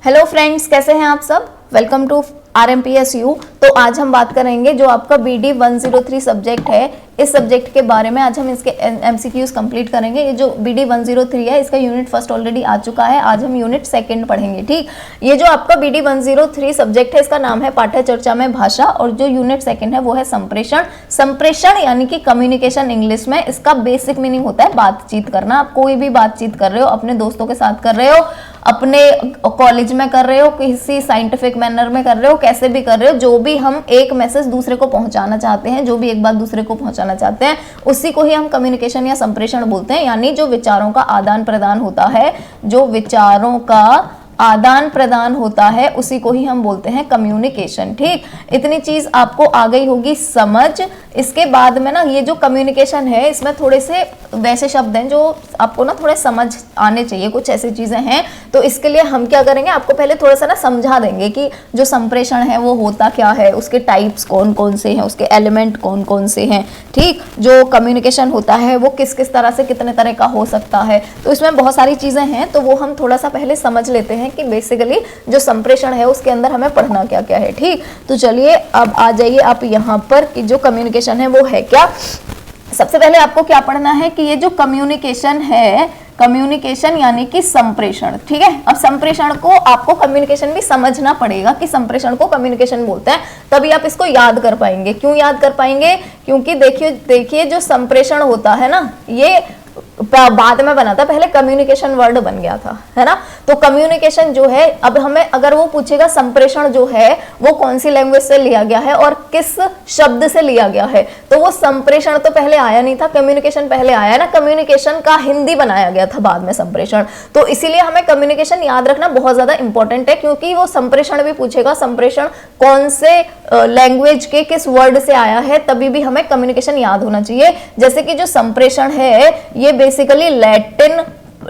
Hello friends, कैसे हैं आप सब। Welcome to RMPSU। तो आज हम बात करेंगे जो आपका BD 103 सब्जेक्ट है, इस सब्जेक्ट के बारे में। आज हम इसके MCQs कंप्लीट करेंगे। ये जो BD 103 है, इसका यूनिट फर्स्ट ऑलरेडी आ चुका है। आज हम यूनिट सेकंड पढ़ेंगे। ठीक, ये जो आपका BD 103 सब्जेक्ट है, इसका नाम है पाठ्य चर्चा में भाषा, और जो यूनिट सेकंड है वो है संप्रेषण। संप्रेषण यानी कि कम्युनिकेशन इंग्लिश में। इसका बेसिक मीनिंग होता है बातचीत करना। आप कोई भी बातचीत कर रहे हो, अपने दोस्तों के साथ कर रहे हो, अपने कॉलेज में कर रहे हो, किसी साइंटिफिक मैनर में कर रहे हो, कैसे भी कर रहे हो, जो भी हम एक मैसेज दूसरे को पहुंचाना चाहते हैं, जो भी एक बात दूसरे को पहुंचाना चाहते हैं, उसी को ही हम कम्युनिकेशन या संप्रेषण बोलते हैं। यानी जो विचारों का आदान प्रदान होता है, जो विचारों का आदान प्रदान होता है, उसी को ही हम बोलते हैं कम्युनिकेशन। ठीक, इतनी चीज आपको आ गई होगी समझ। इसके बाद में ना, ये जो कम्युनिकेशन है, इसमें थोड़े से वैसे शब्द हैं जो आपको ना थोड़े समझ आने चाहिए, कुछ ऐसी चीजें हैं। तो इसके लिए हम क्या करेंगे, आपको पहले थोड़ा सा ना समझा देंगे कि जो संप्रेषण है वो होता क्या है, उसके टाइप्स कौन कौन से हैं, उसके एलिमेंट कौन कौन से हैं। ठीक, जो कम्युनिकेशन होता है वो किस किस तरह से, कितने तरह का हो सकता है। तो इसमें बहुत सारी चीजें हैं, तो वो हम थोड़ा सा पहले समझ लेते हैं कि बेसिकली जो संप्रेषण है उसके अंदर हमें पढ़ना क्या क्या है। ठीक, तो चलिए अब आ जाइए आप यहाँ पर कि जो कम्युनिकेशन है वो है क्या। सबसे पहले आपको क्या पढ़ना है कि ये जो कम्युनिकेशन है, कम्युनिकेशन यानी कि संप्रेषण। ठीक है, अब संप्रेषण को आपको कम्युनिकेशन भी समझना पड़ेगा कि संप्रेषण को कम्युनिकेशन बोलते हैं, तभी आप इसको याद कर पाएंगे। क्यों याद कर पाएंगे? क्योंकि देखिए जो संप्रेषण होता है ना, ये बाद में बना था, पहले कम्युनिकेशन वर्ड बन गया था, है ना। तो कम्युनिकेशन जो है, अब हमें अगर वो पूछेगा संप्रेषण जो है वो कौन सी लैंग्वेज से लिया गया है और किस शब्द से लिया गया है, तो वो संप्रेषण तो पहले आया नहीं था, कम्युनिकेशन पहले आया ना। कम्युनिकेशन का हिंदी बनाया गया था बाद में संप्रेषण। तो इसीलिए हमें कम्युनिकेशन याद रखना बहुत ज्यादा इंपॉर्टेंट है, क्योंकि वो संप्रेषण भी पूछेगा, संप्रेषण कौन से लैंग्वेज के किस वर्ड से आया है, तभी भी हमें कम्युनिकेशन याद होना चाहिए। जैसे कि जो संप्रेषण है ये बेसिकली लैटिन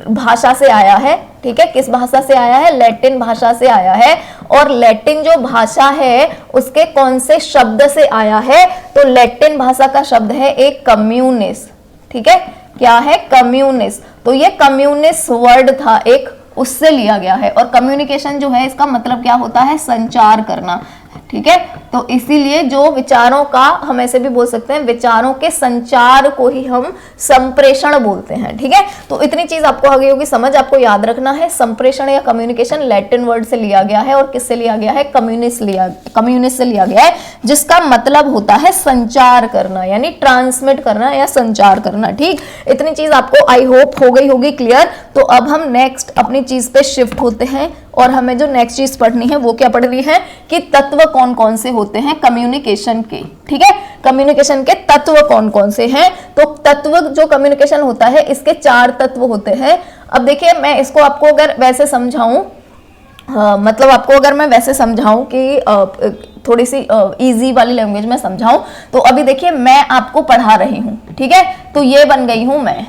भाषा से आया है। ठीक है, किस भाषा से आया है? लैटिन भाषा से आया है। और लैटिन जो भाषा है उसके कौन से शब्द से आया है? तो लैटिन भाषा का शब्द है एक कम्युनिस। ठीक है, क्या है? कम्युनिस। तो ये कम्युनिस वर्ड था एक, उससे लिया गया है। और कम्युनिकेशन जो है इसका मतलब क्या होता है? संचार करना। ठीक है, तो इसीलिए जो विचारों का, हम ऐसे भी बोल सकते हैं, विचारों के संचार को ही हम संप्रेषण बोलते हैं। ठीक है, तो इतनी चीज आपको आ गई होगी समझ। आपको याद रखना है संप्रेषण या कम्युनिकेशन लैटिन वर्ड से लिया गया है। और किससे लिया गया है? कम्युनिस्ट से लिया गया है, जिसका मतलब होता है संचार करना, यानी ट्रांसमिट करना या संचार करना। ठीक, इतनी चीज आपको आई होप हो गई होगी क्लियर। तो अब हम नेक्स्ट अपनी चीज पे शिफ्ट होते हैं, और हमें जो नेक्स्ट चीज पढ़नी है वो क्या पढ़नी है कि तत्व कौन कौन से होते हैं कम्युनिकेशन के। ठीक है, कम्युनिकेशन के तत्व कौन कौन से हैं। तो तत्व जो कम्युनिकेशन होता है, इसके 4 तत्व होते हैं। अब देखिए, मैं इसको आपको अगर वैसे समझाऊं, मतलब आपको अगर मैं वैसे समझाऊं कि थोड़ी सी इजी वाली लैंग्वेज में समझाऊं, तो अभी देखिए मैं आपको पढ़ा रही हूं। ठीक है, तो ये बन गई हूं मैं।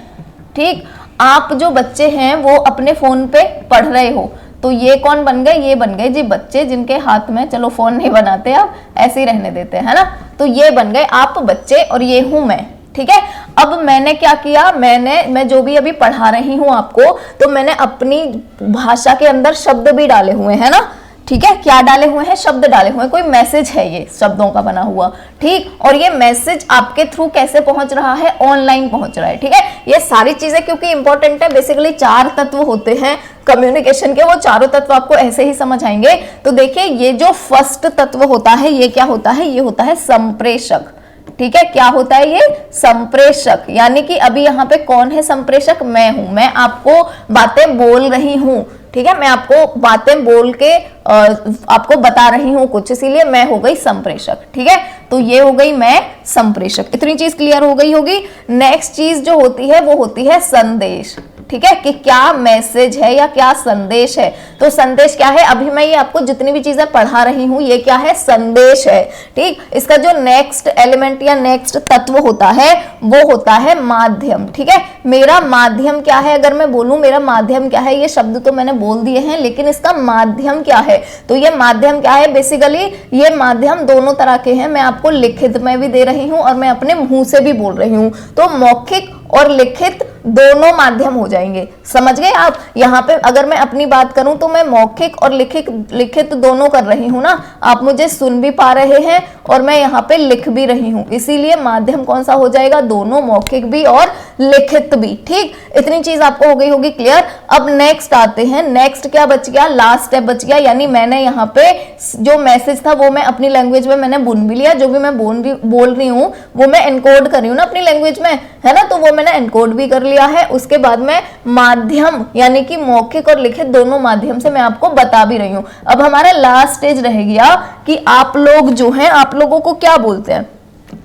ठीक, आप जो बच्चे हैं वो अपने फोन पे पढ़ रहे हो, तो ये कौन बन गए? ये बन गए जी बच्चे, जिनके हाथ में, चलो फोन नहीं बनाते अब, ऐसे ही रहने देते हैं, है ना। तो ये बन गए आप बच्चे, और ये हूं मैं। ठीक है, अब मैंने क्या किया, मैं जो भी अभी पढ़ा रही हूं आपको, तो मैंने अपनी भाषा के अंदर शब्द भी डाले हुए हैं ना। ठीक है, क्या डाले हुए हैं? शब्द डाले हुए हैं। कोई मैसेज है ये शब्दों का बना हुआ। ठीक, और ये मैसेज आपके थ्रू कैसे पहुंच रहा है? ऑनलाइन पहुंच रहा है। ठीक है, ये सारी चीजें क्योंकि इंपॉर्टेंट है, बेसिकली 4 तत्व होते हैं कम्युनिकेशन के, वो चारों तत्व आपको ऐसे ही समझ आएंगे। तो देखिए, ये जो फर्स्ट तत्व होता है ये क्या होता है? ये होता है संप्रेषक। ठीक है, क्या होता है ये? संप्रेषक। यानी कि अभी यहाँ पे कौन है संप्रेषक? मैं हूं। मैं आपको बातें बोल रही हूं। ठीक है, मैं आपको बातें बोल के आपको बता रही हूं कुछ, इसीलिए मैं हो गई संप्रेषक। ठीक है, तो ये हो गई मैं संप्रेषक। इतनी चीज क्लियर हो गई होगी। नेक्स्ट चीज जो होती है वो होती है संदेश। ठीक है, कि क्या मैसेज है या क्या संदेश है। तो संदेश क्या है? अभी मैं ये आपको जितनी भी चीजें पढ़ा रही हूं, ये क्या है? संदेश है। ठीक, इसका जो नेक्स्ट एलिमेंट या नेक्स्ट तत्व होता है वो होता है माध्यम। ठीक है, मेरा माध्यम क्या है? अगर मैं बोलूं मेरा माध्यम क्या है, ये शब्द तो मैंने बोल दिए हैं, लेकिन इसका माध्यम क्या है? तो ये माध्यम क्या है? बेसिकली ये माध्यम दोनों तरह के हैं। मैं आपको लिखित में भी दे रही हूं और मैं अपने मुंह से भी बोल रही हूं। तो मौखिक और लिखित दोनों माध्यम हो जाएंगे। समझ गए आप? यहाँ पे अगर मैं अपनी बात करूं तो मैं मौखिक और लिखित दोनों कर रही हूं ना, आप मुझे सुन भी पा रहे हैं और मैं यहाँ पे लिख भी रही हूं, इसीलिए माध्यम कौन सा हो जाएगा? दोनों, मौखिक भी और लिखित भी। ठीक, इतनी चीज आपको हो गई होगी क्लियर। अब नेक्स्ट आते हैं, नेक्स्ट क्या बच गया? लास्ट स्टेप बच गया, यानी मैंने यहाँ पे जो मैसेज था वो मैं अपनी लैंग्वेज में मैंने बुन भी लिया, जो भी मैं बोल रही हूँ वो मैं एनकोड कर रही हूँ ना अपनी लैंग्वेज में, है ना, तो वो मैंने एनकोड भी कर लिया है। उसके बाद में माध्यम यानी कि मौखिक और लिखित दोनों माध्यम से मैं आपको बता भी रही हूँ। अब हमारा लास्ट स्टेज रह गया कि आप लोग जो हैं, आप लोगों को क्या बोलते हैं?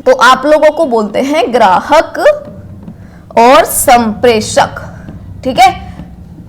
तो आप लोगों को बोलते हैं ग्राहक और संप्रेषक। ठीक है,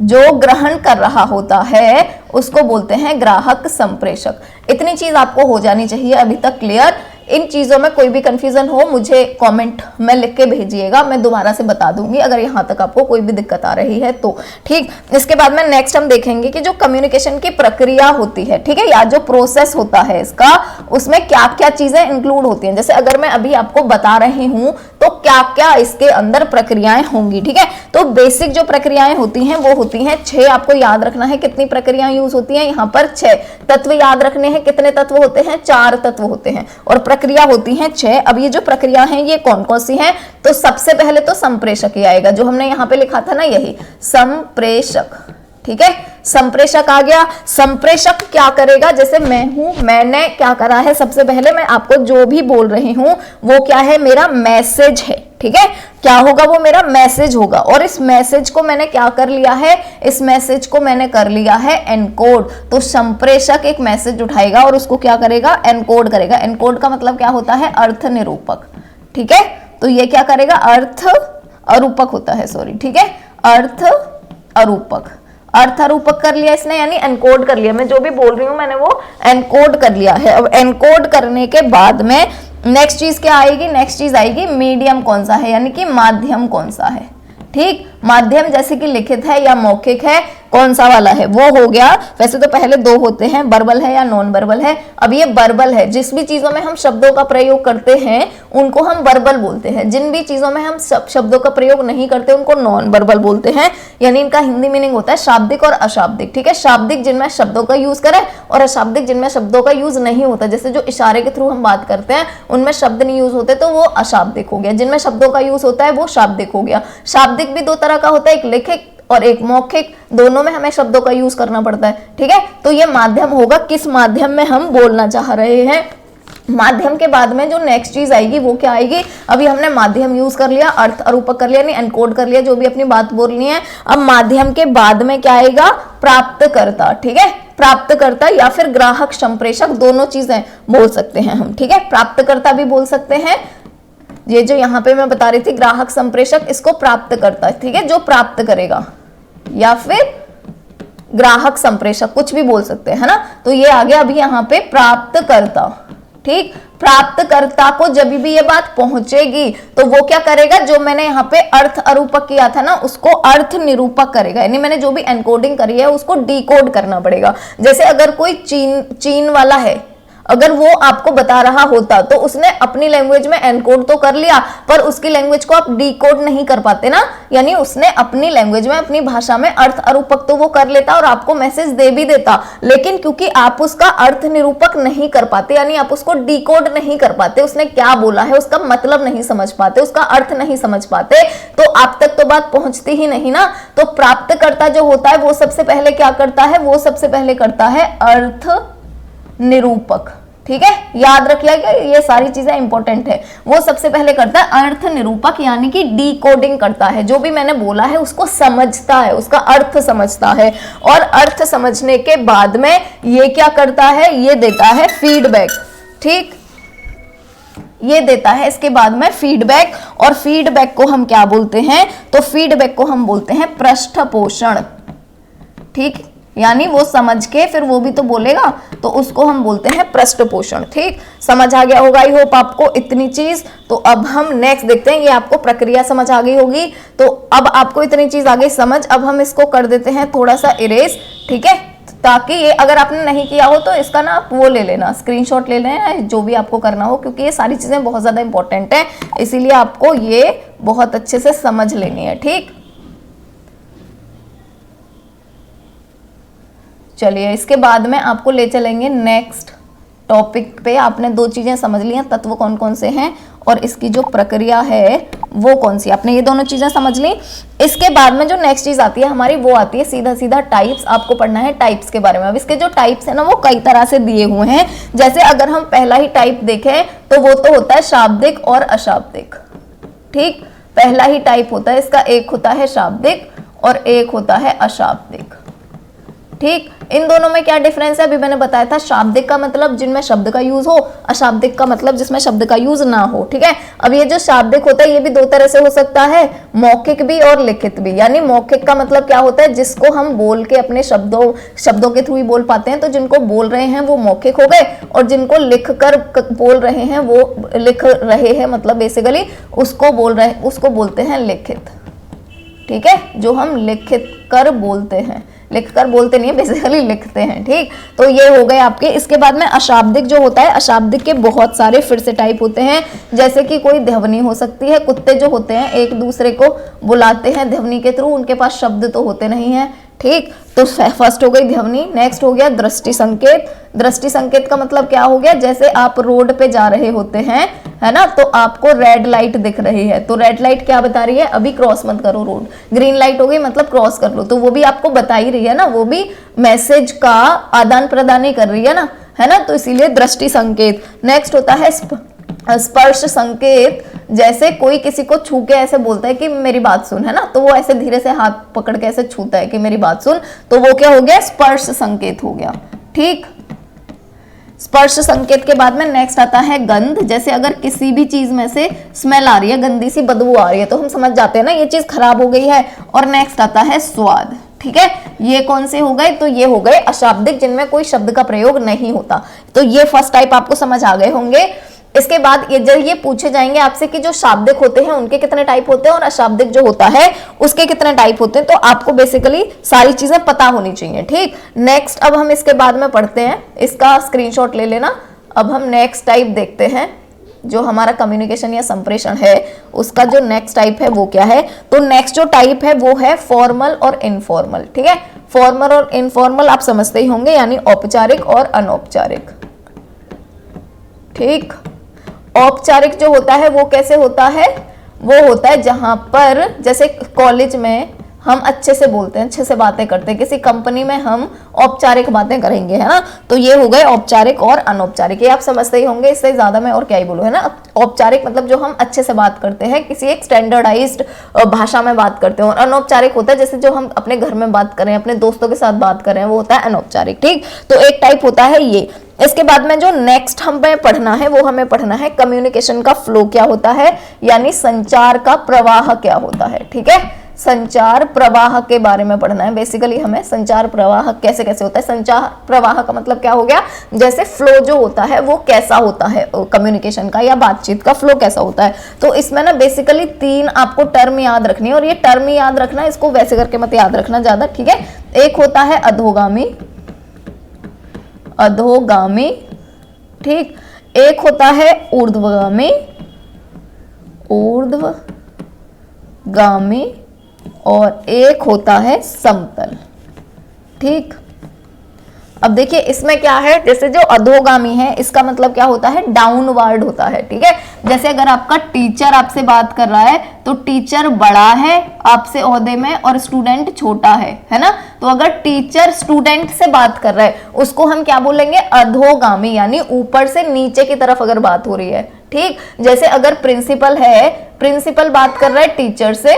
जो ग्रहण कर रहा होता है उसको बोलते हैं ग्राहक संप्रेषक। इतनी चीज आपको हो जानी चाहिए अभी तक क्लियर। इन चीजों में कोई भी कंफ्यूजन हो मुझे कमेंट में लिख के भेजिएगा, मैं दोबारा से बता दूंगी अगर यहाँ तक आपको कोई भी दिक्कत आ रही है तो। ठीक, इसके बाद में नेक्स्ट हम देखेंगे कि जो कम्युनिकेशन की प्रक्रिया होती है, ठीक है, या जो प्रोसेस होता है इसका, उसमें क्या क्या चीजें इंक्लूड होती हैं। जैसे अगर मैं अभी आपको बता रही हूं तो क्या क्या इसके अंदर प्रक्रियाएं होंगी। ठीक है, तो बेसिक जो प्रक्रियाएं होती हैं वो होती हैं 6। आपको याद रखना है कितनी प्रक्रियाएं यूज होती हैं यहाँ पर? 6 तत्व याद रखने हैं। कितने तत्व होते हैं? 4 तत्व होते हैं और प्रक्रिया होती हैं 6। अब ये जो प्रक्रिया हैं ये कौन कौन सी हैं? तो सबसे पहले तो संप्रेषक ही आएगा, जो हमने यहाँ पे लिखा था ना, यही संप्रेषक। ठीक है, संप्रेषक आ गया। संप्रेषक क्या करेगा? जैसे मैं हूं, मैंने क्या करा है, सबसे पहले मैं आपको जो भी बोल रही हूं वो क्या है? मेरा मैसेज है। ठीक है, क्या होगा? वो मेरा मैसेज होगा और इस मैसेज को मैंने क्या कर लिया है? इस मैसेज को मैंने कर लिया है एनकोड। तो संप्रेषक एक मैसेज उठाएगा और उसको क्या करेगा? एनकोड करेगा। एनकोड का मतलब क्या होता है? अर्थ निरूपक। ठीक है, तो ये क्या करेगा? अर्थ अरूपक होता है, सॉरी। ठीक है, अर्थ अरूपक। अर्थ अरूपक कर लिया इसने, यानी एनकोड कर लिया। मैं जो भी बोल रही हूं मैंने वो एनकोड कर लिया है। अब एनकोड करने के बाद में नेक्स्ट चीज क्या आएगी? नेक्स्ट चीज आएगी मीडियम कौन सा है, यानी कि माध्यम कौन सा है। ठीक, माध्यम जैसे कि लिखित है या मौखिक है, कौन सा वाला है वो हो गया। वैसे तो पहले 2 होते हैं, वर्बल है या नॉन वर्बल है। अब ये वर्बल है, जिस भी चीजों में हम शब्दों का प्रयोग करते हैं उनको हम वर्बल बोलते हैं। जिन भी चीजों में हम शब्दों का प्रयोग नहीं करते उनको नॉन वर्बल बोलते हैं, यानी इनका हिंदी मीनिंग होता है शाब्दिक और अशाब्दिक। ठीक है, शाब्दिक जिनमें शब्दों का यूज करें और अशाब्दिक जिनमें शब्दों का यूज नहीं होता। जैसे जो इशारे के थ्रू हम बात करते हैं उनमें शब्द नहीं यूज होते तो वो अशाब्दिक हो गया। जिनमें शब्दों का यूज होता है वो शाब्दिक हो गया। शाब्दिक भी 2 तरह का होता है, एक लिखित और एक मौखिक, दोनों में हमें शब्दों का यूज करना पड़ता है। ठीक है, तो ये माध्यम होगा, किस माध्यम में हम बोलना चाह रहे हैं। माध्यम के बाद में जो नेक्स्ट चीज आएगी वो क्या आएगी? अभी हमने माध्यम यूज कर लिया, अर्थ अरूपक कर लिया, नहीं एनकोड कर लिया, जो भी अपनी बात बोलनी है। अब माध्यम के बाद में क्या आएगा? प्राप्तकर्ता। ठीक है, प्राप्तकर्ता या फिर ग्राहक संप्रेषक, दोनों चीजें बोल सकते हैं हम। ठीक है, प्राप्तकर्ता भी बोल सकते हैं। ये जो यहाँ पे मैं बता रही थी ग्राहक संप्रेषक, इसको प्राप्त करता है। ठीक है, जो प्राप्त करेगा, या फिर ग्राहक संप्रेषक, कुछ भी बोल सकते हैं, है ना। तो ये आ गया अभी यहाँ पे प्राप्तकर्ता। ठीक, प्राप्तकर्ता को जब भी ये बात पहुंचेगी तो वो क्या करेगा? जो मैंने यहाँ पे अर्थ अरूपक किया था ना उसको अर्थ निरूपक करेगा, यानी मैंने जो भी एनकोडिंग करी है उसको डिकोड करना पड़ेगा। जैसे अगर कोई चीन वाला है, अगर वो आपको बता रहा होता तो उसने अपनी लैंग्वेज में एनकोड तो कर लिया, पर उसकी लैंग्वेज को आप डिकोड नहीं कर पाते ना, यानी उसने अपनी लैंग्वेज में, अपनी भाषा में अर्थ अरूपक तो वो कर लेता और आपको मैसेज दे भी देता, लेकिन क्योंकि आप उसका अर्थ निरूपक नहीं कर पाते, यानी आप उसको डिकोड नहीं कर पाते, उसने क्या बोला है उसका मतलब नहीं समझ पाते, उसका अर्थ नहीं समझ पाते, तो आप तक तो बात पहुंचती ही नहीं ना। तो प्राप्तकर्ता जो होता है वो सबसे पहले क्या करता है? वो सबसे पहले करता है अर्थ निरूपक। ठीक है, याद रखिएगा ये सारी चीजें इंपॉर्टेंट है। वो सबसे पहले करता है अर्थ निरूपक, यानी कि डिकोडिंग करता है, जो भी मैंने बोला है उसको समझता है, उसका अर्थ समझता है, और अर्थ समझने के बाद में ये क्या करता है? ये देता है फीडबैक। ठीक, ये देता है इसके बाद में फीडबैक, और फीडबैक को हम क्या बोलते हैं? तो फीडबैक को हम बोलते हैं पृष्ठपोषण। ठीक, यानी वो समझ के फिर वो भी तो बोलेगा, तो उसको हम बोलते हैं पृष्ठपोषण। ठीक, समझ आ गया होगा आई होप आपको इतनी चीज। तो अब हम नेक्स्ट देखते हैं, ये आपको प्रक्रिया समझ आ गई होगी, तो अब आपको इतनी चीज आ गई समझ। अब हम इसको कर देते हैं थोड़ा सा इरेज, ठीक है, ताकि ये अगर आपने नहीं किया हो तो इसका ना आप वो ले लेना, स्क्रीनशॉट ले लेना, जो भी आपको करना हो, क्योंकि ये सारी चीजें बहुत ज्यादा इंपॉर्टेंट है, इसीलिए आपको ये बहुत अच्छे से समझ लेनी है। ठीक, चलिए इसके बाद में आपको ले चलेंगे नेक्स्ट टॉपिक पे। आपने दो चीजें समझ ली हैं, तत्व कौन कौन से हैं और इसकी जो प्रक्रिया है वो कौन सी। आपने ये दोनों चीजें समझ ली। इसके बाद में जो नेक्स्ट चीज आती है हमारी, वो आती है सीधा सीधा टाइप्स। आपको पढ़ना है टाइप्स के बारे में। अब इसके जो टाइप्स है ना वो कई तरह से दिए हुए हैं। जैसे अगर हम पहला ही टाइप देखें तो वो तो होता है शाब्दिक और अशाब्दिक। ठीक, पहला ही टाइप होता है इसका, एक होता है शाब्दिक और एक होता है अशाब्दिक। ठीक, इन दोनों में क्या डिफरेंस है अभी मैंने बताया था। शाब्दिक का मतलब जिनमें शब्द का यूज हो, अशाब्दिक का मतलब जिसमें शब्द का यूज ना हो। ठीक है, अब ये जो शाब्दिक होता है ये भी दो तरह से हो सकता है, मौखिक भी और लिखित भी। यानी मौखिक का मतलब क्या होता है, जिसको हम बोल के अपने शब्दों के थ्रू ही बोल पाते हैं। तो जिनको बोल रहे हैं वो मौखिक हो गए, और जिनको लिख कर बोल रहे हैं वो लिख रहे हैं मतलब बेसिकली उसको बोलते हैं लिखित। ठीक है, जो हम लिखित कर बोलते हैं, लिख कर बोलते नहीं है, बेसिकली लिखते हैं। ठीक, तो ये हो गए आपके। इसके बाद में अशाब्दिक जो होता है, अशाब्दिक के बहुत सारे फिर से टाइप होते हैं। जैसे कि कोई ध्वनि हो सकती है, कुत्ते जो होते हैं एक दूसरे को बुलाते हैं ध्वनि के थ्रू, उनके पास शब्द तो होते नहीं है। ठीक, तो फर्स्ट हो गई ध्वनि। नेक्स्ट हो गया दृष्टि संकेत। दृष्टि संकेत का मतलब क्या हो गया, जैसे आप रोड पे जा रहे होते हैं, है ना, तो आपको रेड लाइट दिख रही है, तो रेड लाइट क्या बता रही है, अभी क्रॉस मत करो रोड। ग्रीन लाइट हो गई मतलब क्रॉस कर लो, तो वो भी आपको बता ही रही है ना, वो भी मैसेज का आदान प्रदान ही कर रही है ना, है ना, तो इसीलिए दृष्टि संकेत। नेक्स्ट होता है स्पर्श संकेत। जैसे कोई किसी को छू के ऐसे बोलता है कि मेरी बात सुन, है ना, तो वो ऐसे धीरे से हाथ पकड़ के ऐसे छूता है कि मेरी बात सुन, तो वो क्या हो गया, स्पर्श संकेत हो गया। ठीक, स्पर्श संकेत के बाद में नेक्स्ट आता है गंध। जैसे अगर किसी भी चीज में से स्मेल आ रही है, गंदी सी बदबू आ रही है, तो हम समझ जाते हैं ना ये चीज खराब हो गई है। और नेक्स्ट आता है स्वाद। ठीक है, ये कौन से हो गए, तो ये हो गए अशाब्दिक, जिनमें कोई शब्द का प्रयोग नहीं होता। तो ये फर्स्ट टाइप आपको समझ आ गए होंगे। इसके बाद ये पूछे जाएंगे आपसे कि जो शाब्दिक होते हैं उनके कितने टाइप होते हैं और अशाब्दिक जो होता है उसके कितने टाइप होते हैं, तो आपको बेसिकली सारी चीजें पता होनी चाहिए। ठीक, नेक्स्ट अब हम इसके बाद में पढ़ते हैं, इसका स्क्रीनशॉट ले लेना। अब हम नेक्स्ट टाइप देखते हैं, जो हमारा कम्युनिकेशन या संप्रेषण है उसका जो नेक्स्ट टाइप है वो क्या है। तो नेक्स्ट जो टाइप है वो है फॉर्मल और इनफॉर्मल। ठीक है, फॉर्मल और इनफॉर्मल आप समझते ही होंगे, यानी औपचारिक और अनौपचारिक। ठीक, औपचारिक जो होता है वो कैसे होता है, वो होता है जहां पर जैसे कॉलेज में हम अच्छे से बोलते हैं, अच्छे से बातें करते हैं, किसी कंपनी में हम औपचारिक बातें करेंगे, है ना, तो ये हो गए औपचारिक और अनौपचारिक। ये आप समझते ही होंगे, इससे ज्यादा मैं और क्या ही बोलूं, है ना। औपचारिक मतलब जो हम अच्छे से बात करते हैं, किसी एक स्टैंडर्डाइज्ड भाषा में बात करते हैं, और अनौपचारिक होता है जैसे जो हम अपने घर में बात करें, अपने दोस्तों के साथ बात करें, वो होता है अनौपचारिक। ठीक, तो एक टाइप होता है ये। इसके बाद में जो नेक्स्ट हमें पढ़ना है वो हमें पढ़ना है कम्युनिकेशन का फ्लो क्या होता है, यानी संचार का प्रवाह क्या होता है। ठीक है, संचार प्रवाह के बारे में पढ़ना है बेसिकली हमें। संचार प्रवाह कैसे कैसे होता है, संचार प्रवाह का मतलब क्या हो गया, जैसे फ्लो जो होता है वो कैसा होता है, कम्युनिकेशन का या बातचीत का फ्लो कैसा होता है। तो इसमें ना बेसिकली 3 आपको टर्म याद रखनी है, और ये टर्म याद रखना, इसको वैसे करके मत याद रखना ज्यादा। ठीक है, एक होता है अधोगामी, अधोगामी। ठीक, एक होता है ऊर्ध्वगामी, ऊर्ध्वगामी, और एक होता है समतल। ठीक, अब देखिए इसमें क्या है, जैसे जो अधोगामी है इसका मतलब क्या होता है, डाउनवर्ड होता है। ठीक है, जैसे अगर आपका टीचर आपसे बात कर रहा है तो टीचर बड़ा है आपसे ओहदे में और स्टूडेंट छोटा है ना, तो अगर टीचर स्टूडेंट से बात कर रहा है उसको हम क्या बोलेंगे, अधोगामी, यानी ऊपर से नीचे की तरफ अगर बात हो रही है। ठीक, जैसे अगर प्रिंसिपल है, प्रिंसिपल बात कर रहा है टीचर से,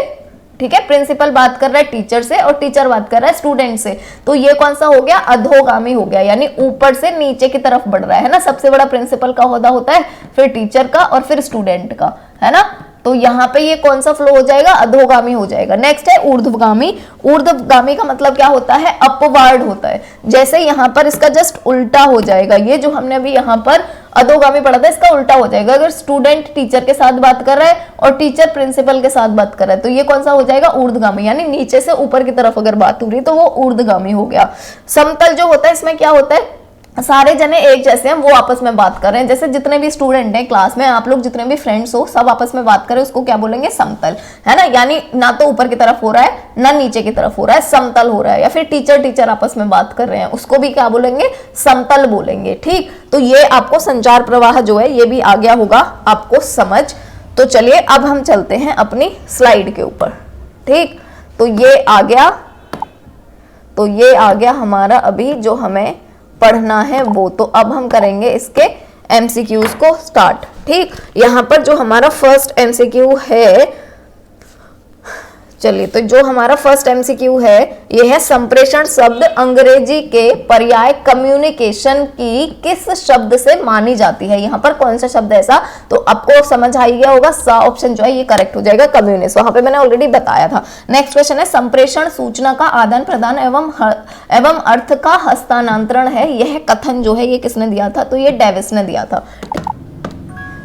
ठीक है, प्रिंसिपल बात कर रहा है टीचर से और टीचर बात कर रहा है स्टूडेंट से, तो ये कौन सा हो गया, अधोगामी हो गया, यानी ऊपर से नीचे की तरफ बढ़ रहा है ना। सबसे बड़ा प्रिंसिपल का ओहदा होता है, फिर टीचर का और फिर स्टूडेंट का, है ना। तो यहाँ पे ये कौन सा फ्लो हो जाएगा, अधोगामी हो जाएगा। नेक्स्ट है ऊर्ध्वगामी। ऊर्ध्वगामी का मतलब क्या होता है, अपवार्ड होता है। जैसे यहाँ पर इसका जस्ट उल्टा हो जाएगा, ये जो हमने अभी यहाँ पर अधोगामी पढ़ा था इसका उल्टा हो जाएगा। अगर स्टूडेंट टीचर के साथ बात कर रहा है और टीचर प्रिंसिपल के साथ बात कर रहा है तो ये कौन सा हो जाएगा, ऊर्ध्वगामी, यानी नीचे से ऊपर की तरफ अगर बात हो रही है तो वो ऊर्ध्वगामी हो गया। समतल जो होता है इसमें क्या होता है, सारे जने एक जैसे हैं, वो आपस में बात कर रहे हैं। जैसे जितने भी स्टूडेंट हैं क्लास में, आप लोग जितने भी फ्रेंड्स हो, सब आपस में बात करें, उसको क्या बोलेंगे? समतल, है ना। यानी ना तो ऊपर की तरफ हो रहा है ना नीचे की तरफ हो रहा है, समतल हो रहा है। या फिर टीचर आपस में बात कर रहे हैं, उसको भी क्या बोलेंगे? समतल बोलेंगे। ठीक, तो ये आपको संचार प्रवाह जो है ये भी आ गया होगा आपको समझ। तो चलिए अब हम चलते हैं अपनी स्लाइड के ऊपर। ठीक, तो ये आ गया हमारा अभी जो हमें पढ़ना है वो। तो अब हम करेंगे इसके एमसीक्यूज को स्टार्ट। ठीक, यहां पर जो हमारा फर्स्ट एमसीक्यू है, चलिए, तो जो हमारा फर्स्ट एमसीक्यू है ये है संप्रेषण शब्द अंग्रेजी के पर्याय कम्युनिकेशन की किस शब्द से मानी जाती है। यहाँ पर कौन सा शब्द है ऐसा? तो आपको समझ आ गया होगा, सा ऑप्शन जो है ये करेक्ट हो जाएगा, कम्युनिस। वहां पे मैंने ऑलरेडी बताया था। नेक्स्ट क्वेश्चन है संप्रेषण सूचना का आदान प्रदान एवं अर्थ का हस्तांतरण है। यह कथन जो है ये किसने दिया था? तो ये डेविस ने दिया था।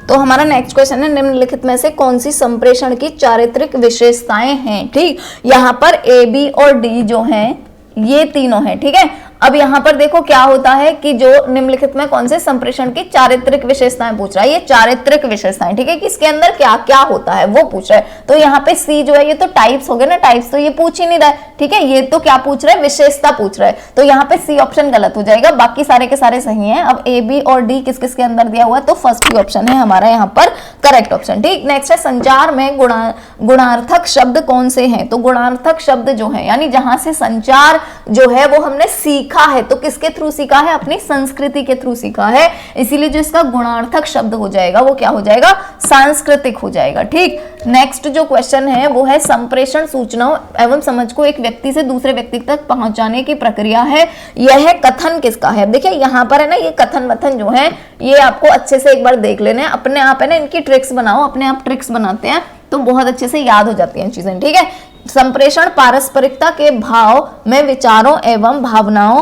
तो हमारा नेक्स्ट क्वेश्चन है निम्नलिखित में से कौन सी संप्रेषण की चारित्रिक विशेषताएं हैं। ठीक, यहाँ पर ए, बी और डी जो हैं ये तीनों हैं। ठीक है, अब यहाँ पर देखो क्या होता है कि जो निम्नलिखित में कौन से संप्रेषण की चारित्रिक विशेषताएं पूछ रहा है। ये चारित्रिक विशेषताएं, ठीक है, कि इसके अंदर क्या क्या होता है वो पूछ रहा है। तो यहाँ पे सी जो है ये तो टाइप्स हो गए ना, टाइप्स तो ये पूछ ही नहीं रहा है। ठीक है, ये तो क्या पूछ रहा है? विशेषता पूछ रहा है। तो यहाँ पे सी ऑप्शन गलत हो जाएगा, बाकी सारे के सारे सही है। अब ए, बी और डी किस किस के अंदर दिया हुआ है? तो फर्स्ट ही ऑप्शन है हमारा यहाँ पर करेक्ट ऑप्शन। ठीक, नेक्स्ट है संचार में गुणार्थक शब्द कौन से हैं। तो गुणार्थक शब्द जो है यानी जहां से संचार जो है वो हमने सीखा है, तो किसके थ्रू सीखा है? अपनी संस्कृति के थ्रू सीखा है, इसीलिए जो इसका गुणार्थक शब्द हो जाएगा वो क्या हो जाएगा? सांस्कृतिक हो जाएगा। ठीक, नेक्स्ट जो क्वेश्चन है वो है संप्रेषण सूचनाओं एवं समझ को एक व्यक्ति से दूसरे व्यक्ति तक पहुंचाने की प्रक्रिया है। यह कथन किसका है? देखिए यहाँ पर है ना, ये कथन वथन जो है ये आपको अच्छे से एक बार देख लेने हैं, अपने आप है ना, इनकी ट्रिक्स बनाओ, अपने आप ट्रिक्स बनाते हैं तो बहुत अच्छे से याद हो जाती हैं चीजें। ठीक है, संप्रेषण पारस्परिकता के भाव में विचारों एवं भावनाओं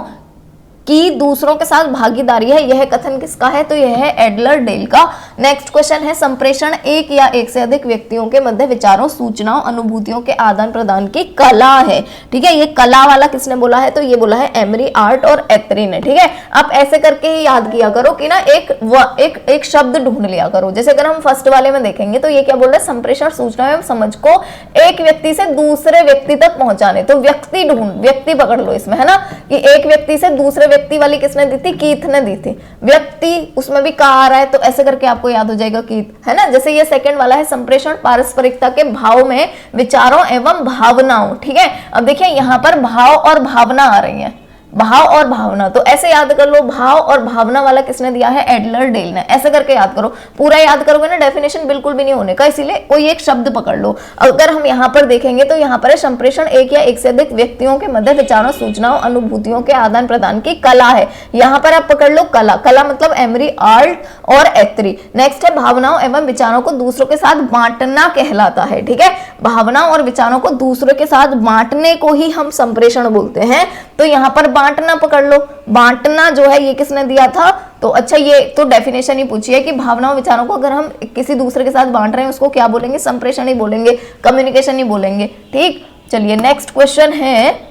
की दूसरों के साथ भागीदारी है। यह कथन किसका है? तो यह है एडलर डेल का। नेक्स्ट क्वेश्चन है संप्रेषण एक या एक से अधिक व्यक्तियों के मध्य विचारों, सूचनाओं, अनुभूतियों के आदान प्रदान की कला है। ठीक है, ये कला वाला किसने बोला है? तो ये बोला है एमरी, आर्ट और एथरी ने। ठीक है, आप ऐसे करके ही याद किया करो कि ना एक शब्द ढूंढ लिया करो। जैसे अगर हम फर्स्ट वाले में देखेंगे तो ये क्या बोल रहा है? संप्रेषण सूचना एवं समझ को एक व्यक्ति से दूसरे व्यक्ति तक पहुंचाने। तो व्यक्ति पकड़ लो इसमें, है ना, कि एक व्यक्ति से दूसरे व्यक्ति वाली किसने दी थी? कीथ ने दी थी। व्यक्ति उसमें भी कहा आ रहा है तो ऐसे करके आपको याद हो जाएगा कीथ, है ना। जैसे ये सेकंड वाला है संप्रेषण पारस्परिकता के भाव में विचारों एवं भावनाओं। ठीक है, अब देखिए यहाँ पर भाव और भावना आ रही है, भाव और भावना, तो ऐसे याद कर लो, भाव और भावना वाला किसने दिया है? एडलर डेल ने। ऐसे करके याद करो, पूरा याद करोगे ना डेफिनेशन बिल्कुल भी नहीं होने का, इसीलिए कोई एक शब्द पकड़ लो। अगर हम यहाँ पर देखेंगे तो यहाँ पर है संप्रेषण एक या एक से अधिक व्यक्तियों के मध्य विचारों, सूचनाओं, अनुभूतियों के आदान प्रदान की कला है। यहाँ पर आप पकड़ लो कला, कला मतलब एमरी, आर्ट और एथरी। नेक्स्ट है भावनाओं एवं विचारों को दूसरों के साथ बांटना कहलाता है। ठीक है, भावनाओं और विचारों को दूसरों के साथ बांटने को ही हम संप्रेषण बोलते हैं। तो यहाँ पर बांटना पकड़ लो, बांटना जो है ये किसने दिया था? तो अच्छा, ये तो डेफिनेशन ही पूछी है कि भावनाओं विचारों को अगर हम किसी दूसरे के साथ बांट रहे हैं उसको क्या बोलेंगे? संप्रेषण ही बोलेंगे, कम्युनिकेशन ही बोलेंगे। ठीक, चलिए नेक्स्ट क्वेश्चन है।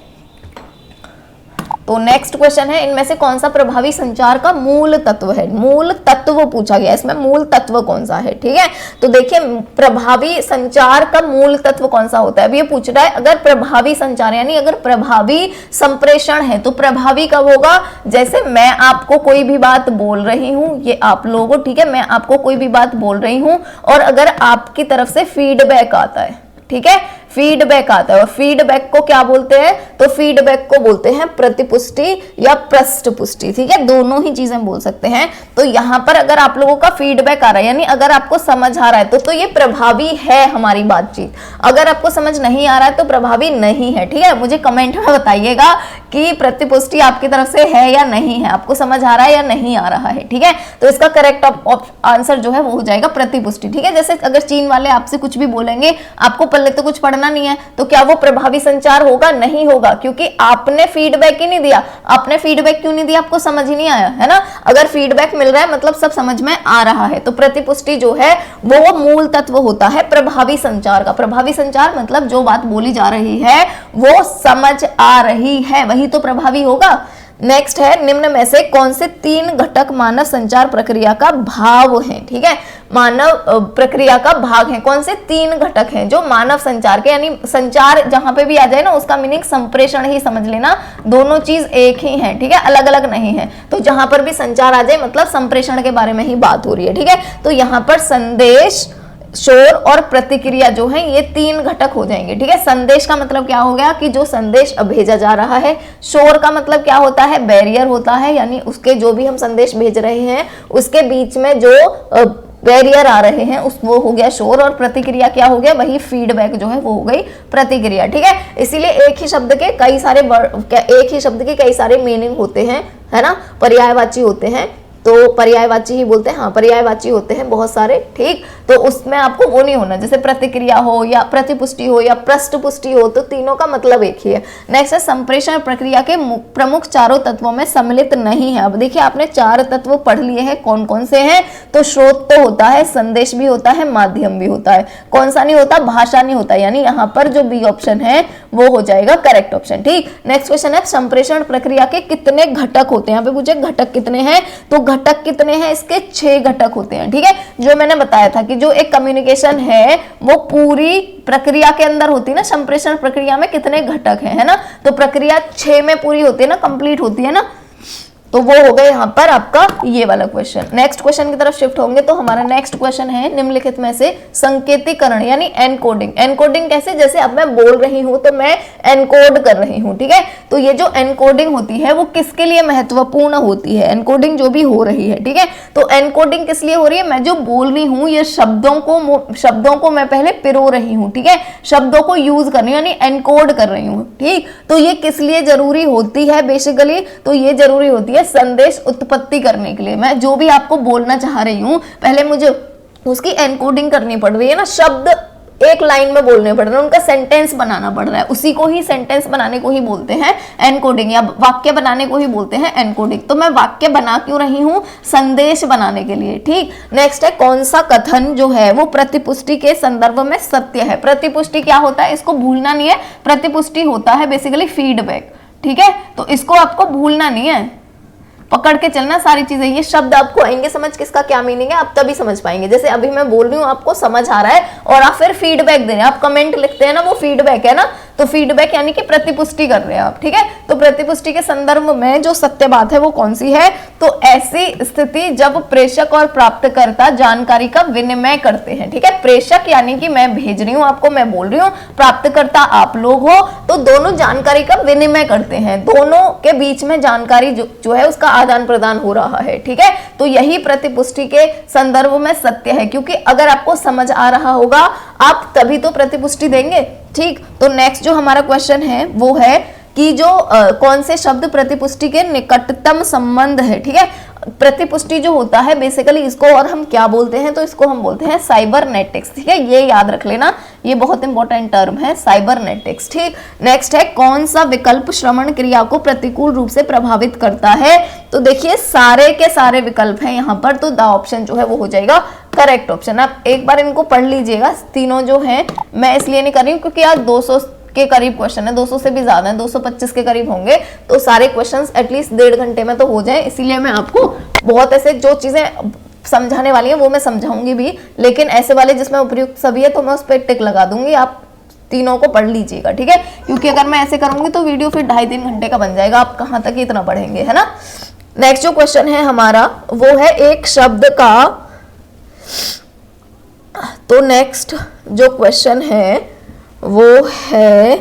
तो नेक्स्ट क्वेश्चन है इनमें से कौन सा प्रभावी संचार का मूल तत्व है? मूल तत्व पूछा गया, इसमें मूल तत्व कौन सा है? ठीक है, तो देखिए प्रभावी संचार का मूल तत्व कौन सा होता है? अब ये पूछ रहा है अगर प्रभावी संचार यानी अगर प्रभावी संप्रेषण है तो प्रभावी कब होगा? जैसे मैं आपको कोई भी बात बोल रही हूं, ये आप लोगों, ठीक है, मैं आपको कोई भी बात बोल रही हूं और अगर आपकी तरफ से फीडबैक आता है, ठीक है, फीडबैक आता है, और फीडबैक को क्या बोलते हैं? तो फीडबैक को बोलते हैं प्रतिपुष्टि या पृष्ठपुष्टि। ठीक है, दोनों ही चीजें बोल सकते हैं। तो यहाँ पर अगर आप लोगों का फीडबैक आ रहा है यानी अगर आपको समझ आ रहा है तो ये प्रभावी है हमारी बातचीत। अगर आपको समझ नहीं आ रहा है तो प्रभावी नहीं है। ठीक है, मुझे कमेंट में बताइएगा कि प्रतिपुष्टि आपकी तरफ से है या नहीं है, आपको समझ आ रहा है या नहीं आ रहा है। ठीक है, तो इसका करेक्ट आंसर जो है वो हो जाएगा प्रतिपुष्टि। ठीक है, जैसे अगर चीन वाले आपसे कुछ भी बोलेंगे, आपको पहले तो कुछ पढ़ना नहीं है, तो क्या वो प्रभावी संचार होगा? नहीं होगा, क्योंकि आपने फीडबैक ही नहीं दिया। आपने फीडबैक क्यों नहीं दिया? आपको समझ ही नहीं आया, है ना। अगर फीडबैक मिल रहा है मतलब सब समझ में आ रहा है। तो प्रतिपुष्टि जो है वो मूल तत्व होता है प्रभावी संचार का। प्रभावी संचार मतलब जो बात बोली जा रही है वो समझ आ रही है, वही तो प्रभावी होगा। नेक्स्ट है निम्न में से कौन से 3 घटक मानव संचार प्रक्रिया का भाव हैं, ठीक है, मानव प्रक्रिया का भाग है। कौन से 3 घटक हैं जो मानव संचार के, यानी संचार जहां पे भी आ जाए ना उसका मीनिंग संप्रेषण ही समझ लेना, दोनों चीज एक ही है, ठीक है, अलग अलग नहीं है। तो जहां पर भी संचार आ जाए मतलब संप्रेषण के बारे में ही बात हो रही है, ठीक है। तो यहाँ पर संदेश, शोर और प्रतिक्रिया जो है ये 3 घटक हो जाएंगे, ठीक है। संदेश का मतलब क्या हो गया कि जो संदेश भेजा जा रहा है। शोर का मतलब क्या होता है, बैरियर होता है, यानी उसके जो भी हम संदेश भेज रहे हैं उसके बीच में जो बैरियर आ रहे हैं उस वो हो गया शोर। और प्रतिक्रिया क्या हो गया, वही फीडबैक जो है वो हो गई प्रतिक्रिया, ठीक है। इसीलिए एक ही शब्द के कई सारे मीनिंग होते हैं, है ना, पर्यायवाची होते हैं, तो पर्यायवाची ही बोलते हैं, हाँ पर्यायवाची होते हैं बहुत सारे, ठीक। तो उसमें आपको वो नहीं होना, जैसे प्रतिक्रिया हो या प्रतिपुष्टि हो या पृष्ठपुष्टि हो, तो तीनों का मतलब एक ही है। नेक्स्ट है संप्रेषण प्रक्रिया के प्रमुख चारों तत्वों में सम्मिलित नहीं है। अब देखिए आपने 4 तत्व पढ़ लिए हैं, कौन कौन से हैं, तो स्रोत तो होता है, संदेश भी होता है, माध्यम भी होता है, कौन सा नहीं होता, भाषा नहीं होता, यानी यहाँ पर जो बी ऑप्शन है वो हो जाएगा करेक्ट ऑप्शन, ठीक। नेक्स्ट क्वेश्चन है संप्रेषण प्रक्रिया के कितने घटक होते हैं, यहाँ पे पूछे घटक कितने हैं, तो घटक कितने हैं, इसके 6 घटक होते हैं, ठीक है। जो मैंने बताया था कि जो एक कम्युनिकेशन है वो पूरी प्रक्रिया के अंदर होती है ना, संप्रेषण प्रक्रिया में कितने घटक हैं, है ना, तो प्रक्रिया 6 में पूरी होती है ना, कंप्लीट होती है ना, तो वो हो गए यहाँ पर आपका ये वाला क्वेश्चन। नेक्स्ट क्वेश्चन की तरफ शिफ्ट होंगे तो हमारा नेक्स्ट क्वेश्चन है निम्नलिखित में से संकेतीकरण यानी एनकोडिंग। एनकोडिंग कैसे, जैसे अब मैं बोल रही हूँ तो मैं एनकोड कर रही हूँ, ठीक है। तो ये जो एनकोडिंग होती है वो किसके लिए महत्वपूर्ण होती है, एनकोडिंग जो भी हो रही है, ठीक है। तो एनकोडिंग किस लिए हो रही है, मैं जो बोल रही हूँ ये शब्दों को मैं पहले पिरो रही हूँ, ठीक है, शब्दों को यूज कर रही हूँ यानी एनकोड कर रही हूँ, ठीक। तो ये किस लिए जरूरी होती है बेसिकली, तो ये जरूरी होती है संदेश उत्पत्ति करने के लिए। मैं जो भी आपको बोलना चाह रही हूं पहले मुझे उसकी एनकोडिंग करनी पड़ रही है ना, शब्द एक लाइन में बोलने पड़ रहे हैं, उनका सेंटेंस बनाना पड़ रहा है, उसी को ही सेंटेंस बनाने को ही बोलते हैं एनकोडिंग, या वाक्य बनाने को ही बोलते हैं एनकोडिंग। तो मैं वाक्य बना क्यों रही हूं, संदेश बनाने के लिए, ठीक। नेक्स्ट है कौन सा कथन जो है वो प्रतिपुष्टि के संदर्भ में सत्य है। प्रतिपुष्टि क्या होता है, इसको भूलना नहीं है, प्रतिपुष्टि होता है बेसिकली फीडबैक, ठीक है, तो इसको आपको भूलना नहीं है, पकड़ के चलना सारी चीजें। ये शब्द आपको आएंगे समझ, किसका क्या मीनिंग है आप तभी समझ पाएंगे। जैसे अभी मैं बोल रही हूँ आपको समझ आ रहा है और आप फिर फीडबैक दे रहे हैं, आप कमेंट लिखते हैं ना, वो फीडबैक है ना, तो फीडबैक यानी कि प्रतिपुष्टि कर रहे हैं आप, ठीक है। तो प्रतिपुष्टि के संदर्भ में जो सत्य बात है वो कौन सी है, तो ऐसी स्थिति जब प्रेषक और प्राप्तकर्ता जानकारी का विनिमय करते हैं, ठीक है। प्रेषक यानी कि मैं भेज रही हूँ आपको, मैं बोल रही हूँ, प्राप्तकर्ता आप लोग हो, तो दोनों जानकारी का विनिमय करते हैं, दोनों के बीच में जानकारी जो है उसका आदान प्रदान हो रहा है, ठीक है। तो यही प्रतिपुष्टि के संदर्भ में सत्य है, क्योंकि अगर आपको समझ आ रहा होगा आप तभी तो प्रतिपुष्टि देंगे, ठीक। तो नेक्स्ट जो हमारा क्वेश्चन है वो है कि जो कौन से शब्द प्रतिपुष्टि के निकटतम संबंध है, ठीक है। प्रतिपुष्टि जो होता है बेसिकली इसको और हम क्या बोलते हैं, तो इसको हम बोलते हैं साइबरनेटिक्स, ठीक है, ये याद रख लेना, ये बहुत इंपॉर्टेंट टर्म है साइबरनेटिक्स, ठीक। नेक्स्ट है कौन सा विकल्प श्रवण क्रिया को प्रतिकूल रूप से प्रभावित करता है, तो देखिए सारे के सारे विकल्प हैं यहाँ पर, तो द ऑप्शन जो है वो हो जाएगा करेक्ट ऑप्शन। आप एक बार इनको पढ़ लीजिएगा तीनों जो है, मैं इसलिए नहीं कर रही हूँ क्योंकि आज 200 के करीब क्वेश्चन है, 200 से भी ज्यादा है, 225 के करीब होंगे, तो सारे क्वेश्चंस एटलीस्ट 1.5 घंटे में तो हो जाए, इसीलिए मैं आपको बहुत ऐसे जो चीजें समझाने वाली हैं वो मैं समझाऊंगी भी, लेकिन ऐसे वाले जिसमें उपयुक्त सभी है तो मैं उस पर टिक लगा दूंगी, आप तीनों को पढ़ लीजिएगा, ठीक है। क्योंकि अगर मैं ऐसे करूंगी तो वीडियो फिर 2.5-3 घंटे का बन जाएगा, आप कहाँ तक इतना पढ़ेंगे, है ना। नेक्स्ट जो क्वेश्चन है हमारा वो है एक शब्द का, तो नेक्स्ट जो क्वेश्चन है वो है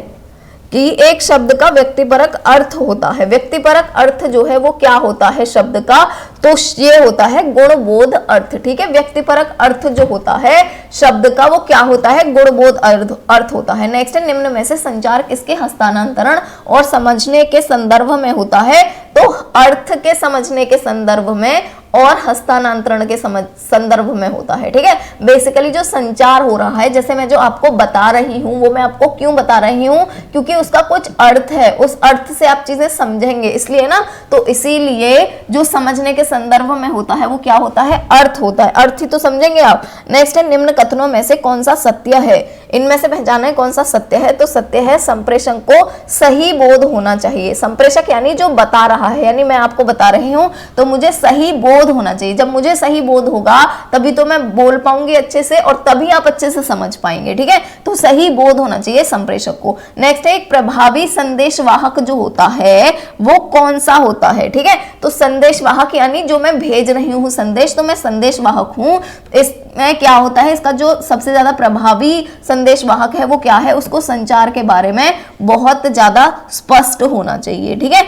कि एक शब्द का व्यक्तिपरक अर्थ होता है। व्यक्तिपरक अर्थ जो है वो क्या होता है शब्द का, तो ये होता है गुणबोध अर्थ, ठीक है। व्यक्तिपरक अर्थ जो होता है शब्द का वो क्या होता है, गुणबोध अर्थ होता है। नेक्स्ट है निम्न में से संचार किसके हस्तांतरण और समझने के संदर्भ में होता है, तो अर्थ के समझने के संदर्भ में और हस्तांतरण के संदर्भ में होता है, ठीक है। बेसिकली जो संचार हो रहा है, जैसे मैं जो आपको बता रही हूँ वो मैं आपको क्यों बता रही हूँ, क्योंकि उसका कुछ अर्थ है, उस अर्थ से आप चीजें समझेंगे इसलिए ना, तो इसीलिए जो समझने के संदर्भ में होता है वो क्या होता है, अर्थ होता है, अर्थ ही तो समझेंगे आप। नेक्स्ट है निम्न कथनों में से कौन सा सत्य है, इनमें से पहचाना है कौन सा सत्य है, तो सत्य है संप्रेषक को सही बोध होना चाहिए। संप्रेषक यानी जो बता रहा है, यानी मैं आपको बता रही हूं तो मुझे सही बोध होना चाहिए। जब मुझे सही बोध होगा तभी तो मैं बोल पाऊंगी अच्छे से और तभी आप अच्छे से समझ पाएंगे, ठीक है। तो सही बोध होना चाहिए संप्रेषक को। नेक्स्ट है एक प्रभावी संदेशवाहक जो होता है वो कौन सा होता है, ठीक है। तो संदेशवाहक यानी जो मैं भेज रही हूं संदेश, तो मैं संदेशवाहक हूं। इसमें क्या होता है, इसका जो सबसे ज्यादा प्रभावी संदेशवाहक है वो क्या है, उसको संचार के बारे में बहुत ज्यादा स्पष्ट होना चाहिए, ठीक है।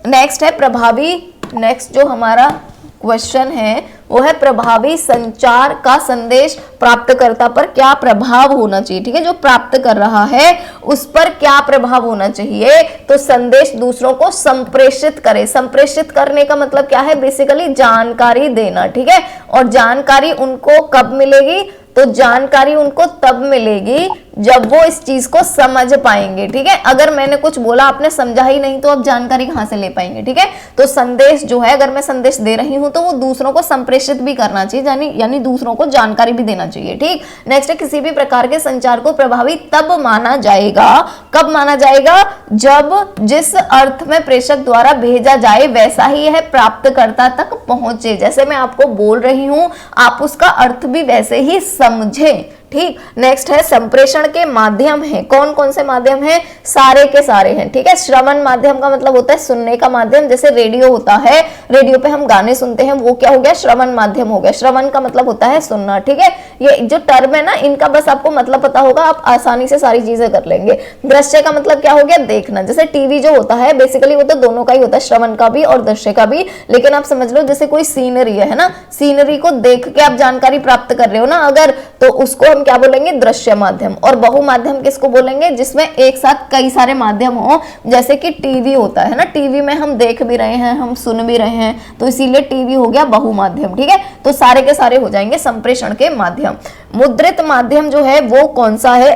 नेक्स्ट है प्रभावी, नेक्स्ट जो हमारा क्वेश्चन है वो है प्रभावी संचार का संदेश प्राप्तकर्ता पर क्या प्रभाव होना चाहिए, ठीक है। जो प्राप्त कर रहा है उस पर क्या प्रभाव होना चाहिए, तो संदेश दूसरों को संप्रेषित करे। संप्रेषित करने का मतलब क्या है, बेसिकली जानकारी देना, ठीक है। और जानकारी उनको कब मिलेगी, तो जानकारी उनको तब मिलेगी जब वो इस चीज को समझ पाएंगे, ठीक है। अगर मैंने कुछ बोला आपने समझा ही नहीं तो आप जानकारी कहां से ले पाएंगे, ठीक है। तो संदेश जो है, अगर मैं संदेश दे रही हूं तो वो दूसरों को संप्रेषित भी करना चाहिए, यानी दूसरों को जानकारी भी देना चाहिए, ठीक। नेक्स्ट है किसी भी प्रकार के संचार को प्रभावी तब माना जाएगा, कब माना जाएगा, जब जिस अर्थ में प्रेषक द्वारा भेजा जाए वैसा ही है प्राप्तकर्ता तक पहुंचे। जैसे मैं आपको बोल रही हूं आप उसका अर्थ भी वैसे ही समझें, ठीक। नेक्स्ट है संप्रेषण के माध्यम है, कौन कौन से माध्यम है, सारे के सारे हैं, ठीक है। श्रवण माध्यम का मतलब होता है सुनने का माध्यम, जैसे रेडियो होता है, रेडियो पे हम गाने सुनते हैं, वो क्या हो गया, श्रवण माध्यम हो गया। श्रवण का मतलब होता है सुनना, ठीक है। ये जो टर्म है ना, इनका बस आपको मतलब पता होगा, आप आसानी से सारी चीजें कर लेंगे। दृश्य का मतलब क्या हो गया, देखना, जैसे टीवी जो होता है बेसिकली वो तो दोनों का ही होता है, श्रवण का भी और दृश्य का भी। लेकिन आप समझ लो जैसे कोई सीनरी है ना, सीनरी को देख के आप जानकारी प्राप्त कर रहे हो ना अगर, तो उसको हम क्या बोलेंगे, दृश्य माध्यम। और बहुमाध्यम किसको बोलेंगे, जिसमें एक साथ कई सारे माध्यम हो, जैसे कि टीवी होता है ना, टीवी में हम देख भी रहे हैं, हम सुन भी रहे हैं, तो इसीलिए टीवी हो गया बहुमाध्यम, ठीक है। तो सारे के सारे हो जाएंगे संप्रेषण के माध्यम। मुद्रित माध्यम जो है वो कौन सा है,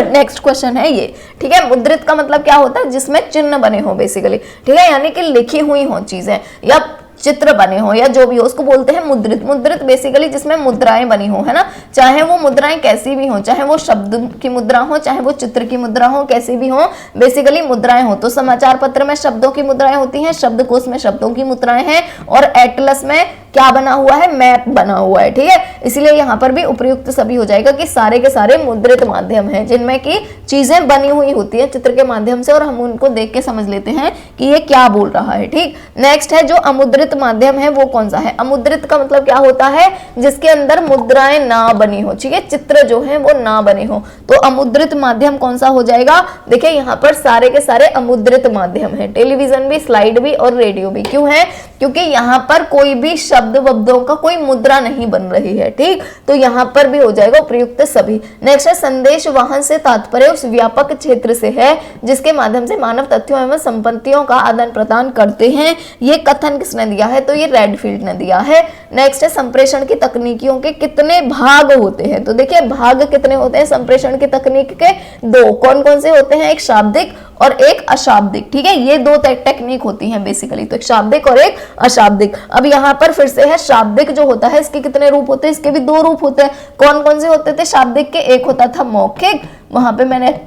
नेक्स्ट क्वेश्चन है ये, ठीक है। मुद्रित का मतलब क्या होता है, जिसमें चिन्ह बने हो बेसिकली, ठीक है, यानी कि लिखी हुई हो चीजें या चित्र बने हो या जो भी हो, उसको बोलते हैं मुद्रित। मुद्रित बेसिकली जिसमें मुद्राएं बनी हो, है ना, चाहे वो मुद्राएं कैसी भी हो, चाहे वो शब्द की मुद्रा हो, चाहे वो चित्र की मुद्रा हो, कैसी भी हो, बेसिकली मुद्राएं हो। तो समाचार पत्र में शब्दों की मुद्राएं होती हैं, शब्दकोश में शब्दों की मुद्राएं हैं, और एटलस में क्या बना हुआ है, मैप बना हुआ है, ठीक है। इसलिए यहाँ पर भी उपयुक्त सभी हो जाएगा कि सारे के सारे मुद्रित माध्यम हैं, जिनमें की चीजें बनी हुई होती है चित्र के माध्यम से और हम उनको देख के समझ लेते हैं कि ये क्या बोल रहा है, ठीक। नेक्स्ट है जो अमुद्रित माध्यम है वो कौन सा है। अमुद्रित का मतलब क्या होता है, जिसके अंदर मुद्राएं ना बनी हो, ठीक है, चित्र जो है वो ना बने हो। तो अमुद्रित माध्यम कौन सा हो जाएगा, देखिए यहाँ पर सारे के सारे अमुद्रित माध्यम है, टेलीविजन भी, स्लाइड भी और रेडियो भी। क्यों है, क्योंकि यहाँ पर कोई भी शब्द वब्दों का कोई मुद्रा नहीं बन रही है, ठीक। तो यहाँ पर भी हो जाएगा प्रयुक्त सभी। नेक्स्ट है संदेश वाहन से तात्पर्य उस व्यापक क्षेत्र से है जिसके माध्यम से मानव तथ्यों एवं संपत्तियों का आदान प्रदान करते हैं। ये कथन किसने दिया है, तो ये रेडफील्ड ने दिया है। नेक्स्ट है संप्रेषण की तकनीकियों के कितने भाग होते हैं, तो देखिए भाग कितने होते हैं संप्रेषण की तकनीक के, दो। कौन कौन से होते हैं, एक शाब्दिक और एक अशाब्दिक, ठीक है। ये दो टेक्निक होती हैं बेसिकली, तो एक शाब्दिक और एक अशाब्दिक। अब यहाँ पर फिर से है शाब्दिक जो होता है इसके कितने रूप होते हैं, इसके भी दो रूप होते हैं। कौन कौन से होते थे शाब्दिक के, एक होता था मौखिक, वहां पे मैंने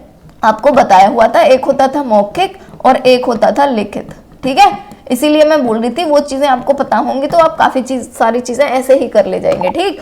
आपको बताया हुआ था, एक होता था मौखिक और एक होता था लिखित, ठीक है। इसीलिए मैं बोल रही थी वो चीजें आपको पता होंगी तो आप काफी सारी चीजें ऐसे ही कर ले जाएंगे, ठीक।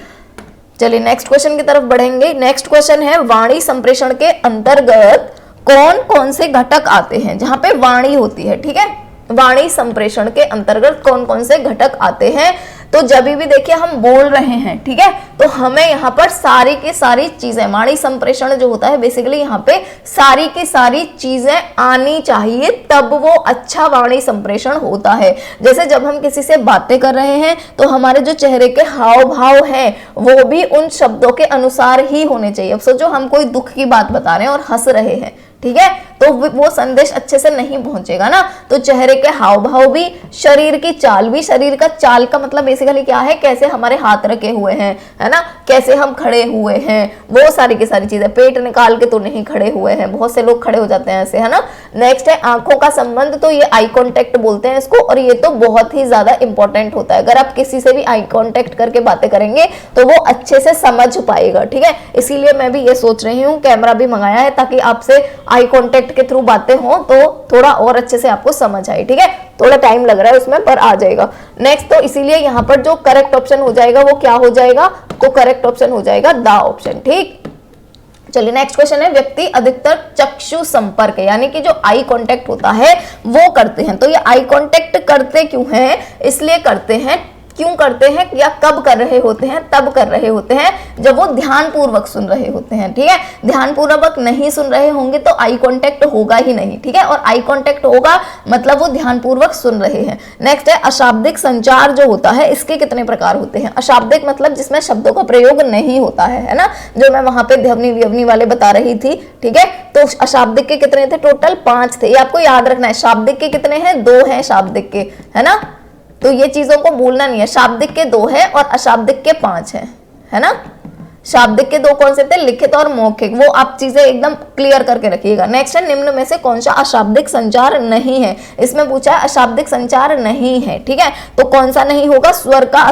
चलिए नेक्स्ट क्वेश्चन की तरफ बढ़ेंगे। नेक्स्ट क्वेश्चन है वाणी संप्रेषण के अंतर्गत कौन कौन से घटक आते हैं, जहां पे वाणी होती है, ठीक है। वाणी संप्रेषण के अंतर्गत कौन कौन से घटक आते हैं, तो जब भी देखिए हम बोल रहे हैं, ठीक है, तो हमें यहाँ पर सारी की सारी चीजें, वाणी संप्रेषण जो होता है बेसिकली यहाँ पे सारी की सारी चीजें आनी चाहिए, तब वो अच्छा वाणी संप्रेषण होता है। जैसे जब हम किसी से बातें कर रहे हैं तो हमारे जो चेहरे के हाव भाव हैं वो भी उन शब्दों के अनुसार ही होने चाहिए। अब सोचो हम कोई दुख की बात बता रहे हैं और हंस रहे हैं, ठीक है, तो वो संदेश अच्छे से नहीं पहुंचेगा ना। तो चेहरे के हाव भाव भी, शरीर की चाल भी, शरीर का चाल का मतलब बेसिकली क्या है, कैसे हमारे हाथ रखे हुए हैं, है ना, कैसे हम खड़े हुए हैं, वो सारी की सारी चीजें, पेट निकाल के तो नहीं खड़े हुए हैं, बहुत से लोग खड़े हो जाते हैं ऐसे, है ना। नेक्स्ट है आंखों का संबंध, तो ये आई कॉन्टेक्ट बोलते हैं इसको, और ये तो बहुत ही ज्यादा इंपॉर्टेंट होता है। अगर आप किसी से भी आई कॉन्टेक्ट करके बातें करेंगे तो वो अच्छे से समझ पाएगा, ठीक है। इसीलिए मैं भी ये सोच रही हूँ कैमरा भी मंगाया है, ताकि आपसे आई कॉन्टेक्ट के थ्रू बातें हो तो थोड़ा और अच्छे से आपको समझ आए, ठीक है। थोड़ा टाइम लग रहा है उसमें, पर आ जाएगा। नेक्स्ट, तो इसीलिए यहाँ पर जो करेक्ट ऑप्शन हो जाएगा वो क्या हो जाएगा, तो करेक्ट ऑप्शन हो जाएगा द ऑप्शन, ठीक। चलिए नेक्स्ट क्वेश्चन है, व्यक्ति अधिकतर चक्षु संपर्क यानी कि जो आई कांटेक्ट होता है वो करते हैं। तो ये आई कांटेक्ट करते क्यों हैं, इसलिए करते हैं, क्यों करते हैं या कब कर रहे होते हैं, तब कर रहे होते हैं जब वो ध्यान पूर्वक सुन रहे होते हैं, ठीक है। ध्यान पूर्वक नहीं सुन रहे होंगे तो आई कांटेक्ट होगा ही नहीं, ठीक है, और आई कांटेक्ट होगा मतलब वो ध्यान पूर्वक सुन रहे हैं। नेक्स्ट है अशाब्दिक संचार जो होता है, इसके कितने प्रकार होते हैं। अशाब्दिक मतलब जिसमें शब्दों का प्रयोग नहीं होता है ना, जो मैं वहां पे ध्वनि विध्वनि वाले बता रही थी, ठीक है। तो अशाब्दिक के कितने थे, टोटल 5 थे, ये आपको याद रखना है। शाब्दिक के कितने हैं, 2 हैं शाब्दिक के, है ना, तो ये चीजों को भूलना नहीं है। शाब्दिक के 2 है और अशाब्दिक के 5 है ना। शाब्दिक के 2 कौन से थे, लिखित और मौखिक, वो आप चीजें एकदम क्लियर करके रखिएगा। नेक्स्ट है निम्न में से कौन सा अशाब्दिक संचार नहीं है, इसमें पूछा है अशाब्दिक संचार नहीं है, ठीक है। तो कौन सा नहीं होगा, स्वर का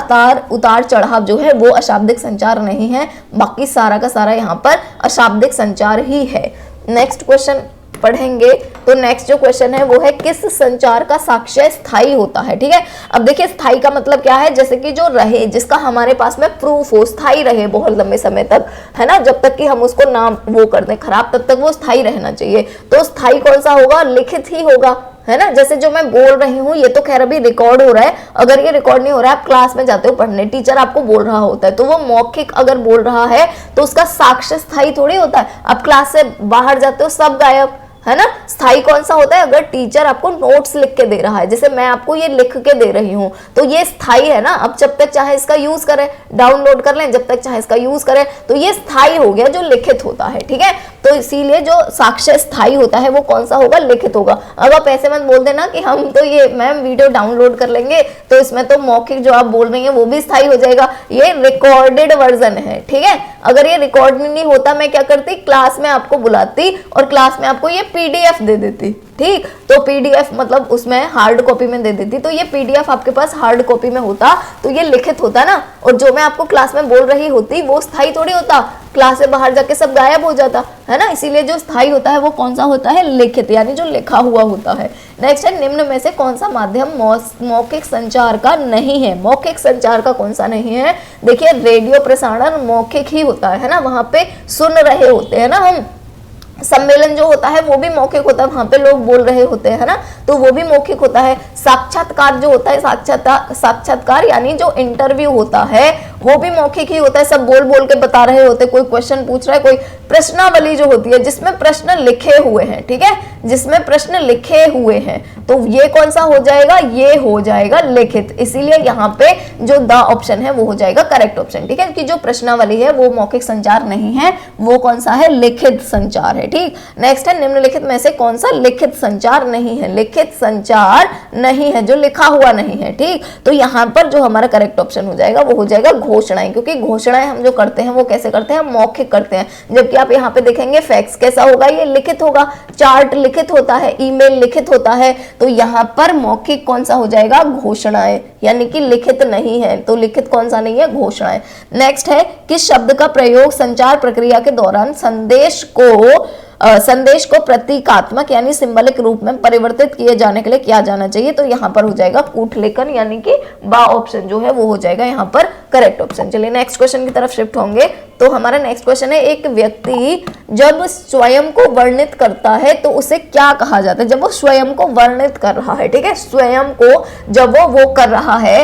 उतार चढ़ाव जो है वो अशाब्दिक संचार नहीं है, बाकी सारा का सारा यहाँ पर अशाब्दिक संचार ही है। नेक्स्ट क्वेश्चन पढ़ेंगे, तो नेक्स्ट जो क्वेश्चन है वो है किस संचार का साक्ष्य स्थायी होता है, ठीक है। अब देखिए स्थायी का मतलब क्या है, जैसे कि जो रहे, जिसका हमारे पास में प्रूफ हो, स्थायी रहे बहुत लंबे समय तक, है ना, जब तक कि हम उसको नाम वो कर दें खराब, तब तक वो स्थायी रहना चाहिए। तो स्थायी कौन सा होगा, लिखित ही होगा, है ना। जैसे जो मैं बोल रही हूँ ये तो खैर अभी रिकॉर्ड हो रहा है, अगर ये रिकॉर्ड नहीं हो रहा है, आप क्लास में जाते हो पढ़ने, टीचर आपको बोल रहा होता है, तो वो मौखिक अगर बोल रहा है तो उसका साक्ष्य स्थायी थोड़ी होता है। आप क्लास से बाहर जाते हो सब गायब, है ना। स्थायी कौन सा होता है, अगर टीचर आपको नोट्स लिख के दे रहा है, जैसे मैं आपको ये लिख के दे रही हूँ, तो ये स्थायी है ना। अब जब तक चाहे इसका यूज करें, डाउनलोड कर लें, जब तक चाहे इसका यूज करें, तो ये स्थायी हो गया जो लिखित होता है, ठीक है। तो इसीलिए जो साक्ष्य स्थायी होता है वो कौन सा होगा, लिखित होगा। अब आप ऐसे मत बोल देना कि हम तो ये मैम वीडियो डाउनलोड कर लेंगे तो इसमें तो मौखिक जो आप बोल रही हैं वो भी स्थायी हो जाएगा, ये रिकॉर्डेड वर्जन है, ठीक है। अगर ये रिकॉर्ड नहीं होता, मैं क्या करती, क्लास में आपको बुलाती और क्लास में आपको ये पीडीएफ दे देती, ठीक। तो पीडीएफ मतलब उसमें हार्ड कॉपी में दे देती, तो ये पीडीएफ आपके पास हार्ड कॉपी में होता तो ये लिखित होता ना, और जो मैं आपको क्लास में बोल रही होती वो स्थायी थोड़ी होता, क्लास से बाहर जाके सब गायब हो जाता, है ना। इसीलिए जो स्थायी होता है वो कौन सा होता है, लिखित, यानी जो लिखा हुआ होता है। नेक्स्ट है निम्न में से कौन सा माध्यम मौखिक संचार का नहीं है। मौखिक संचार का कौन सा नहीं है, देखिए रेडियो प्रसारण मौखिक ही होता है ना, वहां पे सुन रहे होते हैं ना हम। सम्मेलन जो होता है वो भी मौखिक होता है, वहां पे लोग बोल रहे होते हैं ना, तो वो भी मौखिक होता है। साक्षात्कार जो होता है, साक्षात्कार यानी जो इंटरव्यू होता है वो भी मौखिक ही होता है, सब बोल बोल के बता रहे होते हैं, कोई क्वेश्चन पूछ रहा है, कोई प्रश्नावली जो होती है जिसमें प्रश्न लिखे हुए हैं, ठीक है, जिसमें प्रश्न लिखे हुए हैं, तो ये कौन सा हो जाएगा, ये हो जाएगा लिखित। इसीलिए यहाँ पे जो द ऑप्शन है वो हो जाएगा करेक्ट ऑप्शन, ठीक है, कि जो प्रश्नावली है वो मौखिक संचार नहीं है, वो कौन सा है, लिखित संचार है, ठीक। नेक्स्ट है निम्नलिखित में से कौन सा लिखित संचार नहीं है। लिखित संचार नहीं है, जो लिखा हुआ नहीं है, ठीक। तो यहाँ पर जो हमारा करेक्ट ऑप्शन हो जाएगा वो हो जाएगा घोषणाएं, क्योंकि घोषणाएं हम जो करते हैं वो कैसे करते हैं, मौखिक करते हैं। जबकि आप यहाँ पे देखेंगे फैक्स कैसा होगा, ये लिखित होगा, चार्ट लिखित होता है, ईमेल लिखित होता है, तो यहाँ पर मौखिक कौन सा हो जाएगा, घोषणाएं, यानी कि लिखित नहीं है, तो लिखित कौन सा नहीं है, घोषणाएं। नेक्स्ट है किस शब्द का प्रयोग संचार प्रक्रिया के दौरान संदेश को प्रतीकात्मक यानी सिंबलिक रूप में परिवर्तित किए जाने के लिए किया जाना चाहिए। तो यहाँ पर हो जाएगा कूटलेखन, यानी कि बा ऑप्शन जो है वो हो जाएगा यहाँ पर करेक्ट ऑप्शन। चलिए नेक्स्ट क्वेश्चन की तरफ शिफ्ट होंगे। तो हमारा नेक्स्ट क्वेश्चन है, एक व्यक्ति जब स्वयं को वर्णित करता है तो उसे क्या कहा जाता है। जब वो स्वयं को वर्णित कर रहा है, ठीक है, स्वयं को जब वो कर रहा है,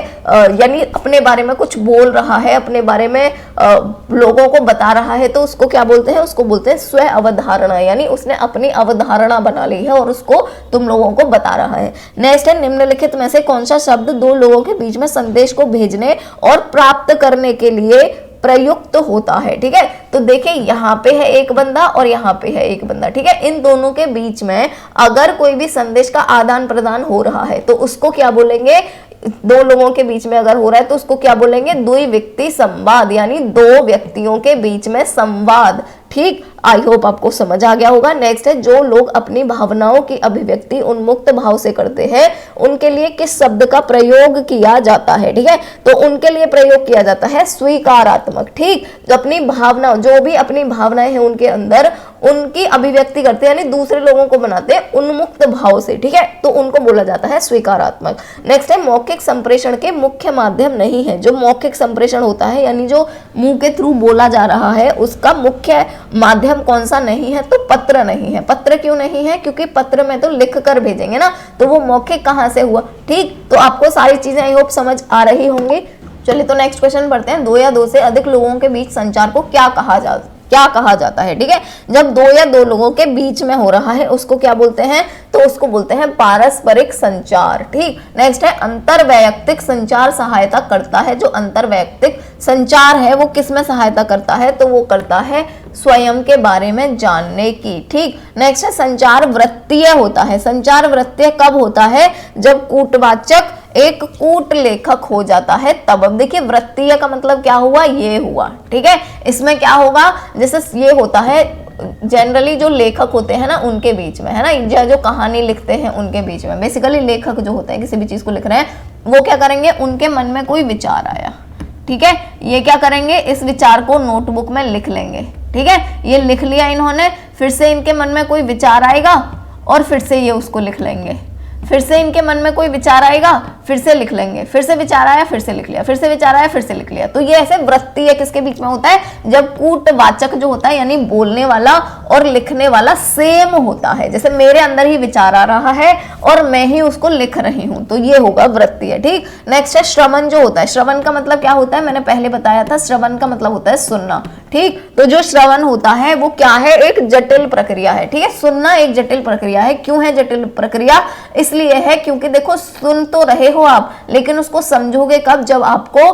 यानी अपने बारे में कुछ बोल रहा है, अपने बारे में लोगों को बता रहा है, तो उसको क्या बोलते हैं, उसको बोलते हैं स्व अवधारणा, यानी उसने अपनी अवधारणा बना ली है और उसको तुम लोगों को बता रहा है। नेक्स्ट है निम्नलिखित में से कौन सा शब्द दो लोगों के बीच में संदेश को भेजने और प्राप्त करने के लिए प्रयुक्त होता है। ठीक है, तो देखिए यहाँ पे है एक बंदा और यहाँ पे है एक बंदा। ठीक है, इन दोनों के बीच में अगर कोई भी संदेश का आदान प्रदान हो रहा है तो उसको क्या बोलेंगे, दो लोगों के बीच में अगर हो रहा है तो उसको क्या बोलेंगे, द्विव्यक्ति संवाद, यानी दो व्यक्तियों के बीच में संवाद। ठीक, आई होप आपको समझ आ गया होगा। नेक्स्ट है, जो लोग अपनी भावनाओं की अभिव्यक्ति उन्मुक्त भाव से करते हैं उनके लिए किस शब्द का प्रयोग किया जाता है। ठीक है, तो उनके लिए प्रयोग किया जाता है स्वीकारात्मक। ठीक, जो अपनी भावना, जो भी अपनी भावनाएं हैं उनके अंदर उनकी अभिव्यक्ति करते हैं, यानी दूसरे लोगों को बनाते हैं उन्मुक्त भाव से। ठीक है, तो उनको बोला जाता है स्वीकारात्मक। नेक्स्ट है, मौखिक संप्रेषण के मुख्य माध्यम नहीं है। जो मौखिक संप्रेषण होता है यानी जो मुंह के थ्रू बोला जा रहा है उसका मुख्य माध्यम कौन सा नहीं है, तो पत्र नहीं है। पत्र क्यों नहीं है, क्योंकि पत्र में तो लिख कर भेजेंगे ना, तो वो मौखिक कहां से हुआ। ठीक, तो आपको सारी चीजें आई होप समझ आ रही होंगी। चलिए तो नेक्स्ट क्वेश्चन पढ़ते हैं। दो या दो से अधिक लोगों के बीच संचार को क्या कहा जाता है। ठीक है, जब दो या दो लोगों के बीच में हो रहा है उसको क्या बोलते हैं, तो उसको बोलते हैं पारस्परिक संचार। ठीक, नेक्स्ट है, अंतरवैयक्तिक संचार सहायता करता है। जो अंतरवैयक्तिक संचार है वो किस में सहायता करता है, तो वो करता है स्वयं के बारे में जानने की। ठीक, नेक्स्ट है, संचार वृत्तीय होता है। संचार वृत्तीय कब होता है, जब कूटवाचक एक कूट लेखक हो जाता है तब। अब देखिए वृत्तीय का मतलब क्या हुआ, ये हुआ। ठीक है, इसमें क्या होगा, जैसे ये होता है जनरली जो लेखक होते हैं ना उनके बीच में, है ना, जो कहानी लिखते हैं उनके बीच में, बेसिकली लेखक जो होते हैं किसी भी चीज को लिख रहे हैं वो क्या करेंगे, उनके मन में कोई विचार आया, ठीक है, ये क्या करेंगे, इस विचार को नोटबुक में लिख लेंगे। ठीक है, ये लिख लिया इन्होंने, फिर से इनके मन में कोई विचार आएगा और फिर से ये उसको लिख लेंगे, फिर से इनके मन में कोई विचार आएगा, फिर से लिख लेंगे, फिर से विचार आया, फिर से लिख लिया, फिर से विचार आया, फिर से लिख लिया। तो ये ऐसे वृत्तीय किसके बीच में होता है, जब कूटवाचक जो होता है यानी बोलने वाला और लिखने वाला सेम होता है। जैसे मेरे अंदर ही विचार आ रहा है और मैं ही उसको लिख रही हूं, तो ये होगा वृत्तीय। ठीक, नेक्स्ट है श्रवण जो होता है। श्रवण का मतलब क्या होता है, मैंने पहले बताया था, श्रवण का मतलब होता है सुनना। ठीक, तो जो श्रवण होता है वो क्या है, एक जटिल प्रक्रिया है। ठीक है, सुनना एक जटिल प्रक्रिया है। क्यों है जटिल प्रक्रिया, इसलिए है क्योंकि देखो सुन तो रहे हो आप, लेकिन उसको समझोगे कब, जब आपको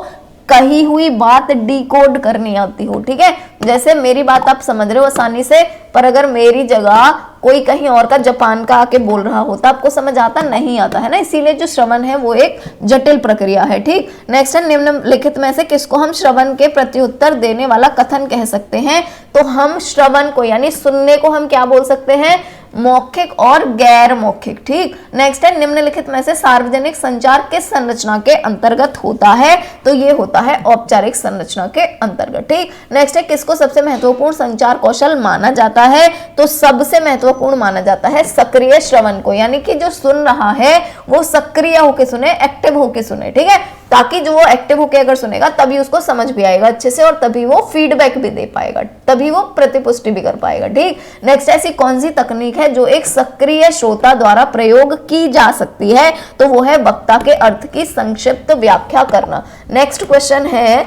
कही हुई बात डिकोड करनी आती हो। ठीक है, जैसे मेरी बात आप समझ रहे हो आसानी से, पर अगर मेरी जगह कोई कहीं और का जापान का आके बोल रहा होता, आपको समझ आता नहीं आता है ना, इसीलिए जो श्रवण है वो एक जटिल प्रक्रिया है। ठीक, नेक्स्ट है, निम्नलिखित में से किसको हम श्रवण के प्रत्युत्तर देने वाला कथन कह सकते हैं, तो हम श्रवण को यानी सुनने को हम क्या बोल सकते हैं, मौखिक और गैर मौखिक। ठीक, नेक्स्ट है, निम्नलिखित में से सार्वजनिक संचार किस संरचना के अंतर्गत होता है, तो ये होता है औपचारिक संरचना के अंतर्गत। ठीक, नेक्स्ट है, किसको सबसे महत्वपूर्ण संचार कौशल माना जाता है, तो सबसे महत्वपूर्ण माना जाता है सक्रिय श्रवण को, यानी कि जो सुन रहा है वो सक्रिय होके सुने, एक्टिव होके सुने। ठीक है, ताकि जो वो एक्टिव होके अगर सुनेगा तभी उसको समझ भी आएगा अच्छे से, और तभी वो फीडबैक भी दे पाएगा, तभी वो प्रतिपुष्टि भी कर पाएगा। ठीक, नेक्स्ट ऐसी कौन सी तकनीक है जो एक सक्रिय श्रोता द्वारा प्रयोग की जा सकती है, तो वो है वक्ता के अर्थ की संक्षिप्त व्याख्या करना। नेक्स्ट क्वेश्चन है,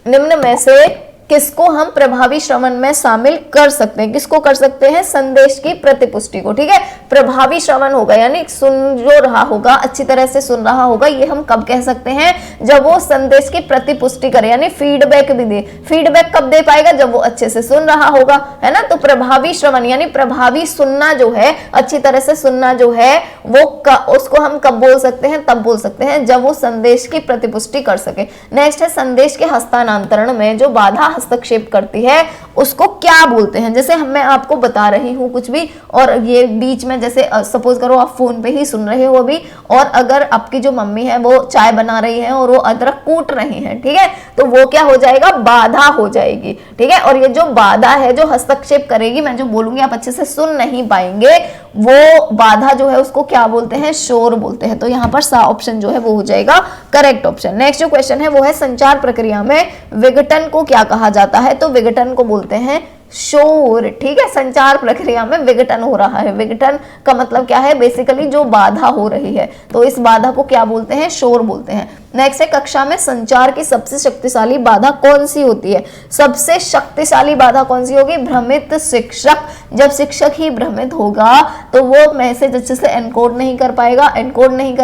निम्न में से किसको हम प्रभावी श्रवण में शामिल कर सकते हैं, किसको कर सकते हैं, संदेश की प्रतिपुष्टि को। ठीक है, प्रभावी श्रवण होगा यानी सुन जो रहा होगा, अच्छी तरह से सुन रहा होगा, ये हम कब कह सकते हैं, जब वो संदेश की प्रतिपुष्टि करे यानी फीडबैक भी दे। फीडबैक कब दे पाएगा, जब वो अच्छे से सुन रहा होगा, है ना। तो प्रभावी श्रवण यानी प्रभावी सुनना जो है, अच्छी तरह से सुनना जो है वो उसको हम कब बोल सकते हैं, तब बोल सकते हैं जब वो संदेश की प्रतिपुष्टि कर सके। नेक्स्ट है, संदेश के हस्तांतरण में जो बाधा हस्तक्षेप करती है उसको क्या बोलते हैं। जैसे मैं आपको बता रही हूँ कुछ भी और ये बीच में, जैसे सपोज करो आप फोन पे ही सुन रहे हो अभी, और अगर आपकी जो मम्मी है वो चाय बना रही है और वो अदरक कूट रही है, ठीक है, तो वो क्या हो जाएगा, बाधा हो जाएगी। ठीक है, और ये जो बाधा है जो हस्तक्षेप करेगी, मैं जो बोलूंगी आप अच्छे से सुन नहीं पाएंगे, वो बाधा जो है उसको क्या बोलते हैं, शोर बोलते हैं। तो यहाँ पर सा ऑप्शन जो है वो हो जाएगा करेक्ट ऑप्शन। नेक्स्ट जो क्वेश्चन है वो है, संचार प्रक्रिया में विघटन को क्या कहा जाता है, तो विघटन को बोलते हैं शोर, ठीक है। संचार प्रक्रिया में विघटन हो रहा है। विघटन का मतलब क्या है? बेसिकली जो बाधा हो रही है, तो इस बाधा को क्या बोलते हैं? शोर बोलते हैं। नेक्स्ट है, कक्षा में संचार की सबसे शक्तिशाली बाधा कौन सी होती है? सबसे शक्तिशाली बाधा कौन सी होगी? भ्रमित शिक्षक। जब शिक्षक ही भ्रमित होगा तो वो मैसेज अच्छे से एनकोड नहीं कर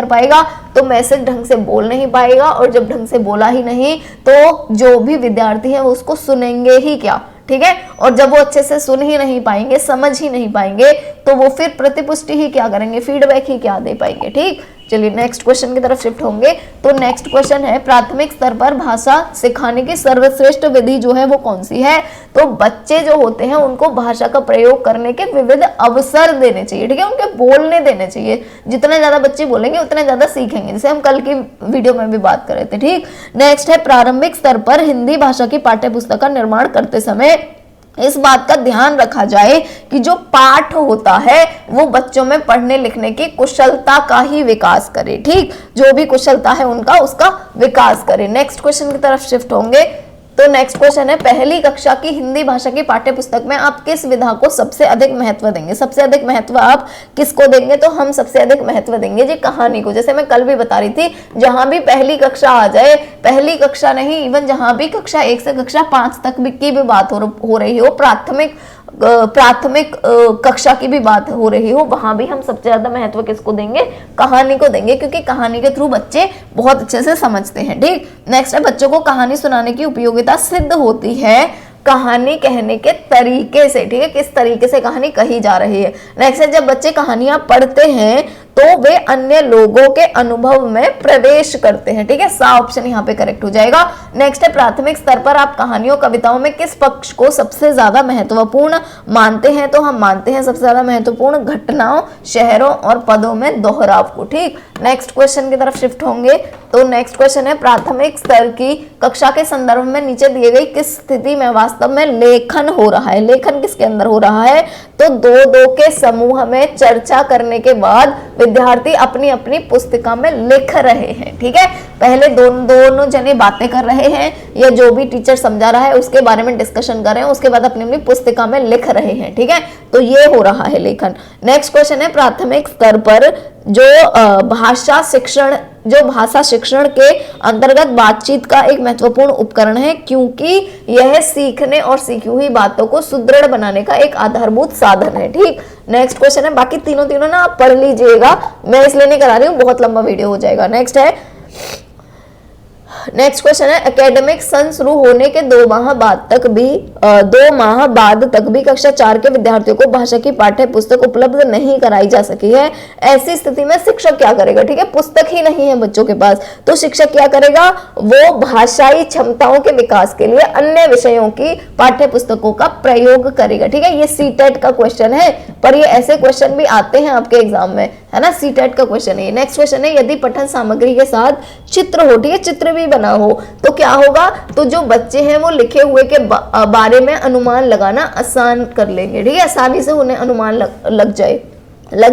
पाएगा, तो मैसेज ढंग से बोल नहीं पाएगा, और जब ढंग से बोला ही नहीं तो जो भी विद्यार्थी है वो उसको सुनेंगे ही क्या, ठीक है। और जब वो अच्छे से सुन ही नहीं पाएंगे, समझ ही नहीं पाएंगे, तो वो फिर प्रतिपुष्टि ही क्या करेंगे? फीडबैक ही क्या दे पाएंगे, ठीक। चलिए नेक्स्ट क्वेश्चन की तरफ शिफ्ट होंगे। तो नेक्स्ट क्वेश्चन है, प्राथमिक स्तर पर भाषा सिखाने की सर्वश्रेष्ठ विधि जो है वो कौन सी है? तो बच्चे जो होते हैं उनको भाषा का प्रयोग करने के विविध अवसर देने चाहिए, ठीक है। उनके बोलने देने चाहिए। जितने ज्यादा बच्चे बोलेंगे उतने ज्यादा सीखेंगे, जैसे हम कल की वीडियो में भी बात कर रहे थे, ठीक। नेक्स्ट है, प्रारंभिक स्तर पर हिंदी भाषा की पाठ्य पुस्तक का निर्माण करते समय इस बात का ध्यान रखा जाए कि जो पाठ होता है वो बच्चों में पढ़ने लिखने की कुशलता का ही विकास करे, ठीक। जो भी कुशलता है उनका, उसका विकास करे। नेक्स्ट क्वेश्चन की तरफ शिफ्ट होंगे। तो नेक्स्ट क्वेश्चन है, पहली कक्षा की हिंदी भाषा की पाठ्य पुस्तक में आप किस विधा को सबसे अधिक महत्व देंगे? सबसे अधिक महत्व आप किसको देंगे? तो हम सबसे अधिक महत्व देंगे जी कहानी को। जैसे मैं कल भी बता रही थी, जहां भी पहली कक्षा आ जाए, पहली कक्षा नहीं, इवन जहां भी कक्षा 1 से कक्षा 5 तक की भी बात हो रही हो, प्राथमिक कक्षा की भी बात हो रही हो, वहां भी हम सबसे ज्यादा महत्व किसको देंगे? कहानी को देंगे, क्योंकि कहानी के थ्रू बच्चे बहुत अच्छे से समझते हैं, ठीक। नेक्स्ट है, बच्चों को कहानी सुनाने की उपयोगिता सिद्ध होती है कहानी कहने के तरीके से, ठीक है। किस तरीके से कहानी कही जा रही है। नेक्स्ट है, जब बच्चे कहानियां पढ़ते हैं तो वे अन्य लोगों के अनुभव में प्रवेश करते हैं, ठीक है। सा ऑप्शन यहाँ पे करेक्ट हो जाएगा। नेक्स्ट है, प्राथमिक स्तर पर आप कहानियों कविताओं में किस पक्ष को सबसे ज्यादा महत्वपूर्ण मानते हैं? तो हम मानते हैं सबसे ज्यादा महत्वपूर्ण घटनाओं, शहरों और पदों में दोहराव को, ठीक। नेक्स्ट क्वेश्चन की तरफ शिफ्ट होंगे। तो नेक्स्ट क्वेश्चन है, प्राथमिक स्तर की कक्षा के संदर्भ में नीचे दिए गई किस स्थिति में वास्तव में लेखन हो रहा है? लेखन किसके अंदर हो रहा है? तो दो के समूह में चर्चा करने के बाद विद्यार्थी अपनी अपनी पुस्तिका में लिख रहे हैं, ठीक है। पहले दोनों जने बातें कर रहे हैं, या जो भी टीचर समझा रहा है उसके बारे में डिस्कशन कर रहे हैं, उसके बाद अपनी अपनी पुस्तिका में लिख रहे हैं, ठीक है। तो ये हो रहा है लेखन। नेक्स्ट क्वेश्चन है, प्राथमिक स्तर पर जो भाषा शिक्षण के अंतर्गत बातचीत का एक महत्वपूर्ण उपकरण है, क्योंकि यह सीखने और सीखी हुई बातों को सुदृढ़ बनाने का एक आधारभूत साधन है, ठीक। नेक्स्ट क्वेश्चन है, बाकी तीनों ना आप पढ़ लीजिएगा, मैं इसलिए नहीं करा रही हूँ, बहुत लंबा वीडियो हो जाएगा। नेक्स्ट क्वेश्चन है, एकेडमिक सन शुरू होने के 2 माह बाद तक भी कक्षा 4 के विद्यार्थियों को भाषा की पाठ्य पुस्तक उपलब्ध नहीं कराई जा सकी है। ऐसी स्थिति में शिक्षक क्या करेगा? ठीक है, पुस्तक ही नहीं है बच्चों के पास, तो शिक्षक क्या करेगा? वो भाषाई क्षमताओं के विकास के लिए अन्य विषयों की पाठ्य पुस्तकों का प्रयोग करेगा। ठीक है, ये सीटेट का क्वेश्चन है, पर ये ऐसे क्वेश्चन भी आते हैं आपके एग्जाम में, है ना, सीटेट का क्वेश्चन है। नेक्स्ट क्वेश्चन है, यदि पठन सामग्री के साथ चित्र हो, ठीक है, चित्र भी बना हो तो क्या होगा? तो जो बच्चे हैं वो लिखे हुए के बारे में अनुमान लगाना आसान कर लेंगे। ठीक है, आसानी से उन्हें अनुमान लग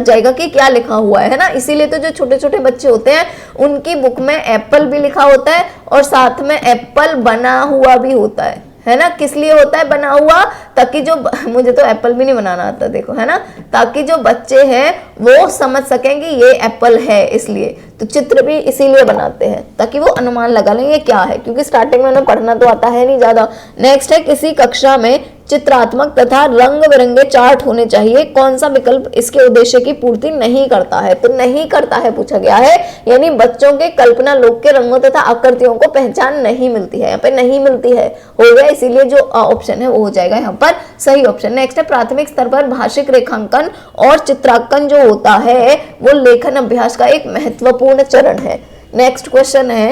जाएगा कि क्या लिखा हुआ है ना। इसीलिए तो जो छोटे छोटे बच्चे होते हैं उनकी बुक में एप्पल भी लिखा होता है और साथ में एप्पल बना हुआ भी होता है ना। किस लिए होता है बना हुआ? ताकि जो, मुझे तो एप्पल भी नहीं बनाना आता देखो, है ना, ताकि जो बच्चे हैं वो समझ सकें कि ये एप्पल है, इसलिए तो चित्र भी इसीलिए बनाते हैं ताकि वो अनुमान लगा लें ये क्या है, क्योंकि स्टार्टिंग में उन्हें पढ़ना तो आता है नहीं ज्यादा। नेक्स्ट है, किसी कक्षा में चित्रात्मक तथा रंग बिरंगे चार्ट होने चाहिए, कौन सा विकल्प इसके उद्देश्य की पूर्ति नहीं करता है? तो नहीं करता है पूछा गया है, यानी बच्चों के कल्पना लोक के रंगों तथा आकृतियों को पहचान नहीं मिलती है, यहाँ पे नहीं मिलती है, हो गया, इसीलिए जो ऑप्शन है वो हो जाएगा यहाँ पर सही ऑप्शन। नेक्स्ट है, प्राथमिक स्तर पर भाषिक रेखांकन और चित्रांकन जो होता है वो लेखन अभ्यास का एक महत्वपूर्ण चरण है। नेक्स्ट क्वेश्चन है,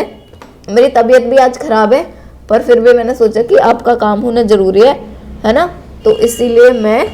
मेरी तबीयत भी आज खराब है पर फिर भी मैंने सोचा कि आपका काम होना जरूरी है ना, तो इसीलिए मैं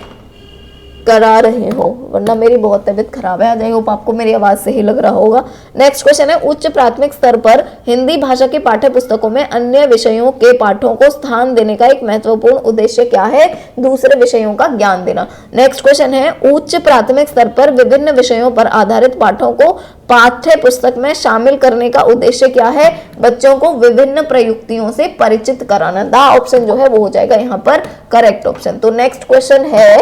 करा रहे हो, वरना मेरी बहुत तबीयत खराब है। आई होप आपको मेरी आवाज से ही लग रहा होगा। नेक्स्ट क्वेश्चन है, उच्च प्राथमिक स्तर पर हिंदी भाषा की पाठ्य पुस्तकों में अन्य विषयों के पाठों को स्थान देने का एक महत्वपूर्ण उद्देश्य क्या है? दूसरे विषयों का ज्ञान देना। नेक्स्ट क्वेश्चन है, उच्च प्राथमिक स्तर पर विभिन्न विषयों पर आधारित पाठों को पाठ्य पुस्तक में शामिल करने का उद्देश्य क्या है? बच्चों को विभिन्न प्रयुक्तियों से परिचित कराना। द ऑप्शन जो है वो हो जाएगा यहाँ पर करेक्ट ऑप्शन। तो नेक्स्ट क्वेश्चन है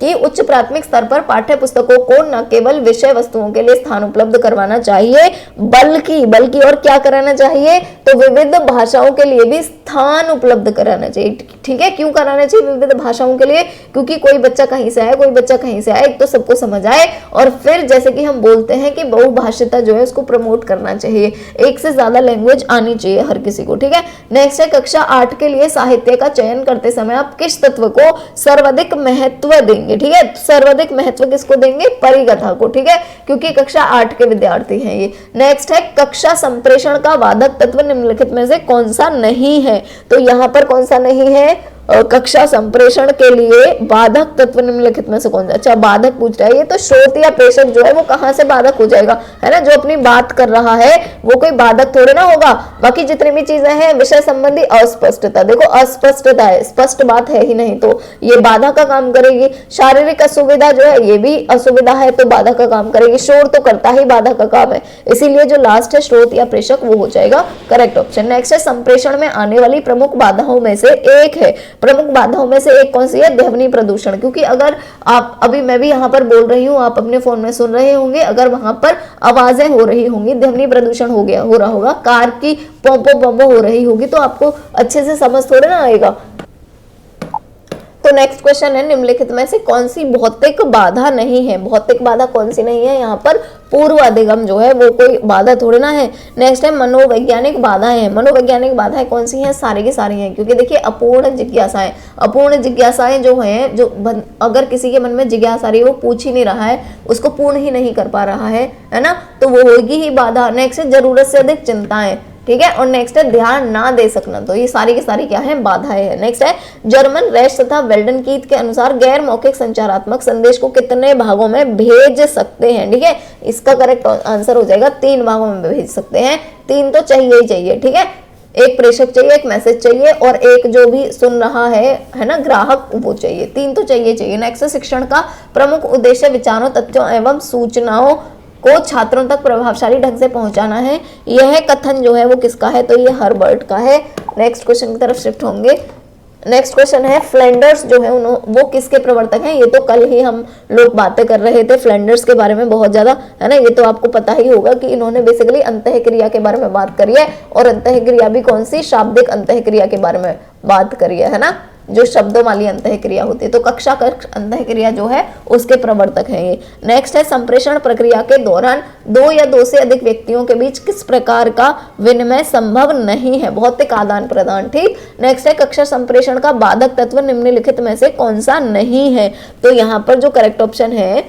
कि उच्च प्राथमिक स्तर पर पाठ्य पुस्तकों को न केवल विषय वस्तुओं के लिए स्थान उपलब्ध करवाना चाहिए, बल्कि और क्या कराना चाहिए? तो विविध भाषाओं के लिए भी स्थान उपलब्ध कराना चाहिए। ठीक है, क्यों कराना चाहिए विविध भाषाओं के लिए? क्योंकि कोई बच्चा कहीं से आए, कोई बच्चा कहीं से आए, एक तो सबको समझ आए, और फिर जैसे कि हम बोलते हैं कि बहुभाषिता जो है उसको प्रमोट करना चाहिए, एक से ज्यादा लैंग्वेज आनी चाहिए हर किसी को। ठीक है, नेक्स्ट है, कक्षा 8 के लिए साहित्य का चयन करते समय आप किस तत्व को सर्वाधिक महत्व देंगे? ठीक है, सर्वाधिक महत्व किसको देंगे? परिकथा को। ठीक है, क्योंकि कक्षा 8 के विद्यार्थी हैं ये। नेक्स्ट है, कक्षा संप्रेषण का बाधक तत्व निम्नलिखित में से कौन सा नहीं है? तो यहाँ पर कौन सा नहीं है? कक्षा संप्रेषण के लिए बाधक तत्व निम्नलिखित में से कौन सा? अच्छा, बाधक पूछ रहा है, ये तो स्रोत या प्रेषक जो है वो कहाँ से बाधक हो जाएगा, है ना? जो अपनी बात कर रहा है वो कोई बाधक थोड़े ना होगा। बाकी जितनी भी चीजें हैं, विषय संबंधी अस्पष्टता, देखो अस्पष्टता है, स्पष्ट बात है ही नहीं, तो ये बाधा का काम करेगी। शारीरिक असुविधा जो है ये भी असुविधा है, तो बाधा का काम करेगी। शोर तो करता ही बाधा का काम है, इसीलिए जो लास्ट है स्रोत या प्रेषक वो हो जाएगा करेक्ट ऑप्शन। नेक्स्ट है, संप्रेषण में आने वाली प्रमुख बाधाओं में से एक है, प्रमुख बाधाओं में से एक कौन सी है? ध्वनि प्रदूषण। क्योंकि अगर आप, अभी मैं भी यहाँ पर बोल रही हूँ, आप अपने फोन में सुन रहे होंगे, अगर वहां पर आवाजें हो रही होंगी, ध्वनि प्रदूषण हो रहा होगा, कार की पोंपो पोंपो हो रही होगी, तो आपको अच्छे से समझ थोड़े ना आएगा। तो नेक्स्ट क्वेश्चन है, निम्नलिखित में से कौन सी भौतिक बाधा नहीं है? भौतिक बाधा कौन सी नहीं है? यहाँ पर पूर्व अधिगम जो है वो कोई बाधा थोड़ी ना है। नेक्स्ट है, मनोवैज्ञानिक बाधाएं हैं। मनोवैज्ञानिक बाधाएं कौन सी हैं? सारी की सारी हैं, क्योंकि देखिए अपूर्ण जिज्ञासाएं जो हैं, जो अगर किसी के मन में जिज्ञासा रही है, वो पूछ ही नहीं रहा है, उसको पूर्ण ही नहीं कर पा रहा है ना, तो वो होगी ही बाधा। नेक्स्ट है, जरूरत से अधिक चिंताएं। ठीक है, और नेक्स्ट है, ध्यान ना दे सकना, तो ये सारी की सारी क्या है? बाधाएं हैं। नेक्स्ट है, जर्मन रेश तथा वेल्डन कीथ के अनुसार गैर मौखिक संचारात्मक संदेश को कितने भागों में भेज सकते हैं? ठीक है, इसका करेक्ट आंसर हो जाएगा 3 भागों में भेज सकते हैं। 3 तो चाहिए ही चाहिए। ठीक है, एक प्रेषक चाहिए, एक मैसेज चाहिए, और एक जो भी सुन रहा है ना, ग्राहक, वो चाहिए। 3 तो चाहिए। नेक्स्ट है, शिक्षण का प्रमुख उद्देश्य विचारों, तथ्यों एवं सूचनाओं को छात्रों तक प्रभावशाली ढंग से पहुंचाना है। यह कथन जो है वो किसका है? तो ये हर्बर्ट का है। नेक्स्ट क्वेश्चन की तरफ शिफ्ट होंगे। नेक्स्ट क्वेश्चन है, फ्लैंडर्स जो है वो किसके प्रवर्तक हैं? ये तो कल ही हम लोग बातें कर रहे थे फ्लैंडर्स के बारे में बहुत ज्यादा, है ना। ये तो आपको पता ही होगा कि इन्होंने बेसिकली अंतःक्रिया के बारे में बात करी है, और अंतःक्रिया भी कौन सी? शाब्दिक अंतःक्रिया के बारे में बात करी है ना, जो शब्दों वाली अंतःक्रिया होती है। तो कक्षा कक्ष अंतःक्रिया जो है उसके प्रवर्तक हैं ये। नेक्स्ट है, संप्रेषण प्रक्रिया के दौरान 2 या 2 से अधिक व्यक्तियों के बीच किस प्रकार का विनिमय संभव नहीं है? भौतिक आदान प्रदान। ठीक। नेक्स्ट है, कक्षा संप्रेषण का बाधक तत्व निम्नलिखित में से कौन सा नहीं है? तो यहाँ पर जो करेक्ट ऑप्शन है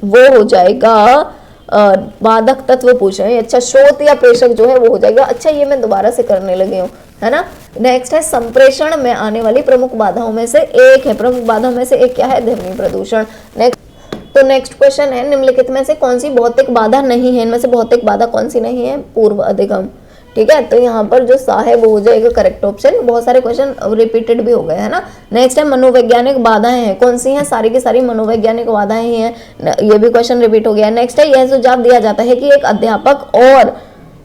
वो हो जाएगा बाधक तत्व पूछ रहे हैं। अच्छा, स्रोत या प्रेषक जो है वो हो जाएगा। अच्छा, ये मैं दोबारा से करने लगी हूँ, है ना। नेक्स्ट है, संप्रेषण में आने वाली प्रमुख बाधाओं में से एक है, प्रमुख बाधाओं में से एक क्या है? ध्वनि प्रदूषण। नेक्स्ट क्वेश्चन है, निम्नलिखित में से कौन सी भौतिक बाधा नहीं है? इनमें से भौतिक बाधा कौन सी नहीं है? पूर्व अधिगम। ठीक है, तो यहाँ पर जो सा है वो हो जाएगा करेक्ट ऑप्शन। बहुत सारे क्वेश्चन रिपीटेड भी हो गए, है ना। नेक्स्ट है, मनोवैज्ञानिक बाधाएं हैं। कौन सी हैं? सारी की सारी मनोवैज्ञानिक बाधाएं ही हैं। ये भी क्वेश्चन रिपीट हो गया। नेक्स्ट है, यह सुझाव दिया जाता है कि एक अध्यापक और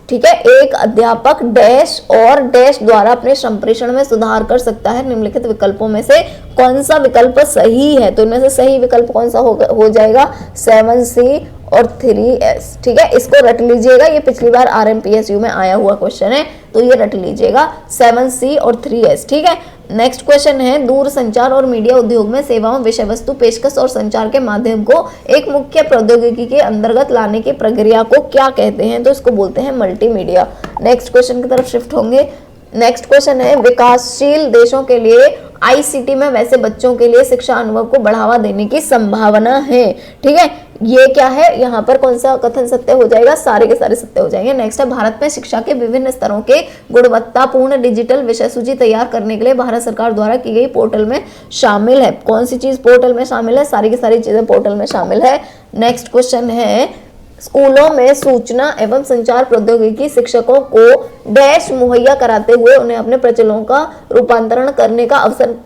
ठीक है, एक अध्यापक डैश और डैश द्वारा अपने संप्रेषण में सुधार कर सकता है। निम्नलिखित विकल्पों में से कौन सा विकल्प सही है? तो इनमें से सही विकल्प कौन सा हो जाएगा? 7C और 3S। ठीक है, इसको रट लीजिएगा, ये पिछली बार RMPSU में आया हुआ क्वेश्चन है, तो ये रट लीजिएगा 7C और 3S। ठीक है। नेक्स्ट क्वेश्चन है, दूर संचार और मीडिया उद्योग में सेवाओं, विषय वस्तु, पेशकश और संचार के माध्यम को एक मुख्य प्रौद्योगिकी के अंतर्गत लाने की प्रक्रिया को क्या कहते हैं? तो इसको बोलते हैं मल्टीमीडिया। नेक्स्ट क्वेश्चन की तरफ शिफ्ट होंगे। नेक्स्ट क्वेश्चन है, विकासशील देशों के लिए आईसीटी में वैसे बच्चों के लिए शिक्षा अनुभव को बढ़ावा देने की संभावना है। ठीक है, ये क्या है, यहाँ पर कौन सा कथन सत्य हो जाएगा, सारे के सारे सत्य हो जाएंगे। नेक्स्ट है, भारत में शिक्षा के विभिन्न स्तरों के गुणवत्तापूर्ण डिजिटल विषय सूची तैयार करने के लिए भारत सरकार द्वारा की गई पोर्टल में शामिल है। कौन सी चीज पोर्टल में शामिल है, सारी की सारी चीजें पोर्टल में शामिल है। नेक्स्ट क्वेश्चन है, स्कूलों में सूचना एवं संचार प्रौद्योगिकी शिक्षकों को डैश मुहैया कराते हुए उन्हें अपने प्रचलों का रूपांतरण करने का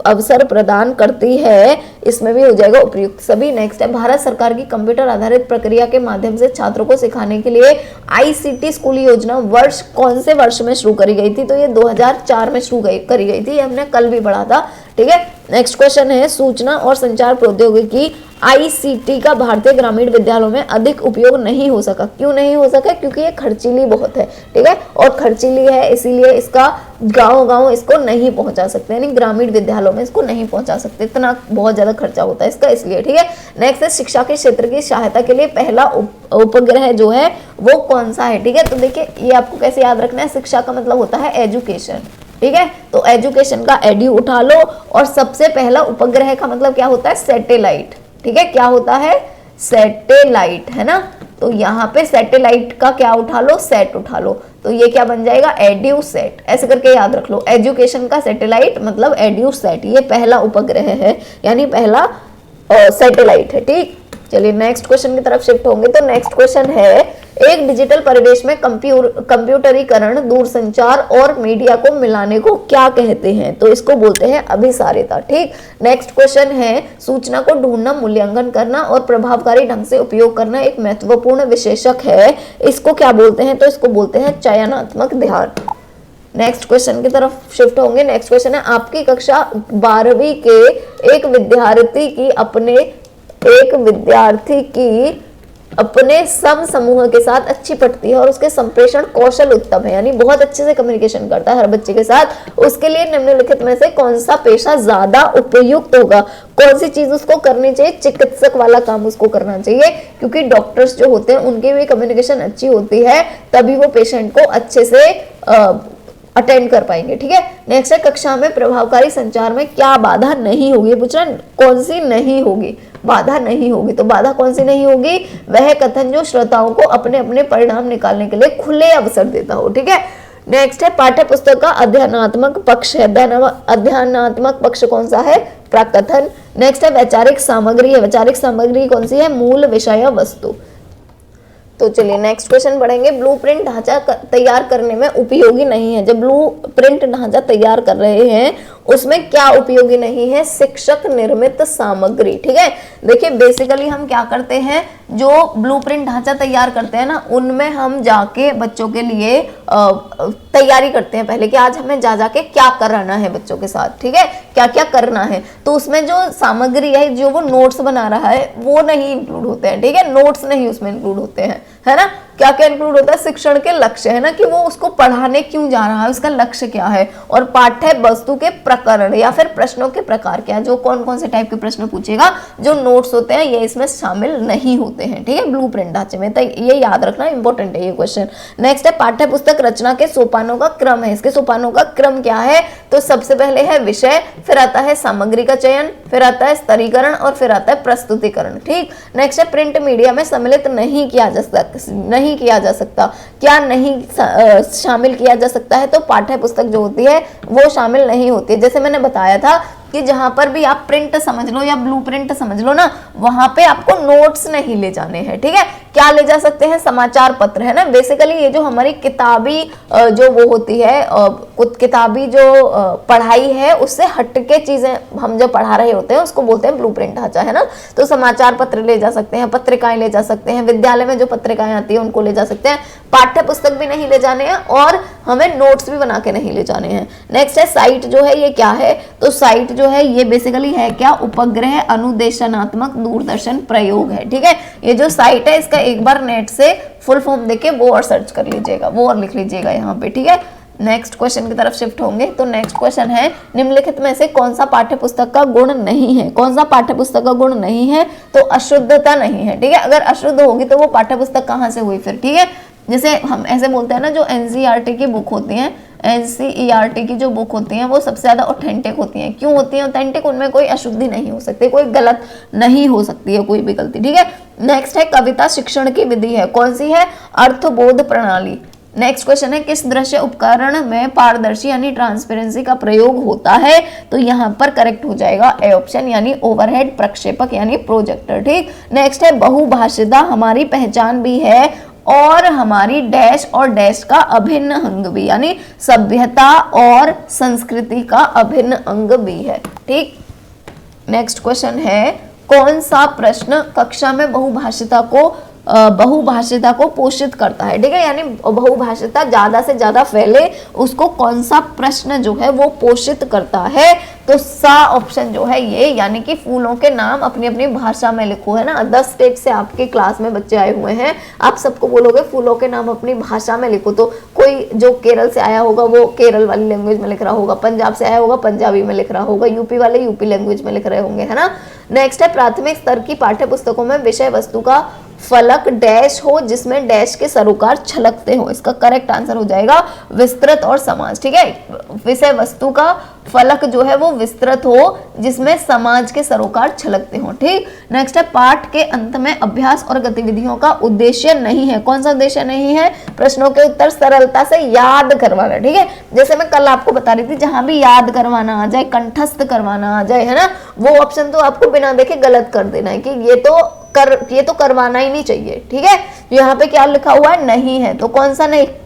अवसर प्रदान करती है। इसमें भी हो जाएगा उपयुक्त सभी। नेक्स्ट है, भारत सरकार की कंप्यूटर आधारित प्रक्रिया के माध्यम से छात्रों को सिखाने के लिए आईसीटी स्कूल योजना वर्ष कौन से वर्ष में शुरू करी गई थी, तो ये 2004 में शुरू करी गई थी, ये हमने कल भी पढ़ा था। ठीक है, नेक्स्ट क्वेश्चन है, सूचना और संचार प्रौद्योगिकी आईसीटी का भारतीय ग्रामीण विद्यालयों में अधिक उपयोग नहीं हो सका। क्यों नहीं हो सका, क्योंकि ये खर्चीली बहुत है। ठीक है, और खर्चीली है इसीलिए इसका गांव इसको नहीं पहुंचा सकते, यानी ग्रामीण विद्यालयों में इसको नहीं पहुंचा सकते, इतना बहुत ज्यादा खर्चा होता है इसका, इसलिए। ठीक है, नेक्स्ट है, शिक्षा के क्षेत्र की सहायता के लिए पहला उपग्रह जो है वो कौन सा है। ठीक है, तो देखिए ये आपको कैसे याद रखना है, शिक्षा का मतलब होता है एजुकेशन। ठीक है, तो एजुकेशन का एड्यू उठा लो, और सबसे पहला उपग्रह का मतलब क्या होता है, सैटेलाइट। ठीक है, क्या होता है, सैटेलाइट, है ना। तो यहाँ पे सैटेलाइट का क्या उठा लो, सेट उठा लो, तो ये क्या बन जाएगा, एड्यू सेट। ऐसे करके याद रख लो, एजुकेशन का सैटेलाइट मतलब एड्यू सेट, ये पहला उपग्रह है, यानी पहला सैटेलाइट है। ठीक, चलिए नेक्स्ट क्वेश्चन की तरफ शिफ्ट होंगे। तो नेक्स्ट क्वेश्चन है, एक डिजिटल परिवेश में कंप्यूटरीकरण, दूरसंचार और मीडिया को मिलाने को क्या कहते हैं, तो इसको बोलते हैं अभिसारिता। ठीक, नेक्स्ट क्वेश्चन है, सूचना को ढूंढना, मूल्यांकन करना और प्रभावकारी ढंग से उपयोग करना एक महत्वपूर्ण विशेषक है, इसको क्या बोलते हैं, तो इसको बोलते हैं चयनात्मक ध्यान। नेक्स्ट क्वेश्चन की तरफ शिफ्ट होंगे। नेक्स्ट क्वेश्चन है, आपकी कक्षा 12वीं के एक विद्यार्थी की अपने सम समूह के साथ अच्छी पटती है और उसके संप्रेषण कौशल उत्तम है, यानी बहुत अच्छे से कम्युनिकेशन करता है हर बच्चे के साथ। उसके लिए निम्नलिखित में से कौन सा पेशा ज्यादा उपयुक्त होगा, कौन सी चीज उसको करनी चाहिए, चिकित्सक वाला काम उसको करना चाहिए, क्योंकि डॉक्टर्स जो होते हैं उनकी भी कम्युनिकेशन अच्छी होती है, तभी वो पेशेंट को अच्छे से अटेंड कर पाएंगे। ठीक है, नेक्स्ट है, कक्षा में प्रभावकारी संचार में क्या बाधा नहीं होगी, पूछ रहा कौन सी नहीं होगी, बाधा नहीं होगी, तो बाधा कौन सी नहीं होगी, वह कथन जो श्रोताओं को अपने अपने परिणाम निकालने के लिए खुले अवसर देता हो। ठीक है, नेक्स्ट है, पाठ्य पुस्तक का अध्ययनात्मक पक्ष है, अध्ययनात्मक पक्ष कौन सा है, प्रकथन। नेक्स्ट है, वैचारिक सामग्री है, वैचारिक सामग्री कौन सी है, मूल विषय वस्तु। तो चलिए नेक्स्ट क्वेश्चन बढ़ेंगे, ब्लूप्रिंट ढांचा तैयार करने में उपयोगी नहीं है। जब ब्लूप्रिंट ढांचा तैयार कर रहे हैं उसमें क्या उपयोगी नहीं है, शिक्षक निर्मित सामग्री। ठीक है, देखिए बेसिकली हम क्या करते हैं, जो ब्लूप्रिंट ढांचा तैयार करते हैं ना, उनमें हम जाके बच्चों के लिए तैयारी करते हैं पहले कि आज हमें जाके क्या करना है बच्चों के साथ। ठीक है, क्या क्या करना है, तो उसमें जो सामग्री है, जो वो नोट्स बना रहा है, वो नहीं इंक्लूड होते हैं। ठीक है, नोट्स नहीं उसमें इंक्लूड होते हैं, है ना। क्या क्या इंक्लूड होता है, शिक्षण के लक्ष्य, है ना, कि वो उसको पढ़ाने क्यों जा रहा है, उसका लक्ष्य क्या है, और पाठ्य वस्तु के प्रकरण या फिर प्रश्नों के प्रकार क्या, जो कौन कौन से टाइप के प्रश्न पूछेगा, जो नोट्स होते हैं ये इसमें शामिल नहीं होते हैं। ठीक है, ब्लूप्रिंट ढांचे में, तो ये याद रखना इंपॉर्टेंट है ये क्वेश्चन। नेक्स्ट है, पाठ्य पुस्तक रचना के सोपानों का क्रम है, इसके सोपानों का क्रम क्या है, तो सबसे पहले है विषय, फिर आता है सामग्री का चयन, फिर आता है स्तरीकरण और फिर आता है प्रस्तुतिकरण। ठीक, नेक्स्ट है, प्रिंट मीडिया में सम्मिलित नहीं किया जा सकता, क्या नहीं शामिल किया जा सकता है, तो पाठ्य पुस्तक जो होती है वो शामिल नहीं होती है। जैसे मैंने बताया था कि जहां पर भी आप प्रिंट समझ लो या ब्लूप्रिंट समझ लो ना, वहां पे आपको नोट्स नहीं ले जाने हैं। ठीक है, क्या ले जा सकते हैं, समाचार पत्र, है ना। बेसिकली ये जो हमारी किताबी जो वो होती है, किताबी जो पढ़ाई है उससे हटके चीजें हम जो पढ़ा रहे होते हैं उसको बोलते हैं ब्लूप्रिंट ढांचा, है ना। तो समाचार पत्र ले जा सकते हैं, पत्रिकाएं ले जा सकते हैं, विद्यालय में जो पत्रिकाएं आती है उनको ले जा सकते हैं, पाठ्य पुस्तक भी नहीं ले जाने हैं और हमें नोट्स भी बना के नहीं ले जाने हैं। नेक्स्ट है, साइट जो है ये क्या है, तो साइट जो है ये बेसिकली है क्या, उपग्रह अनुदेशनात्मक दूरदर्शन प्रयोग है। ठीक है, ये जो साइट है इसका एक बार नेट से फुल फॉर्म देके वो और सर्च कर लीजिएगा, वो और लिख लीजिएगा यहाँ पे। ठीक है, नेक्स्ट क्वेश्चन की तरफ शिफ्ट होंगे। तो नेक्स्ट क्वेश्चन है, निम्नलिखित में से कौन सा पाठ्य पुस्तक का गुण नहीं है, कौन सा पाठ्य पुस्तक का गुण नहीं है, तो अशुद्धता नहीं है। ठीक है, अगर अशुद्ध होगी तो वो पाठ्य पुस्तक कहाँ से हुई फिर। ठीक है, जैसे हम ऐसे बोलते हैं ना, जो एनसीईआरटी की बुक होती हैं, एनसीईआरटी की जो बुक होती हैं वो सबसे ज़्यादा ऑथेंटिक होती हैं। क्यों होती हैं ऑथेंटिक? उनमें कोई अशुद्धि नहीं हो सकती, कोई गलत नहीं हो सकती है, कोई भी गलती। ठीक है, नेक्स्ट है कविता शिक्षण की विधि है, कौन सी है? अर्थबोध प्रणाली। नेक्स्ट क्वेश्चन है किस दृश्य उपकरण में पारदर्शी यानी ट्रांसपेरेंसी का प्रयोग होता है? तो यहाँ पर करेक्ट हो जाएगा ए ऑप्शन, यानी ओवरहेड प्रक्षेपक यानी प्रोजेक्टर। ठीक, नेक्स्ट है बहुभाषिता हमारी पहचान भी है और हमारी डैश और डैश का अभिन्न अंग भी, यानी सभ्यता और संस्कृति का अभिन्न अंग भी है। ठीक, नेक्स्ट क्वेश्चन है कौन सा प्रश्न कक्षा में बहुभाषिता को पोषित करता है? ठीक है, यानी बहुभाषिता ज्यादा से ज्यादा फैले उसको कौन सा प्रश्न जो है वो पोषित करता है? तो सा ऑप्शन जो है ये, यानी कि फूलों के नाम अपनी अपनी भाषा में लिखो, है ना। 10 स्टेट से आपके क्लास में बच्चे आए हुए हैं, आप सबको बोलोगे फूलों के नाम अपनी भाषा में लिखो, तो कोई जो केरल से आया होगा वो केरल वाली लैंग्वेज में लिख रहा होगा, पंजाब से आया होगा पंजाबी में लिख रहा होगा, यूपी वाले यूपी लैंग्वेज में लिख रहे होंगे, है ना। नेक्स्ट है प्राथमिक स्तर की पाठ्य पुस्तकों में विषय वस्तु का फलक डैश हो जिसमें डैश के सरोकार छलकते हो। इसका करेक्ट आंसर हो जाएगा विस्तृत और समाज। ठीक है, विषय वस्तु का फलक जो है वो विस्तृत हो जिसमें समाज के सरोकार छलकते हो। ठीक, नेक्स्ट है पाठ के अंत में अभ्यास और गतिविधियों का उद्देश्य नहीं है, कौन सा उद्देश्य नहीं है? प्रश्नों के उत्तर सरलता से याद करवाना। ठीक है, जैसे मैं कल आपको बता रही थी, जहां भी याद करवाना आ जाए, कंठस्थ करवाना आ जाए, है ना, वो ऑप्शन तो आपको बिना देखे गलत कर देना है कि ये तो करवाना ही नहीं चाहिए। ठीक है, यहाँ पे क्या लिखा हुआ है? नहीं है, तो कौन सा नहीं है?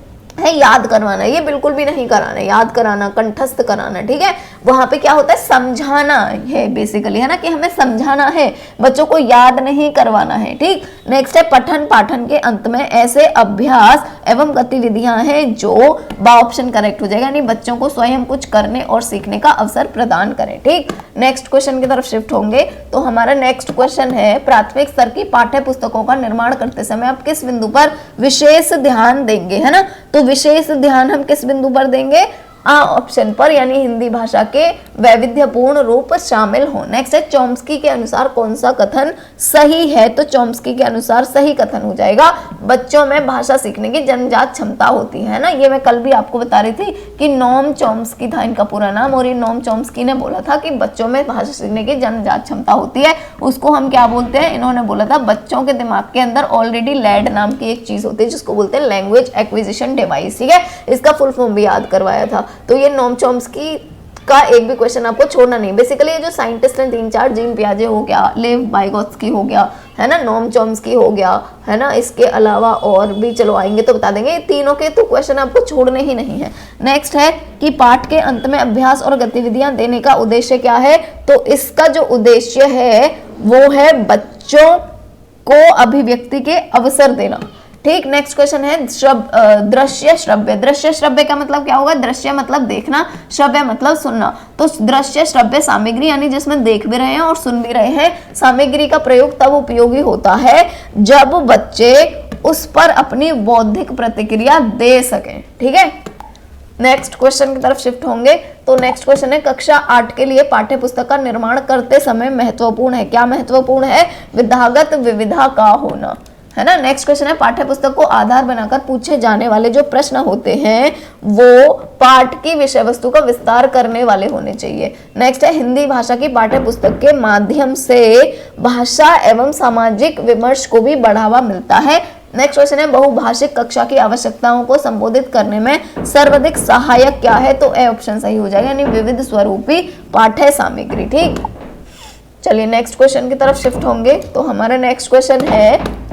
याद करवाना। ये बिल्कुल भी नहीं कराना, याद कराना, कंठस्थ कराना। ठीक है, वहां पे क्या होता है? समझाना है बेसिकली, है ना, कि हमें समझाना है, बच्चों को याद नहीं करवाना है। ठीक, नेक्स्ट है पठन पाठन के अंत में ऐसे अभ्यास एवं गतिविधियां हैं जो बा ऑप्शन करेक्ट हो जाएगा, यानी बच्चों को स्वयं कुछ करने और सीखने का अवसर प्रदान करें। ठीक, नेक्स्ट क्वेश्चन की तरफ शिफ्ट होंगे। तो हमारा नेक्स्ट क्वेश्चन है प्राथमिक स्तर की पाठ्य पुस्तकों का निर्माण करते समय आप किस बिंदु पर विशेष ध्यान देंगे? है ना, तो विशेष ध्यान हम किस बिंदु पर देंगे? ऑप्शन पर, यानी हिंदी भाषा के वैविध्यपूर्ण रूप शामिल हो। नेक्स्ट है चॉम्स्की के अनुसार कौन सा कथन सही है? तो चॉम्स्की के अनुसार सही कथन हो जाएगा बच्चों में भाषा सीखने की जन्मजात क्षमता होती है ना। ये मैं कल भी आपको बता रही थी कि नोम चॉम्स्की था इनका पूरा नाम, और ये नोम चॉम्स्की ने बोला था कि बच्चों में भाषा सीखने की जन्मजात क्षमता होती है। उसको हम क्या बोलते हैं? इन्होंने बोला था बच्चों के दिमाग के अंदर ऑलरेडी लैड नाम की एक चीज होती है जिसको बोलते हैं लैंग्वेज एक्विजिशन डिवाइस। ठीक है, इसका फुल फॉर्म भी याद करवाया था। तो ये नोम चॉम्स्की का एक भी क्वेश्चन आपको छोड़ना नहीं। बेसिकली ये जो साइंटिस्ट हैं 3-4, जीन पियाजे हो गया, लेव वाइगोत्स्की हो गया, है ना, नोम चॉम्स्की हो गया, है ना, इसके अलावा और भी चलो आएंगे तो बता देंगे। तीनों के तो क्वेश्चन आपको छोड़ने ही नहीं है। नेक्स्ट है कि पाठ के अंत में अभ्यास और गतिविधियां देने का उद्देश्य क्या है? तो इसका जो उद्देश्य है वो है बच्चों को अभिव्यक्ति के अवसर देना। ठीक, नेक्स्ट क्वेश्चन है दृश्य श्रव्य। दृश्य श्रव्य का मतलब क्या होगा? दृश्य मतलब देखना, श्रव्य मतलब सुनना। तो दृश्य श्रव्य सामग्री यानी जिसमें देख भी रहे हैं और सुन भी रहे हैं, सामग्री का प्रयोग तब उपयोगी होता है जब बच्चे उस पर अपनी बौद्धिक प्रतिक्रिया दे सकें। ठीक है, नेक्स्ट क्वेश्चन की तरफ शिफ्ट होंगे। तो नेक्स्ट क्वेश्चन है कक्षा 8 के लिए पाठ्य पुस्तक का निर्माण करते समय महत्वपूर्ण है, क्या महत्वपूर्ण है? विधागत विविधा का होना, है ना। नेक्स्ट क्वेश्चन है पाठ्य पुस्तक को आधार बनाकर पूछे जाने वाले जो प्रश्न होते हैं वो पाठ की विषय वस्तु का विस्तार करने वाले होने चाहिए। नेक्स्ट है हिंदी भाषा की पाठ्य पुस्तक के माध्यम से भाषा एवं सामाजिक विमर्श को भी बढ़ावा मिलता है। नेक्स्ट क्वेश्चन है बहुभाषिक कक्षा की आवश्यकताओं को संबोधित करने में सर्वाधिक सहायक क्या है? तो ए ऑप्शन सही हो जाएगा, यानी विविध स्वरूपी पाठ्य सामग्री। ठीक, चलिए नेक्स्ट क्वेश्चन की तरफ शिफ्ट होंगे। तो हमारा नेक्स्ट क्वेश्चन है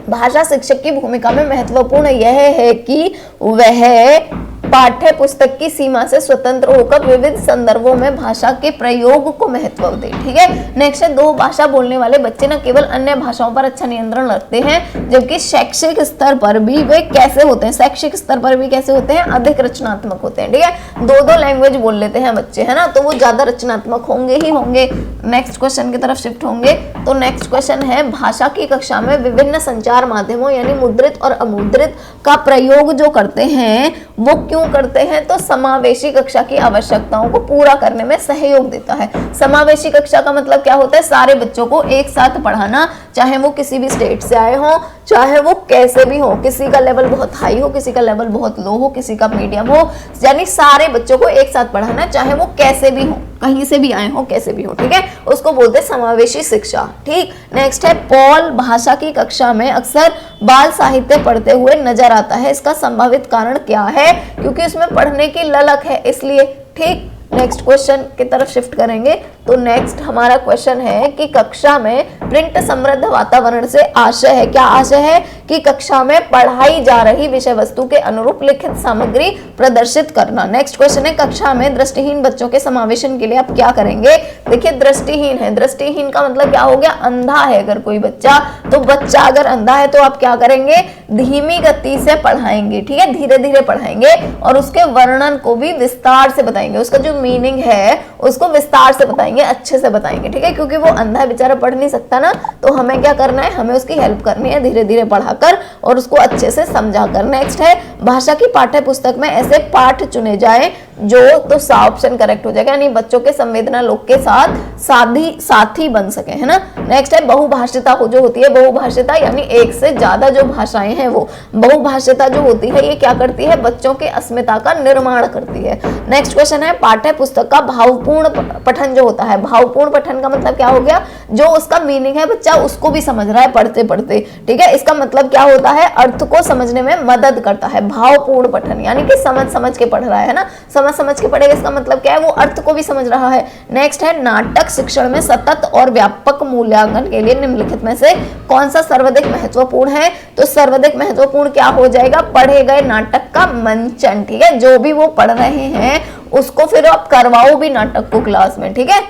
भाषा शिक्षक की भूमिका में महत्वपूर्ण यह है कि वह पाठ्य पुस्तक की सीमा से स्वतंत्र होकर विविध संदर्भों में भाषा के प्रयोग को महत्व दे। ठीक है, नेक्स्ट है दो भाषा बोलने वाले बच्चे न केवल अन्य भाषाओं पर अच्छा नियंत्रण रखते हैं जबकि शैक्षिक स्तर पर भी वे कैसे होते हैं? शैक्षिक स्तर पर भी कैसे होते हैं? अधिक रचनात्मक होते हैं। ठीक है, दो लैंग्वेज बोल लेते हैं बच्चे, है ना, तो वो ज्यादा रचनात्मक होंगे ही होंगे। नेक्स्ट क्वेश्चन की तरफ शिफ्ट होंगे। तो नेक्स्ट क्वेश्चन है भाषा की कक्षा में विभिन्न संचार माध्यमों यानी मुद्रित और अमुद्रित का प्रयोग जो करते हैं वो क्यों क्यों करते हैं? तो समावेशी कक्षा की आवश्यकताओं को पूरा करने में सहयोग देता है। समावेशी कक्षा का मतलब क्या होता है? सारे बच्चों को एक साथ पढ़ाना, चाहे वो किसी भी स्टेट से आए हों, चाहे वो कैसे भी हो, किसी का लेवल बहुत हाई हो, किसी का लेवल बहुत लो हो, किसी का मीडियम हो, यानी सारे बच्चों को एक साथ पढ़ाना, चाहे वो कैसे भी हो, कहीं से भी आए हो, कैसे भी हो, ठीक है, उसको बोलते हैं समावेशी शिक्षा। ठीक, नेक्स्ट है पॉल भाषा की कक्षा में अक्सर बाल साहित्य पढ़ते हुए नजर आता है, इसका संभावित कारण क्या है? क्योंकि उसमें पढ़ने की ललक है इसलिए। ठीक, नेक्स्ट क्वेश्चन की तरफ शिफ्ट करेंगे। तो नेक्स्ट हमारा क्वेश्चन है कि कक्षा में प्रिंट समृद्ध वातावरण से आशय है, क्या आशय है? कि कक्षा में पढ़ाई जा रही विषय वस्तु के अनुरूप लिखित सामग्री प्रदर्शित करना। नेक्स्ट क्वेश्चन है कक्षा में दृष्टिहीन बच्चों के समावेशन के लिए आप क्या करेंगे? देखिए दृष्टिहीन है, दृष्टिहीन का मतलब क्या हो गया? अंधा है अगर कोई बच्चा, तो बच्चा अगर अंधा है तो आप क्या करेंगे? धीमी गति से पढ़ाएंगे, ठीक है, धीरे धीरे पढ़ाएंगे और उसके वर्णन को भी विस्तार से बताएंगे, उसका जो मीनिंग है उसको विस्तार से बताएंगे, अच्छे से बताएंगे, ठीक है, क्योंकि वो अंधा है बेचारा, पढ़ नहीं सकता ना, तो हमें क्या करना है? हमें उसकी हेल्प करनी है धीरे धीरे पढ़ाकर और उसको अच्छे से समझाकर। नेक्स्ट है भाषा की पाठ्य पुस्तक में ऐसे पाठ चुने जाएं जो, तो सा ऑप्शन करेक्ट हो जाएगा, यानी बच्चों के संवेदना लोक के साथ साथी बन सके, है ना। नेक्स्ट है बहुभाषिता हो जो होती है, बहुभाषिता यानी एक से ज्यादा जो भाषाएं हैं वो, बहुभाषिता जो होती है ये क्या करती है? बच्चों के अस्मिता का निर्माण करती है। नेक्स्ट क्वेश्चन है पाठ्य पुस्तक का भावपूर्ण पठन जो होता है, भावपूर्ण पठन का मतलब क्या हो गया? जो उसका मीनिंग है बच्चा उसको भी समझ रहा है पढ़ते पढ़ते, ठीक है, इसका मतलब क्या होता है? अर्थ को समझने में मदद करता है भावपूर्ण पठन, यानी कि समझ के पढ़ रहा है ना, समझ के पढ़ेगा, इसका मतलब क्या है? वो अर्थ को भी समझ रहा है। नेक्स्ट है नाटक शिक्षण में सतत और व्यापक मूल्यांकन के लिए निम्नलिखित में से कौन सा सर्वाधिक महत्वपूर्ण है? तो सर्वाधिक महत्वपूर्ण क्या हो जाएगा? पढ़े गए नाटक का मंचन, ठीक है, जो भी वो पढ़ रहे हैं उसको फिर आप करवाओ भी नाटक को क्लास में, ठीक है।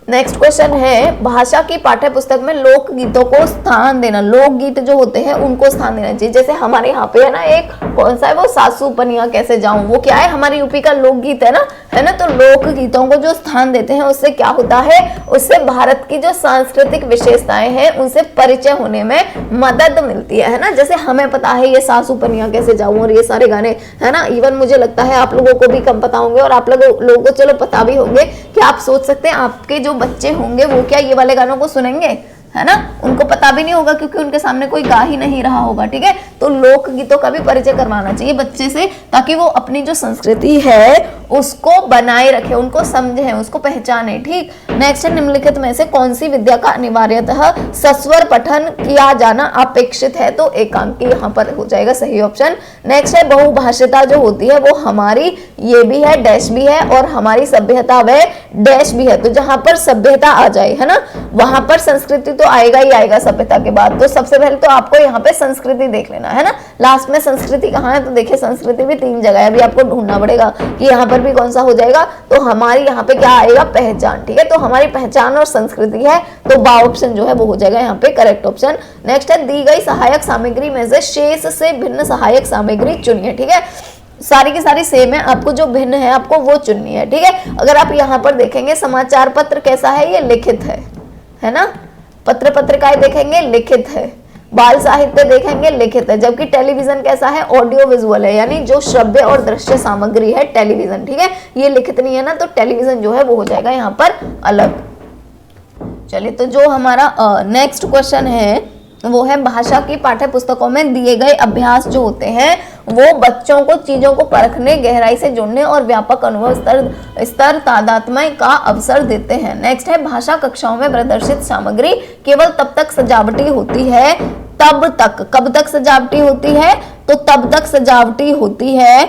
नेक्स्ट क्वेश्चन है भाषा की पाठ्य पुस्तक में लोकगीतों को स्थान देना, लोकगीत जो होते हैं उनको स्थान देना चाहिए। जैसे हमारे यहाँ पे है ना एक कौन सा है वो, सासू पनिया कैसे जाऊं, वो क्या है? हमारी यूपी का लोकगीत है ना, है ना। तो लोकगीतों को जो स्थान देते हैं उससे क्या होता है? उससे भारत की जो सांस्कृतिक विशेषताएं हैं उनसे परिचय होने में मदद मिलती है ना। जैसे हमें पता है ये सासू पनिया कैसे जाऊं और ये सारे गाने, है ना, इवन मुझे लगता है आप लोगों को भी कम पता होंगे और आप लोगों को चलो पता भी होंगे कि आप सोच सकते हैं आपके जो बच्चे होंगे वो क्या ये वाले गानों को सुनेंगे, है ना, उनको पता भी नहीं होगा क्योंकि उनके सामने कोई गा ही नहीं रहा होगा, ठीक है। तो लोक गीतों का भी परिचय करवाना चाहिए बच्चे से ताकि वो अपनी जो संस्कृति है उसको बनाए रखे, उनको समझे, उसको पहचाने, ठीक। नेक्स्ट है निम्नलिखित में से कौन सी विद्या का अनिवार्यतः सस्वर पठन किया जाना अपेक्षित है? तो एकांकी यहाँ पर हो जाएगा सही ऑप्शन। नेक्स्ट है बहुभाषिता जो होती है वो हमारी ये भी है, डैश भी है, और हमारी सभ्यता वह डैश भी है। तो जहां पर सभ्यता आ जाए, है ना, वहां पर संस्कृति तो आएगा ही आएगा सभ्यता के बाद। तो सबसे पहले तो आपको यहाँ पे संस्कृति देख लेना है ना, लास्ट में संस्कृति कहाँ है? तो देखिए संस्कृति भी 3 जगह है, अभी आपको ढूंढना पड़ेगा कि यहाँ पर भी कौन सा हो जाएगा। तो हमारी यहाँ पे क्या आएगा? पहचान, ठीक है। तो हमारी पहचान और संस्कृति है, तो बा ऑप्शन जो है वो हो जाएगा यहाँ पे करेक्ट ऑप्शन। नेक्स्ट है दी गई सहायक सामग्री में से शेष से भिन्न सहायक सामग्री चुनिए, ठीक है। सारी की सारी सेम है, आपको जो भिन्न है आपको वो चुननी है, ठीक है। अगर आप यहाँ पर देखेंगे समाचार पत्र कैसा है? ये लिखित है ना। पत्र पत्रिकाएं देखेंगे लिखित है, बाल साहित्य देखेंगे लिखित है, जबकि टेलीविजन कैसा है? ऑडियो विजुअल है, यानी जो श्रव्य और दृश्य सामग्री है टेलीविजन, ठीक है, ये लिखित नहीं है ना, तो टेलीविजन जो है वो हो जाएगा यहाँ पर अलग। चलिए, तो जो हमारा नेक्स्ट क्वेश्चन है वो है भाषा की पाठ्य पुस्तकों में दिए गए अभ्यास जो होते हैं वो बच्चों को चीजों को परखने, गहराई से जुड़ने और व्यापक अनुभव स्तर तादात्म्य का अवसर देते हैं। नेक्स्ट है भाषा कक्षाओं में प्रदर्शित सामग्री केवल तब तक सजावटी होती है, तब तक, कब तक सजावटी होती है? तो तब तक सजावटी होती है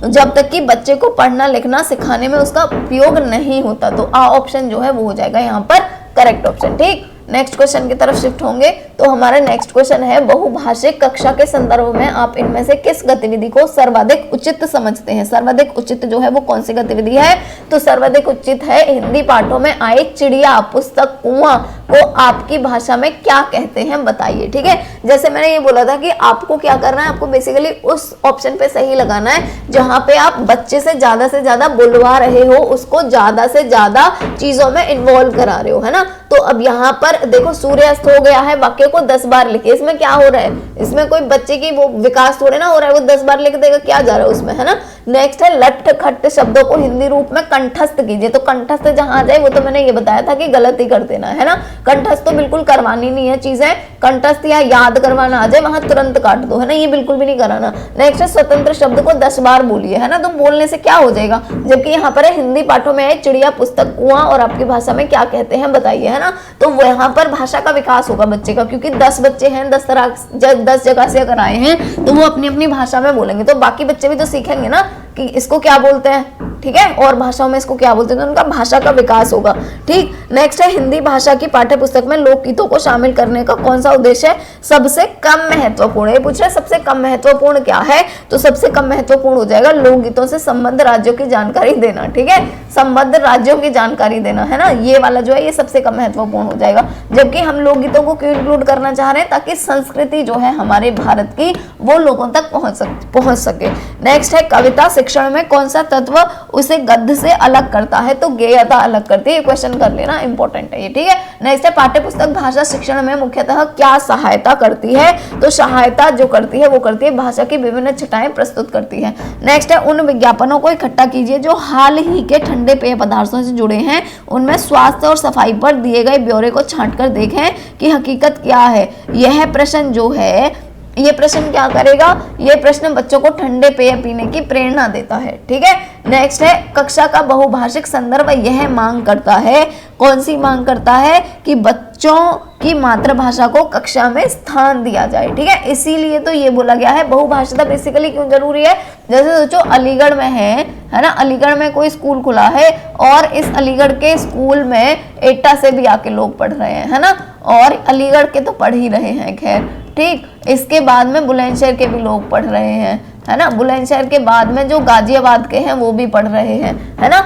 जब तक कि बच्चे को पढ़ना लिखना सिखाने में उसका उपयोग नहीं होता। तो आ ऑप्शन जो है वो हो जाएगा यहाँ पर करेक्ट ऑप्शन, ठीक। नेक्स्ट क्वेश्चन की तरफ शिफ्ट होंगे। तो हमारा नेक्स्ट क्वेश्चन है बहुभाषिक कक्षा के संदर्भ में आप इनमें से किस गतिविधि को सर्वाधिक उचित समझते हैं? सर्वाधिक उचित जो है वो कौन सी गतिविधि है? तो सर्वाधिक उचित है हिंदी पाठों में आए चिड़िया, पुस्तक, कुआं को आपकी भाषा में क्या कहते हैं बताइए, ठीक है। जैसे मैंने ये बोला था कि आपको क्या करना है, आपको बेसिकली उस ऑप्शन पे सही लगाना है जहां पे आप बच्चे से ज्यादा बुलवा रहे हो, उसको ज्यादा से ज्यादा चीजों में इन्वॉल्व करा रहे हो, है ना। तो अब यहाँ पर देखो सूर्यास्त हो गया है, वाक्य को 10 बार लिखे, इसमें क्या हो रहा है? इसमें कोई बच्चे की वो विकास थोड़े ना हो रहा है, वो 10 बार लिख देगा, क्या जा रहा है उसमें, है ना। नेक्स्ट है लट्ठ खट्ट शब्दों को हिंदी रूप में कंठस्थ कीजिए। तो कंठस्थ जहां आ जाए वो तो मैंने ये बताया था कि गलत ही कर देना है ना, कंठस्थ तो बिल्कुल करवानी नहीं है चीजें, कंठस्थ या याद करवाना आ जाए वहां तुरंत काट दो, है ना, ये बिल्कुल भी नहीं कराना। नेक्स्ट है स्वतंत्र शब्द को 10 बार बोलिए, है ना, तो बोलने से क्या हो जाएगा, जबकि यहाँ पर है हिंदी पाठों में है चिड़िया, पुस्तक, कुआं, और आपकी भाषा में क्या कहते हैं बताइए, है ना। तो यहाँ पर भाषा का विकास होगा बच्चे का, क्योंकि 10 बच्चे हैं, 10 जगह से अगर आए हैं तो वो अपनी अपनी भाषा में बोलेंगे, तो बाकी बच्चे भी तो सीखेंगे ना कि इसको क्या बोलते हैं, ठीक है, और भाषाओं में इसको क्या बोलते हैं, तो उनका भाषा का विकास होगा। ठीक, नेक्स्ट है हिंदी भाषा की पाठ्य पुस्तक में लोकगीतों को शामिल करने का कौन सा उद्देश्य है, सबसे कम महत्वपूर्ण। ये पूछ रहे सबसे कम महत्वपूर्ण क्या है, तो सबसे कम महत्वपूर्ण हो जाएगा लोकगीतों से संबद्ध राज्यों की जानकारी देना, ठीक है, संबद्ध राज्यों की जानकारी देना, है ना, ये वाला जो है ये सबसे कम महत्वपूर्ण हो जाएगा। जबकि हम लोकगीतों को क्यों इंक्लूड करना चाह रहे हैं, ताकि संस्कृति जो है हमारे भारत की वो लोगों तक पहुंच सके। नेक्स्ट है कविता शिक्षण में कौन सा तत्व उसे गद्य से अलग करता है, तो गेयता अलग करती है, ये क्वेश्चन कर लेना, इंपॉर्टेंट है ये, ठीक है। नेक्स्ट है पाठ्यपुस्तक भाषा शिक्षण में मुख्यतः क्या सहायता करती है, तो सहायता जो करती है वो करती है भाषा की विभिन्न छटाएं प्रस्तुत करती है। नेक्स्ट है उन विज्ञापनों को इकट्ठा कीजिए जो हाल ही के ठंडे पेय पदार्थों से जुड़े हैं, उनमें स्वास्थ्य और सफाई पर दिए गए ब्यौरे को छांटकर देखें कि हकीकत क्या है। यह प्रश्न जो है, ये प्रश्न क्या करेगा, ये प्रश्न बच्चों को ठंडे पेय पीने की प्रेरणा देता है, ठीक है। नेक्स्ट है कक्षा का बहुभाषिक संदर्भ यह मांग करता है, कौन सी मांग करता है, कि बच्चों की मातृभाषा को कक्षा में स्थान दिया जाए, ठीक है, इसीलिए तो ये बोला गया है। बहुभाषिता बेसिकली क्यों जरूरी है, जैसे सोचो अलीगढ़ में है ना, अलीगढ़ में कोई स्कूल खुला है और इस अलीगढ़ के स्कूल में एटा से भी आके लोग पढ़ रहे हैं, है ना, और अलीगढ़ के तो पढ़ ही रहे हैं, खैर ठीक, इसके बाद में बुलंदशहर के भी लोग पढ़ रहे हैं, है ना, बुलंदशहर के बाद में जो गाजियाबाद के हैं वो भी पढ़ रहे हैं, है ना,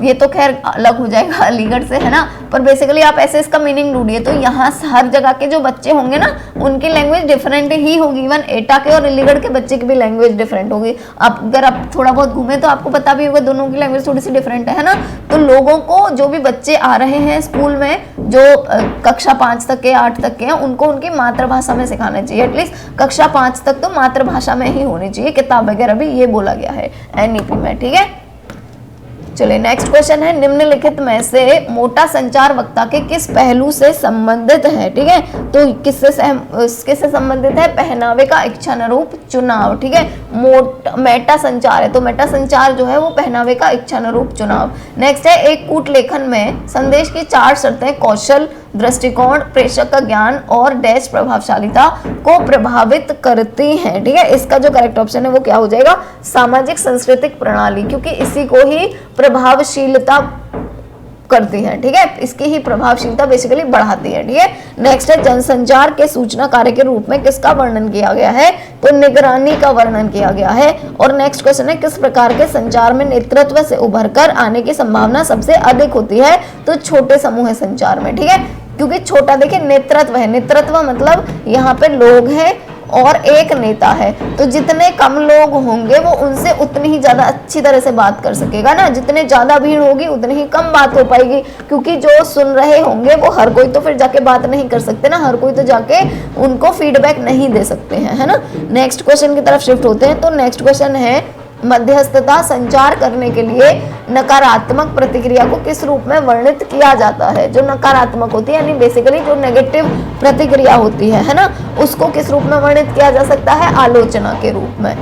ये तो खैर अलग हो जाएगा अलीगढ़ से, है ना, पर बेसिकली आप ऐसे इसका मीनिंग ढूंढिए, तो यहाँ हर जगह के जो बच्चे होंगे ना उनकी लैंग्वेज डिफरेंट ही होगी, इवन एटा के और अलीगढ़ के बच्चे की भी लैंग्वेज डिफरेंट होगी। आप अगर आप थोड़ा बहुत घूमे तो आपको पता भी होगा दोनों की लैंग्वेज थोड़ी सी डिफरेंट है ना। तो लोगों को, जो भी बच्चे आ रहे हैं स्कूल में, जो कक्षा 5 तक के 8 तक के हैं, उनको उनकी मातृभाषा में सिखाना चाहिए, एटलीस्ट कक्षा 5 तक तो मातृभाषा में ही होनी चाहिए, किताब वगैरह भी, ये बोला गया है एनईपी में, ठीक है। चलिए नेक्स्ट क्वेश्चन है निम्नलिखित में से मोटा संचार वक्ता के किस पहलू से संबंधित है, ठीक है, तो किससे संबंधित है, पहनावे का इच्छानुरूप चुनाव, ठीक है। मेटा संचार है, तो मेटा संचार जो है वो पहनावे का इच्छानुरूप चुनाव। नेक्स्ट है एक कूट लेखन में संदेश की 4 शर्तें कौशल, दृष्टिकोण, प्रेषक का ज्ञान और डैश प्रभावशालीता को प्रभावित करती हैं, ठीक है। इसका जो करेक्ट ऑप्शन है वो क्या हो जाएगा, सामाजिक सांस्कृतिक प्रणाली, क्योंकि इसी को ही प्रभावशीलता करती है, ठीक है, इसकी ही प्रभावशीलता बेसिकली बढ़ाती है, ठीक है। नेक्स्ट है जनसंचार के सूचना कार्य के रूप में किसका वर्णन किया गया है, तो निगरानी का वर्णन किया गया है। और नेक्स्ट क्वेश्चन है किस प्रकार के संचार में नेतृत्व से उभरकर आने की संभावना सबसे अधिक होती है, तो छोटे समूह संचार में, ठीक है, क्योंकि छोटा, देखिए नेतृत्व है, नेतृत्व मतलब यहाँ पे लोग हैं और एक नेता है, तो जितने कम लोग होंगे वो उनसे उतनी ही ज्यादा अच्छी तरह से बात कर सकेगा ना, जितने ज्यादा भीड़ होगी उतनी ही कम बात हो पाएगी, क्योंकि जो सुन रहे होंगे वो हर कोई तो फिर जाके बात नहीं कर सकते ना, हर कोई तो जाके उनको फीडबैक नहीं दे सकते हैं, है ना। नेक्स्ट क्वेश्चन की तरफ शिफ्ट होते हैं, तो नेक्स्ट क्वेश्चन है मध्यस्थता संचार करने के लिए नकारात्मक प्रतिक्रिया को किस रूप में वर्णित किया जाता है, जो नकारात्मक होती है यानी बेसिकली जो नेगेटिव प्रतिक्रिया होती है ना, उसको किस रूप में वर्णित किया जा सकता है, आलोचना के रूप में।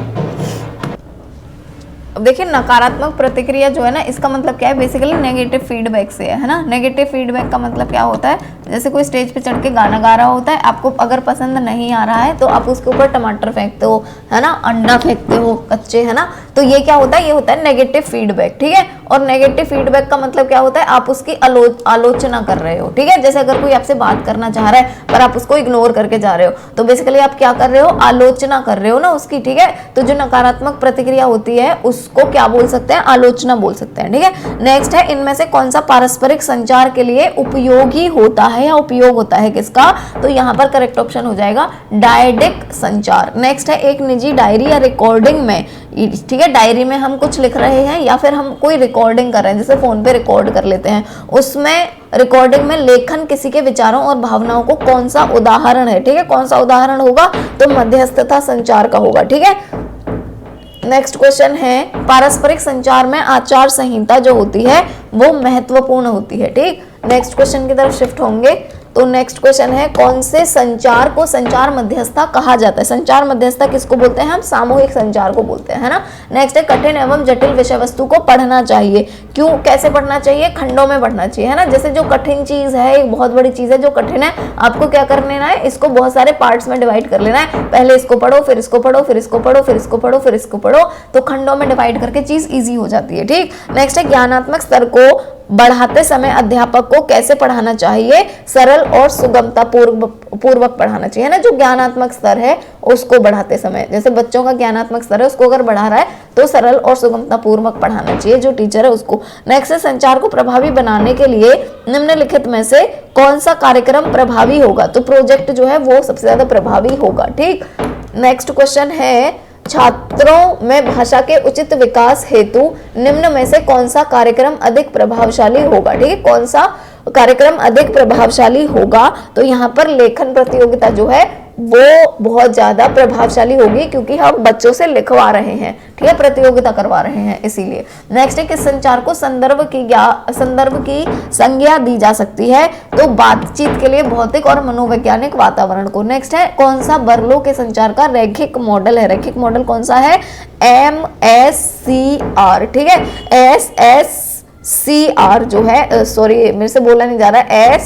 अब देखिए नकारात्मक प्रतिक्रिया जो है ना, इसका मतलब क्या है, बेसिकली नेगेटिव फीडबैक से है ना। नेगेटिव फीडबैक का मतलब क्या होता है, जैसे कोई स्टेज पे चढ़ के गाना गा रहा होता है, आपको अगर पसंद नहीं आ रहा है तो आप उसके ऊपर टमाटर फेंकते हो, है ना, अंडा फेंकते हो कच्चे, है ना, तो ये क्या होता है, ये होता है नेगेटिव फीडबैक, ठीक है। और नेगेटिव फीडबैक का मतलब क्या होता है, आप उसकी आलोचना कर रहे हो, ठीक है। जैसे अगर कोई आपसे बात करना चाह रहा है पर आप उसको इग्नोर करके जा रहे हो, तो बेसिकली आप क्या कर रहे हो, आलोचना कर रहे हो ना उसकी, ठीक है। तो जो नकारात्मक प्रतिक्रिया होती है उसको क्या बोल सकते हैं, आलोचना बोल सकते हैं, ठीक है। नेक्स्ट है इनमें से कौन सा पारस्परिक संचार के लिए उपयोगी होता है या उपयोग होता है किसका, तो यहाँ पर करेक्ट ऑप्शन हो जाएगा डायडिक संचार। नेक्स्ट है एक निजी डायरी या रिकॉर्डिंग में, ठीक है, डायरी में हम कुछ लिख रहे हैं या फिर हम कोई रिकॉर्डिंग कर रहे हैं, जैसे फोन पे रिकॉर्ड कर लेते हैं, उसमें रिकॉर्डिंग में लेखन किसी के विचारों और भावनाओं को कौन सा उदाहरण है, ठीक है, कौन सा उदाहरण होगा, तो मध्यस्थता संचार का होगा, ठीक है। नेक्स्ट क्वेश्चन है, पारस्परिक संचार में आचार संहिता जो होती है वो महत्वपूर्ण होती है। ठीक, नेक्स्ट क्वेश्चन की तरफ शिफ्ट होंगे। तो नेक्स्ट क्वेश्चन है, कौन से संचार को संचार मध्यस्थता कहा जाता है? संचार मध्यस्थता किसको बोलते हैं? हम सामूहिक संचार को बोलते हैं, है ना। नेक्स्ट है, कठिन एवं जटिल विषय वस्तु को पढ़ना चाहिए। क्यों, कैसे पढ़ना चाहिए? खंडों में पढ़ना चाहिए, है ना। जैसे जो कठिन चीज है, एक बहुत बड़ी चीज है जो कठिन है, आपको क्या कर लेना है, इसको बहुत सारे पार्ट्स में डिवाइड कर लेना है। पहले इसको पढ़ो, फिर इसको पढ़ो, फिर इसको पढ़ो, फिर इसको पढ़ो, फिर इसको पढ़ो, तो खंडों में डिवाइड करके चीज ईजी हो जाती है। ठीक, नेक्स्ट है, ज्ञानात्मक स्तर को बढ़ाते समय अध्यापक को कैसे पढ़ाना चाहिए? सरल और सुगमता पूर्वक पढ़ाना चाहिए, है ना। जो ज्ञानात्मक स्तर है उसको बढ़ाते समय, जैसे बच्चों का ज्ञानात्मक स्तर है उसको अगर बढ़ा रहा है तो सरल और सुगमता पूर्वक पढ़ाना चाहिए जो टीचर है उसको। नेक्स्ट है, संचार को प्रभावी बनाने के लिए निम्नलिखित में से कौन सा कार्यक्रम प्रभावी होगा? तो प्रोजेक्ट जो है वो सबसे ज्यादा प्रभावी होगा। ठीक, नेक्स्ट क्वेश्चन है, छात्रों में भाषा के उचित विकास हेतु निम्न में से कौन सा कार्यक्रम अधिक प्रभावशाली होगा? ठीक है, कौन सा कार्यक्रम अधिक प्रभावशाली होगा? तो यहाँ पर लेखन प्रतियोगिता जो है वो बहुत ज्यादा प्रभावशाली होगी क्योंकि हम बच्चों से लिखवा रहे हैं, ठीक है, प्रतियोगिता करवा रहे हैं इसीलिए। नेक्स्ट है, किस संचार को संदर्भ की संज्ञा दी जा सकती है? तो बातचीत के लिए भौतिक और मनोवैज्ञानिक वातावरण को। नेक्स्ट है, कौन सा बर्लो के संचार का रैखिक मॉडल है? रैखिक मॉडल कौन सा है? MSCR। ठीक है, SSCR जो है, सॉरी मेरे से बोला नहीं जा रहा है,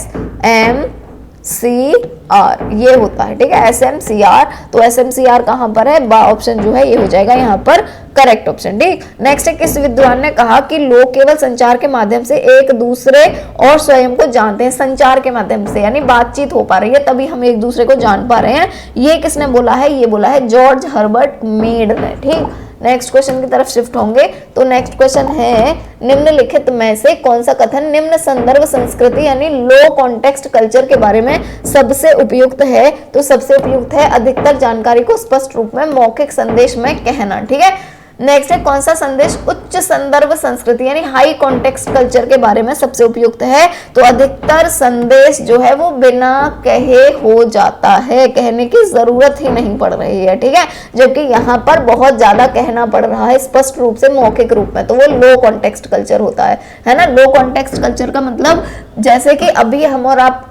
SMCR ये होता है। ठीक है, SMCR। तो SMCR कहां पर है? बा ऑप्शन जो है ये हो जाएगा यहाँ पर करेक्ट ऑप्शन। ठीक, नेक्स्ट है, किस विद्वान ने कहा कि लोग केवल संचार के माध्यम से एक दूसरे और स्वयं को जानते हैं? संचार के माध्यम से, यानी बातचीत हो पा रही है तभी हम एक दूसरे को जान पा रहे हैं। ये किसने बोला है? ये बोला है जॉर्ज हर्बर्ट मीड ने। ठीक, नेक्स्ट क्वेश्चन की तरफ शिफ्ट होंगे। तो नेक्स्ट क्वेश्चन है, निम्नलिखित में से कौन सा कथन निम्न संदर्भ संस्कृति यानी लो कॉन्टेक्स्ट कल्चर के बारे में सबसे उपयुक्त है? तो सबसे उपयुक्त है, अधिकतर जानकारी को स्पष्ट रूप में मौखिक संदेश में कहना। ठीक है, नेक्स्ट है, कौन सा संदेश उच्च संदर्भ संस्कृति यानी हाई कॉन्टेक्स्ट कल्चर के बारे में सबसे उपयुक्त है? तो अधिकतर संदेश जो है वो बिना कहे हो जाता है, कहने की जरूरत ही नहीं पड़ रही है। ठीक है, जबकि यहाँ पर बहुत ज्यादा कहना पड़ रहा है स्पष्ट रूप से मौखिक रूप में, तो वो लो कॉन्टेक्स्ट कल्चर होता है ना। लो कॉन्टेक्स्ट कल्चर का मतलब जैसे कि अभी हम और आप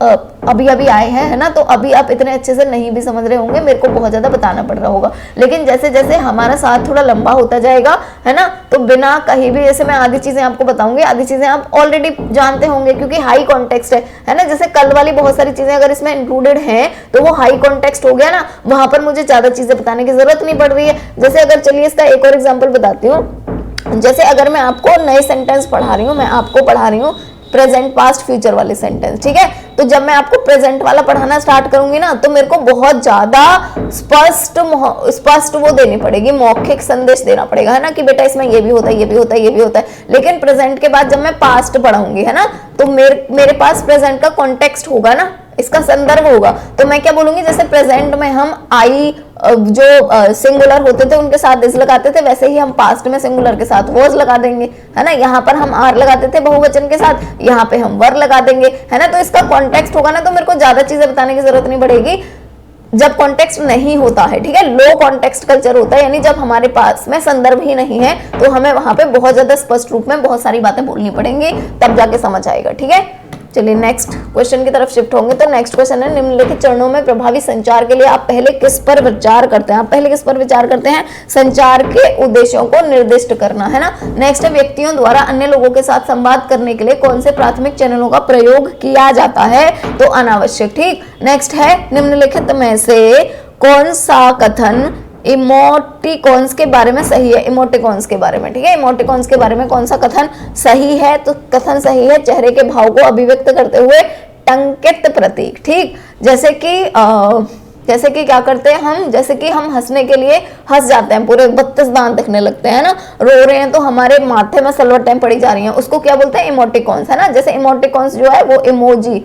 अभी अभी आए हैं, है ना, तो अभी आप इतने अच्छे से नहीं भी समझ रहे होंगे, मेरे को बहुत ज्यादा बताना पड़ रहा होगा, लेकिन जैसे जैसे हमारा साथ थोड़ा लंबा होता जाएगा, है ना, तो बिना कहीं भी, जैसे मैं आधी चीजें आपको बताऊंगी, आधी चीजें आप ऑलरेडी जानते होंगे क्योंकि हाई कॉन्टेक्स्ट है ना। जैसे कल वाली बहुत सारी चीजें अगर इसमें इंक्लूडेड हैं तो वो हाई कॉन्टेक्स्ट हो गया ना, वहां पर मुझे ज्यादा चीजें बताने की जरूरत नहीं पड़ रही है। जैसे अगर चलिए इसका एक और एग्जाम्पल बताती हूँ। जैसे अगर मैं आपको नए सेंटेंस पढ़ा रही हूँ, मैं आपको पढ़ा रही हूँ प्रेजेंट पास्ट फ्यूचर वाले सेंटेंस, ठीक है, तो जब मैं आपको प्रेजेंट वाला पढ़ाना स्टार्ट करूंगी ना, तो मेरे को बहुत ज्यादा स्पष्ट वो देनी पड़ेगी, मौखिक संदेश देना पड़ेगा, है ना, कि बेटा इसमें ये भी होता है, ये भी होता है, ये भी होता है। लेकिन प्रेजेंट के बाद जब मैं पास्ट पढ़ाऊंगी, है ना, तो मेरे पास प्रेजेंट का कॉन्टेक्स्ट होगा ना, इसका संदर्भ होगा। तो मैं क्या बोलूंगी, जैसे प्रेजेंट में हम आई जो सिंगुलर होते थे उनके साथ इज लगाते थे, वैसे ही हम पास्ट में सिंगुलर के साथ वॉज लगा देंगे, है ना। यहाँ पर हम आर लगाते थे बहुवचन के साथ, यहाँ पे हम वर लगा देंगे, है ना। तो इसका कॉन्टेक्स्ट होगा ना, तो मेरे को ज्यादा चीजें बताने की जरूरत नहीं पड़ेगी जब कॉन्टेक्स्ट नहीं होता है। ठीक है, लो कॉन्टेक्स्ट कल्चर होता है, यानी जब हमारे पास में संदर्भ ही नहीं है तो हमें वहां पे बहुत ज्यादा स्पष्ट रूप में बहुत सारी बातें बोलनी पड़ेंगी, तब जाके समझ आएगा। ठीक है, चलिए नेक्स्ट क्वेश्चन की तरफ शिफ्ट होंगे। तो नेक्स्ट क्वेश्चन है, निम्नलिखित चरणों में प्रभावी संचार के लिए आप पहले किस पर विचार करते हैं? आप पहले किस पर विचार करते हैं? संचार के उद्देश्यों को निर्दिष्ट करना, है ना। नेक्स्ट है, व्यक्तियों द्वारा अन्य लोगों के साथ संवाद करने के लिए कौन से प्राथमिक चैनलों का प्रयोग किया जाता है? तो अनावश्यक। ठीक, नेक्स्ट है, निम्नलिखित में से कौन सा कथन इमोटिकॉन्स के बारे में सही है? इमोटिकॉन्स के बारे में, ठीक है, इमोटिकॉन्स के बारे में कौन सा कथन सही है? तो कथन सही है, चेहरे के भाव को अभिव्यक्त करते हुए टंकित प्रतीक। ठीक, जैसे कि क्या करते हैं हम, जैसे कि हम हंसने के लिए हंस जाते हैं, पूरे 32 दांत दिखने लगते हैं ना, रो रहे हैं तो हमारे माथे में सलवटें पड़ी जा रही हैं, उसको क्या बोलते हैं? इमोटिकॉन्स, है ना। जैसे इमोटिकॉन्स जो है वो इमोजी,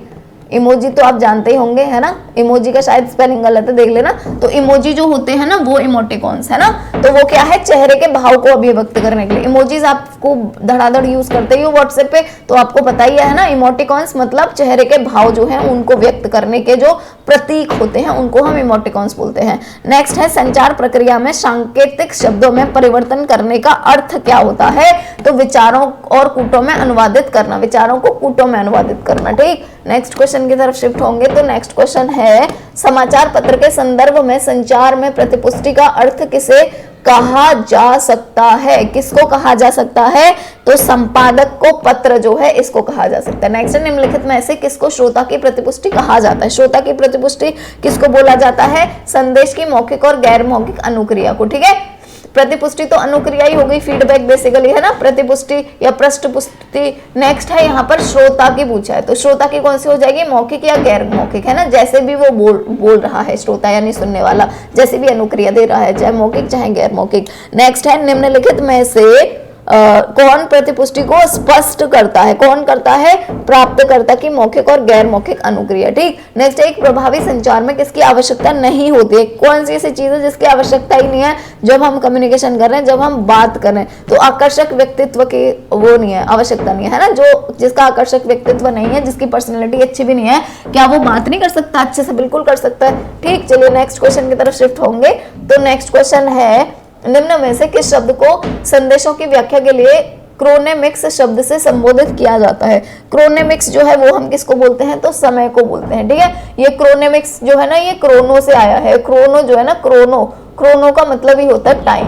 इमोजी तो आप जानते ही होंगे, है ना। इमोजी का शायद स्पेलिंग गलत है, देख लेना। तो इमोजी जो होते हैं ना वो इमोटिकॉन्स, है ना। तो वो क्या है, चेहरे के भाव को अभिव्यक्त करने के लिए। इमोजीज आपको धड़ाधड़ यूज करते ही हो व्हाट्सएप पे, तो आपको पता ही है ना। इमोटिकॉन्स मतलब चेहरे के भाव जो है उनको व्यक्त करने के जो प्रतीक होते हैं उनको हम इमोटिकॉन्स बोलते हैं। नेक्स्ट है संचार प्रक्रिया में सांकेतिक शब्दों में परिवर्तन करने का अर्थ क्या होता है। तो विचारों और कूटों में अनुवादित करना, विचारों को कूटों में अनुवादित करना, ठीक। नेक्स्ट क्वेश्चन की तरफ शिफ्ट होंगे। तो नेक्स्ट क्वेश्चन है समाचार पत्र के संदर्भ में संचार में प्रतिपुष्टि का अर्थ किसे कहा जा सकता है। किसको कहा जा सकता है, तो संपादक को पत्र जो है इसको कहा जा सकता है। नेक्स्ट निम्नलिखित में से किसको श्रोता की प्रतिपुष्टि कहा जाता है। श्रोता की प्रतिपुष्टि किसको बोला जाता है, संदेश की मौखिक और गैर मौखिक अनुक्रिया को, ठीक है। प्रतिपुष्टि तो अनुक्रिया ही हो गई, फीडबैक बेसिकली, है ना, प्रतिपुष्टि या पृष्ठपुष्टि। नेक्स्ट है यहाँ पर श्रोता की पूछा है, तो श्रोता की कौन सी हो जाएगी, मौखिक या गैर मौखिक, है ना। जैसे भी वो बोल रहा है श्रोता यानी सुनने वाला, जैसे भी अनुक्रिया दे रहा है, चाहे मौखिक चाहे गैर मौखिक। नेक्स्ट है निम्नलिखित में से कौन प्रतिपुष्टि को स्पष्ट करता है, कौन करता है, प्राप्तकर्ता की मौखिक और गैर मौखिक अनुक्रिया, ठीक। नेक्स्ट एक प्रभावी संचार में किसकी आवश्यकता नहीं होती है। कौन सी ऐसी चीज है जिसकी आवश्यकता ही नहीं है जब हम कम्युनिकेशन कर रहे हैं, जब हम बात कर रहे हैं। तो आकर्षक व्यक्तित्व की वो नहीं है, आवश्यकता नहीं है ना। जो जिसका आकर्षक व्यक्तित्व नहीं है, जिसकी पर्सनैलिटी अच्छी भी नहीं है, क्या वो बात नहीं कर सकता अच्छे से, बिल्कुल कर सकता है, ठीक। चलिए नेक्स्ट क्वेश्चन की तरफ शिफ्ट होंगे। तो नेक्स्ट क्वेश्चन है निम्न में से किस शब्द को संदेशों की व्याख्या के लिए क्रोनेमिक्स शब्द से संबोधित किया जाता है। क्रोनेमिक्स जो है वो हम किसको बोलते हैं, तो समय को बोलते हैं, ठीक है। ये क्रोनेमिक्स जो है ना ये क्रोनो से आया है। क्रोनो जो है ना, क्रोनो का मतलब ही होता है टाइम,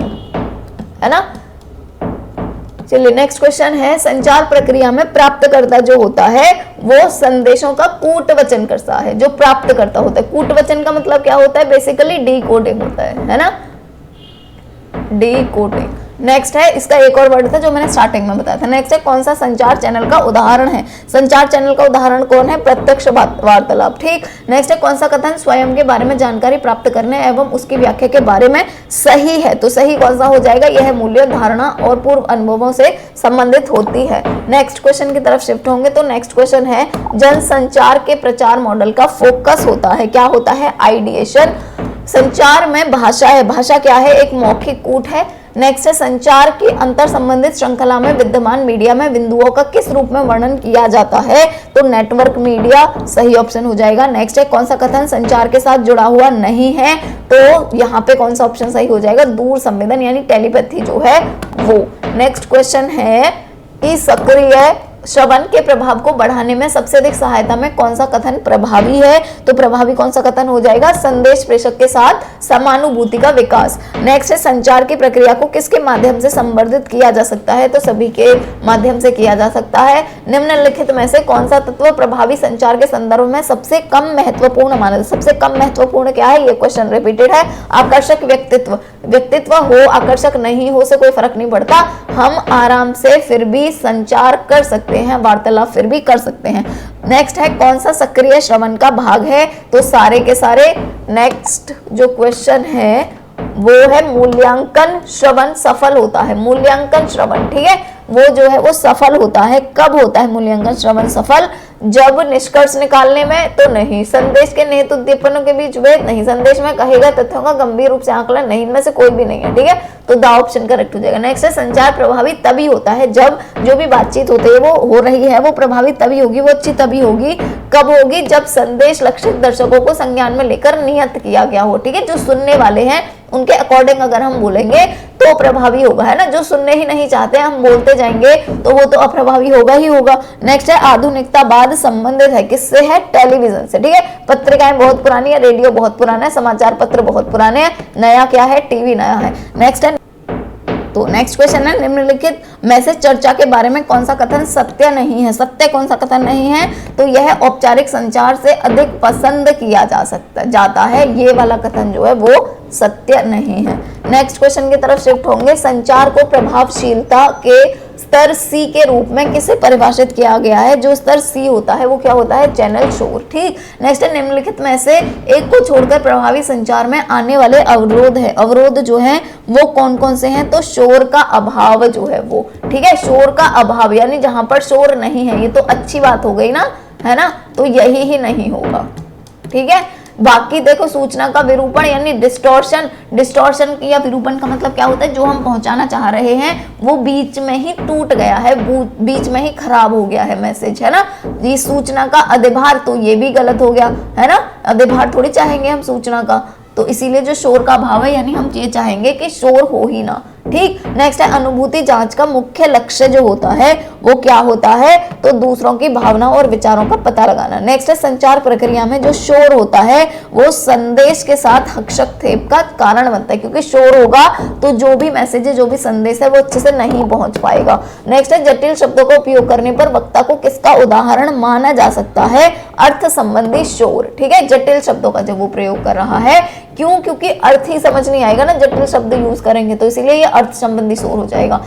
है ना। चलिए नेक्स्ट क्वेश्चन है संचार प्रक्रिया में प्राप्तकर्ता जो होता है वो संदेशों का कूटवचन करता है। जो प्राप्तकर्ता होता है, कूटवचन का मतलब क्या होता है, बेसिकली डीकोडिंग होता है ना, डीकोडिंग। नेक्स्ट है, इसका एक और वर्ड था जो मैंने स्टार्टिंग में बताया था। नेक्स्ट है कौन सा संचार चैनल का उदाहरण है। संचार चैनल का उदाहरण कौन है, प्रत्यक्ष वार्तालाप, ठीक। नेक्स्ट है कौन सा कथन स्वयं के बारे में जानकारी प्राप्त करने एवं उसकी व्याख्या के बारे में सही है। तो सही कौन सा हो जाएगा, यह मूल्य, धारणा और पूर्व अनुभवों से संबंधित होती है। नेक्स्ट क्वेश्चन की तरफ शिफ्ट होंगे। तो नेक्स्ट क्वेश्चन है जनसंचार के प्रचार मॉडल का फोकस होता है, क्या होता है, आइडिएशन। संचार में भाषा है, भाषा क्या है, एक मौखिक कूट है। नेक्स्ट है संचार की अंतर संबंधित श्रृंखला में विद्यमान मीडिया में बिंदुओं का किस रूप में वर्णन किया जाता है, तो नेटवर्क मीडिया सही ऑप्शन हो जाएगा। नेक्स्ट है कौन सा कथन संचार के साथ जुड़ा हुआ नहीं है, तो यहाँ पे कौन सा ऑप्शन सही हो जाएगा, दूर संवेदन यानी टेलीपैथी जो है वो। नेक्स्ट क्वेश्चन है कि सक्रिय श्रवण के प्रभाव को बढ़ाने में सबसे अधिक सहायता में कौन सा कथन प्रभावी है, तो प्रभावी कौन सा कथन हो जाएगा, संदेश प्रेषक के साथ समानुभूति का विकास। नेक्स्ट है संचार की प्रक्रिया को किसके माध्यम से संवर्धित किया जा सकता है, तो सभी के माध्यम से किया जा सकता है। निम्नलिखित में से कौन सा तत्व प्रभावी संचार के संदर्भ में सबसे कम महत्वपूर्ण माना, सबसे कम महत्वपूर्ण क्या है, ये क्वेश्चन रिपीटेड है। आकर्षक व्यक्तित्व, व्यक्तित्व हो आकर्षक नहीं हो से कोई फर्क नहीं पड़ता, हम आराम से फिर भी संचार कर सकते हैं, वार्तालाप फिर भी कर सकते हैं। नेक्स्ट है कौन सा सक्रिय श्रवण का भाग है, तो सारे के सारे। नेक्स्ट जो क्वेश्चन है वो है मूल्यांकन श्रवण सफल होता है, मूल्यांकन श्रवण, ठीक है, वो जो है वो सफल होता है। कब होता है मूल्यांकन श्रवण सफल, जब निष्कर्ष निकालने में तो नहीं, संदेश के निहित उद्दीपनों के बीच भेद नहीं, संदेश में कहेगा तथ्यों का गंभीर रूप से आकलन नहीं, इनमें से कोई भी नहीं है, ठीक है, तो द ऑप्शन करेक्ट हो जाएगा। नेक्स्ट है संचार प्रभावी तभी होता है जब जो भी बातचीत होती है वो हो रही है वो प्रभावी तभी होगी, वो अच्छी तभी होगी, कब होगी, जब संदेश लक्षित दर्शकों को संज्ञान में लेकर नियत किया गया हो, ठीक है, जो सुनने वाले हैं उनके अकॉर्डिंग अगर हम बोलेंगे तो प्रभावी होगा, है ना। जो सुनने ही नहीं चाहते हम बोलते जाएंगे तो वो तो अप्रभावी होगा ही होगा। नेक्स्ट है आधुनिकतावाद संबंधित है किससे है, टेलीविजन से, ठीक है। पत्रिकाएं बहुत पुरानी है, रेडियो बहुत पुराना है, समाचार पत्र बहुत पुराने हैं, नया क्या है, टीवी नया है। नेक्स्ट है, तो नेक्स्ट क्वेश्चन है निम्नलिखित में से चर्चा के बारे में कौन सा कथन सत्य नहीं है, सत्य कौन सा कथन नहीं है, तो यह औपचारिक संचार से अधिक पसंद किया जाता है, ये वाला कथन जो है वो सत्य नहीं है। नेक्स्ट क्वेश्चन की तरफ शिफ्ट होंगे। संचार को प्रभावशीलता के स्तर सी के रूप में किसे परिभाषित किया गया है, जो स्तर सी होता है वो क्या होता है, चैनल शोर, ठीक। नेक्स्ट है निम्नलिखित में से एक को छोड़कर प्रभावी संचार में आने वाले अवरोध है, अवरोध जो है वो कौन कौन से हैं, तो शोर का अभाव जो है वो, ठीक है, शोर का अभाव यानी जहां पर शोर नहीं है, ये तो अच्छी बात हो गई ना, है ना, तो यही ही नहीं होगा। ठीक है, बाकी देखो सूचना का विरूपण यानी डिस्टॉर्शन, डिस्टॉर्शन या विरूपण का मतलब क्या होता है, जो हम पहुंचाना चाह रहे हैं वो बीच में ही टूट गया है, बीच में ही खराब हो गया है मैसेज, है ना। ये सूचना का अधिभार, तो ये भी गलत हो गया, है ना, अधिभार थोड़ी चाहेंगे हम सूचना का, तो इसीलिए जो शोर का अभाव है यानी हम ये चाहेंगे कि शोर हो ही ना। ठीक, नेक्स्ट है अनुभूति जांच का मुख्य लक्ष्य जो होता है वो क्या होता है, तो दूसरों की भावनाओं और विचारों का पता लगाना। नेक्स्ट है संचार प्रक्रिया में जो शोर होता है वो संदेश के साथ हस्तक्षेप का कारण बनता है, क्योंकि शोर होगा तो जो भी मैसेज है, जो भी संदेश है वो अच्छे से नहीं पहुंच पाएगा। नेक्स्ट है जटिल शब्दों का उपयोग करने पर वक्ता को किसका उदाहरण माना जा सकता है, अर्थ संबंधी शोर। ठीक है, जटिल शब्दों का जब वो प्रयोग कर रहा है, क्यों, क्योंकि अर्थ ही समझ नहीं आएगा ना, जटिल शब्द यूज करेंगे तो इसीलिए ये अर्थ संबंधी शोर हो जाएगा।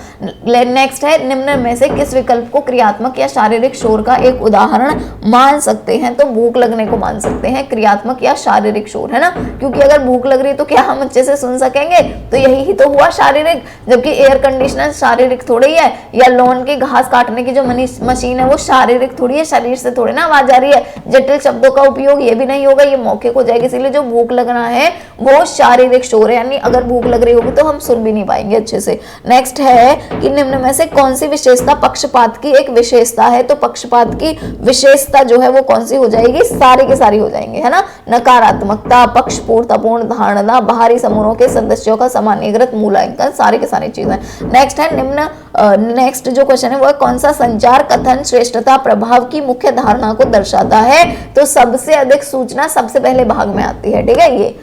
नेक्स्ट है निम्न में से किस विकल्प को क्रियात्मक या शारीरिक शोर का एक उदाहरण मान सकते हैं, तो भूख लगने को मान सकते हैं क्रियात्मक या शारीरिक शोर, है ना, क्योंकि अगर भूख लग रही है तो क्या हम अच्छे से सुन सकेंगे, तो यही ही तो हुआ शारीरिक, जबकि एयर कंडीशनर शारीरिक थोड़ी है, या लॉन की घास काटने की जो मशीन है वो शारीरिक थोड़ी है, शरीर से थोड़ी ना आवाज आ रही है। जटिल शब्दों का उपयोग ये भी नहीं होगा, ये मौखिक हो जाएगा, इसीलिए जो भूख लगना है वो शारीरिक शोर है, यानी अगर भूख लग रही होगी तो हम सुन भी नहीं पाएंगे अच्छे से। नेक्स्ट है कि निम्न में से कौन सी विशेषता पक्षपात की एक विशेषता है, तो पक्षपात की विशेषता जो है वो कौन सी हो जाएगी, सारी के सारी हो जाएंगे, है ना, नकारात्मकता, पक्षपूर्णतापूर्ण धारणा, बाहरी समूहों के सदस्यों का सामान्यीकृत मूल्यांकन, सारी के सारी चीजें। नेक्स्ट है नेक्स्ट जो क्वेश्चन है वो है कौन सा संचार कथन श्रेष्ठता प्रभाव की मुख्य धारणा को दर्शाता है, तो सबसे अधिक सूचना सबसे पहले भाग में आती है। ठीक है, ये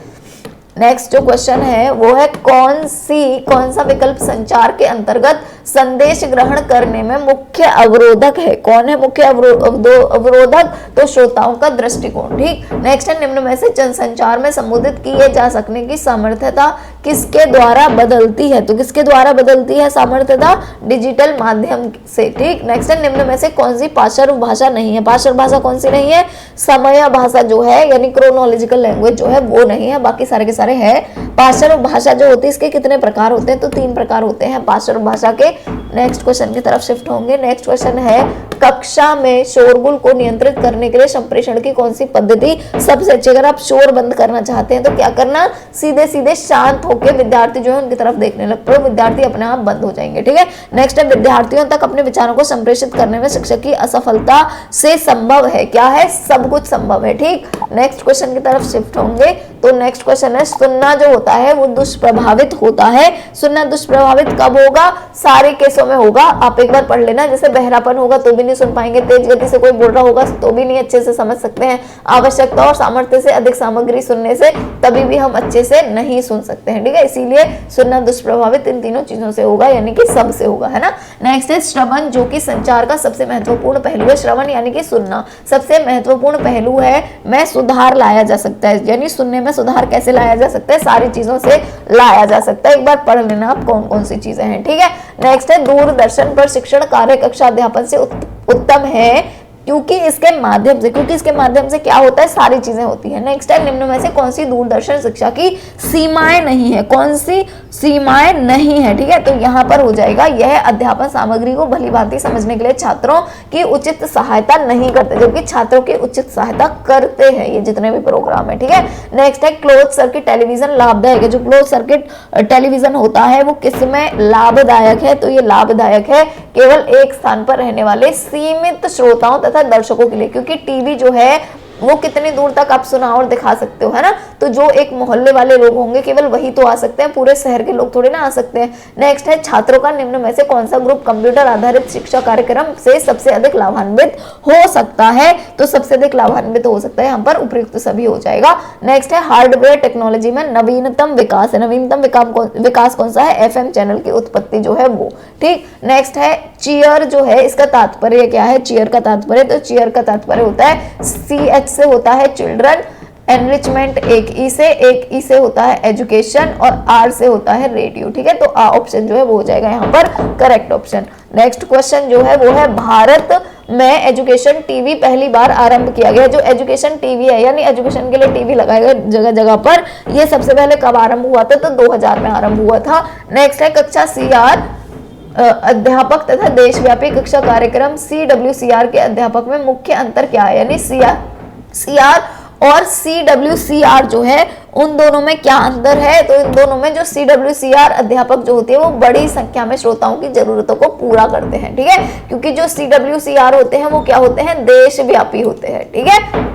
नेक्स्ट जो क्वेश्चन है वो है कौन सा विकल्प संचार के अंतर्गत संदेश ग्रहण करने में मुख्य अवरोधक है, कौन है मुख्य अवरोधक, तो श्रोताओं का दृष्टिकोण। ठीक, नेक्स्ट है निम्न में से जनसंचार में संबोधित किए जा सकने की सामर्थ्यता किसके द्वारा बदलती है, तो किसके द्वारा बदलती है सामर्थ्यता, डिजिटल माध्यम से। ठीक, नेक्स्ट है निम्न में से कौन सी पार्श्व भाषा नहीं है, पार्श्व भाषा कौन सी नहीं है, समय भाषा जो है यानी क्रोनोलॉजिकल लैंग्वेज जो है वो नहीं है, बाकी सारे के सारे है। पार्श्व भाषा जो होती है इसके कितने प्रकार होते हैं, तो 3 प्रकार होते हैं पार्श्व भाषा के। नेक्स्ट क्वेश्चन की तरफ शिफ्ट होंगे। नेक्स्ट क्वेश्चन है कक्षा में शोरगुल को नियंत्रित करने के लिए संप्रेषण की कौन सी पद्धति सबसे अच्छी, अगर आप शोर बंद करना चाहते हैं तो क्या करना, सीधे सीधे शांत होकर विद्यार्थी जो है उनकी तरफ देखने लगते हो, विद्यार्थी अपने आप बंद हो जाएंगे। ठीक है, नेक्स्ट है विद्यार्थियों तक अपने विचारों को संप्रेषित करने में शिक्षक की असफलता से संभव है, क्या है, सब कुछ संभव है। ठीक, नेक्स्ट क्वेश्चन की तरफ शिफ्ट होंगे। तो नेक्स्ट क्वेश्चन है सुनना जो होता है वो दुष्प्रभावित होता है, सुनना दुष्प्रभावित कब होगा, सारे केसों में होगा। आप एक बार पढ़ लेना, जैसे बहरापन होगा तो भी नहीं सुन पाएंगे, तेज गति से कोई बोल रहा होगा तो भी नहीं अच्छे से समझ सकते हैं, आवश्यकता और सामर्थ्य से अधिक सामग्री सुनने से तभी भी हम अच्छे से नहीं सुन सकते हैं। ठीक है, इसीलिए सुनना दुष्प्रभावित इन तीनों चीजों से होगा, यानी कि सब से होगा, है ना। नेक्स्ट है श्रवण जो कि संचार का सबसे महत्वपूर्ण पहलू है, श्रवण यानी कि सुनना सबसे महत्वपूर्ण पहलू है, में सुधार लाया जा सकता है, यानी सुनने में सुधार कैसे लाया जा सकता है, सारी चीजों से लाया जा सकता है। एक बार पढ़ लेना आप कौन कौन सी चीजें हैं। ठीक है, नेक्स्ट है दूरदर्शन पर शिक्षण कार्य कक्षा अध्यापन से उत्तम है क्योंकि इसके माध्यम से क्या होता है, सारी चीजें होती है। नेक्स्ट है निम्न में से कौन सी दूरदर्शन शिक्षा की सीमाएं नहीं है, कौन सी सीमाएं नहीं है। ठीक है, तो यहाँ पर हो जाएगा यह अध्यापन सामग्री को भलीभांति समझने के लिए छात्रों की उचित सहायता नहीं करते, जबकि छात्रों की उचित सहायता करते हैं ये जितने भी प्रोग्राम है। ठीक है, नेक्स्ट है क्लोज सर्किट टेलीविजन लाभदायक है, जो क्लोज सर्किट टेलीविजन होता है वो किसमें लाभदायक है, तो ये लाभदायक है केवल एक स्थान पर रहने वाले सीमित श्रोताओं तथा दर्शकों के लिए, क्योंकि टीवी जो है वो कितनी दूर तक आप सुना और दिखा सकते हो, है ना, तो जो एक मोहल्ले वाले लोग होंगे केवल वही तो आ सकते हैं, पूरे शहर के लोग थोड़े ना आ सकते हैं। नेक्स्ट है छात्रों का निम्न में से कौन सा ग्रुप कंप्यूटर आधारित शिक्षा कार्यक्रम से सबसे अधिक लाभान्वित हो सकता है, तो सबसे अधिक लाभान्वित हो सकता है यहाँ पर उपयुक्त सभी हो जाएगा। नेक्स्ट है हार्डवेयर टेक्नोलॉजी में नवीनतम विकास है, नवीनतम विकास कौन सा है, FM चैनल की उत्पत्ति जो है वो। ठीक, नेक्स्ट है चीयर जो है इसका तात्पर्य क्या है, चीयर का तात्पर्य, तो चीयर का तात्पर्य होता है CH से होता है चिल्ड्रन, एनरिचमेंट एक ई से होता है एजुकेशन और R से होता है रेडियो। ठीक है, तो A ऑप्शन जो है वो हो जाएगा यहाँ पर करेक्ट ऑप्शन। नेक्स्ट क्वेश्चन जो है वो है भारत में एजुकेशन टीवी पहली बार आरंभ किया गया, जो एजुकेशन टीवी है यानी एजुकेशन के लिए टीवी लगाया गया जगह जगह पर, ये सबसे पहले कब आरंभ हुआ था, तो 2000 में आरंभ हुआ था। नेक्स्ट है कक्षा CR अध्यापक तथा देशव्यापी कक्षा कार्यक्रम CWCR के अध्यापक में मुख्य अंतर क्या है, यानी CR और CWCR जो है उन दोनों में क्या अंतर है। तो इन दोनों में जो CWCR अध्यापक जो होते हैं वो बड़ी संख्या में श्रोताओं की जरूरतों को पूरा करते हैं, ठीक है, क्योंकि जो CWCR होते हैं वो क्या होते हैं, देशव्यापी होते हैं, ठीक है।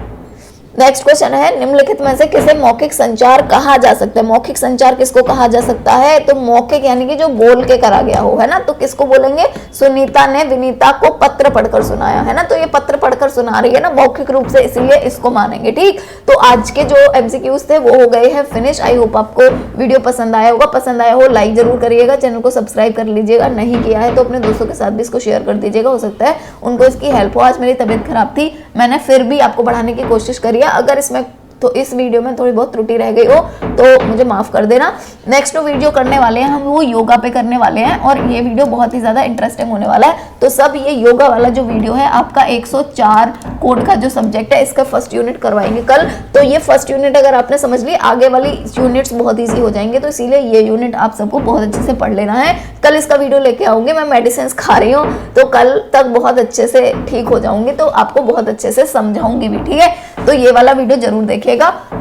नेक्स्ट क्वेश्चन है, निम्नलिखित में से किसे मौखिक संचार कहा जा सकता है। मौखिक संचार किसको कहा जा सकता है, तो मौखिक यानी कि जो बोल के करा गया हो, है ना, तो किसको बोलेंगे, सुनीता ने विनीता को पत्र पढ़कर सुनाया, है ना, तो ये पत्र पढ़कर सुना रही है ना मौखिक रूप से, इसीलिए इसको मानेंगे, ठीक। तो आज के जो MCQs थे वो हो गए हैं फिनिश। आई होप आपको वीडियो पसंद आया होगा, पसंद आया हो लाइक जरूर करिएगा, चैनल को सब्सक्राइब कर लीजिएगा, नहीं किया है तो अपने दोस्तों के साथ भी इसको शेयर कर दीजिएगा, हो सकता है उनको इसकी हेल्प हो। आज मेरी तबीयत खराब थी, मैंने फिर भी आपको बढ़ाने की कोशिश करी, अगर इसमें तो इस वीडियो में थोड़ी बहुत त्रुटि रह गई हो तो मुझे माफ कर देना। नेक्स्ट वीडियो करने वाले हैं हम, वो योगा पे करने वाले हैं और ये वीडियो बहुत ही ज्यादा इंटरेस्टिंग होने वाला है। तो सब ये योगा वाला जो वीडियो है आपका 104 कोड का जो सब्जेक्ट है इसका फर्स्ट यूनिट करवाएंगे कल। तो ये फर्स्ट यूनिट अगर आपने समझ ली, आगे वाली यूनिट्स बहुत ईजी हो जाएंगे, तो इसीलिए ये यूनिट आप सबको बहुत अच्छे से पढ़ लेना है। कल इसका वीडियो लेके आऊंगी, मैं मेडिसिन खा रही हूँ तो कल तक बहुत अच्छे से ठीक हो जाऊंगी, तो आपको बहुत अच्छे से समझाऊंगी भी, ठीक है। तो ये वाला वीडियो जरूर देखिएगा।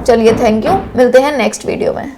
चलिए थैंक यू, मिलते हैं नेक्स्ट वीडियो में।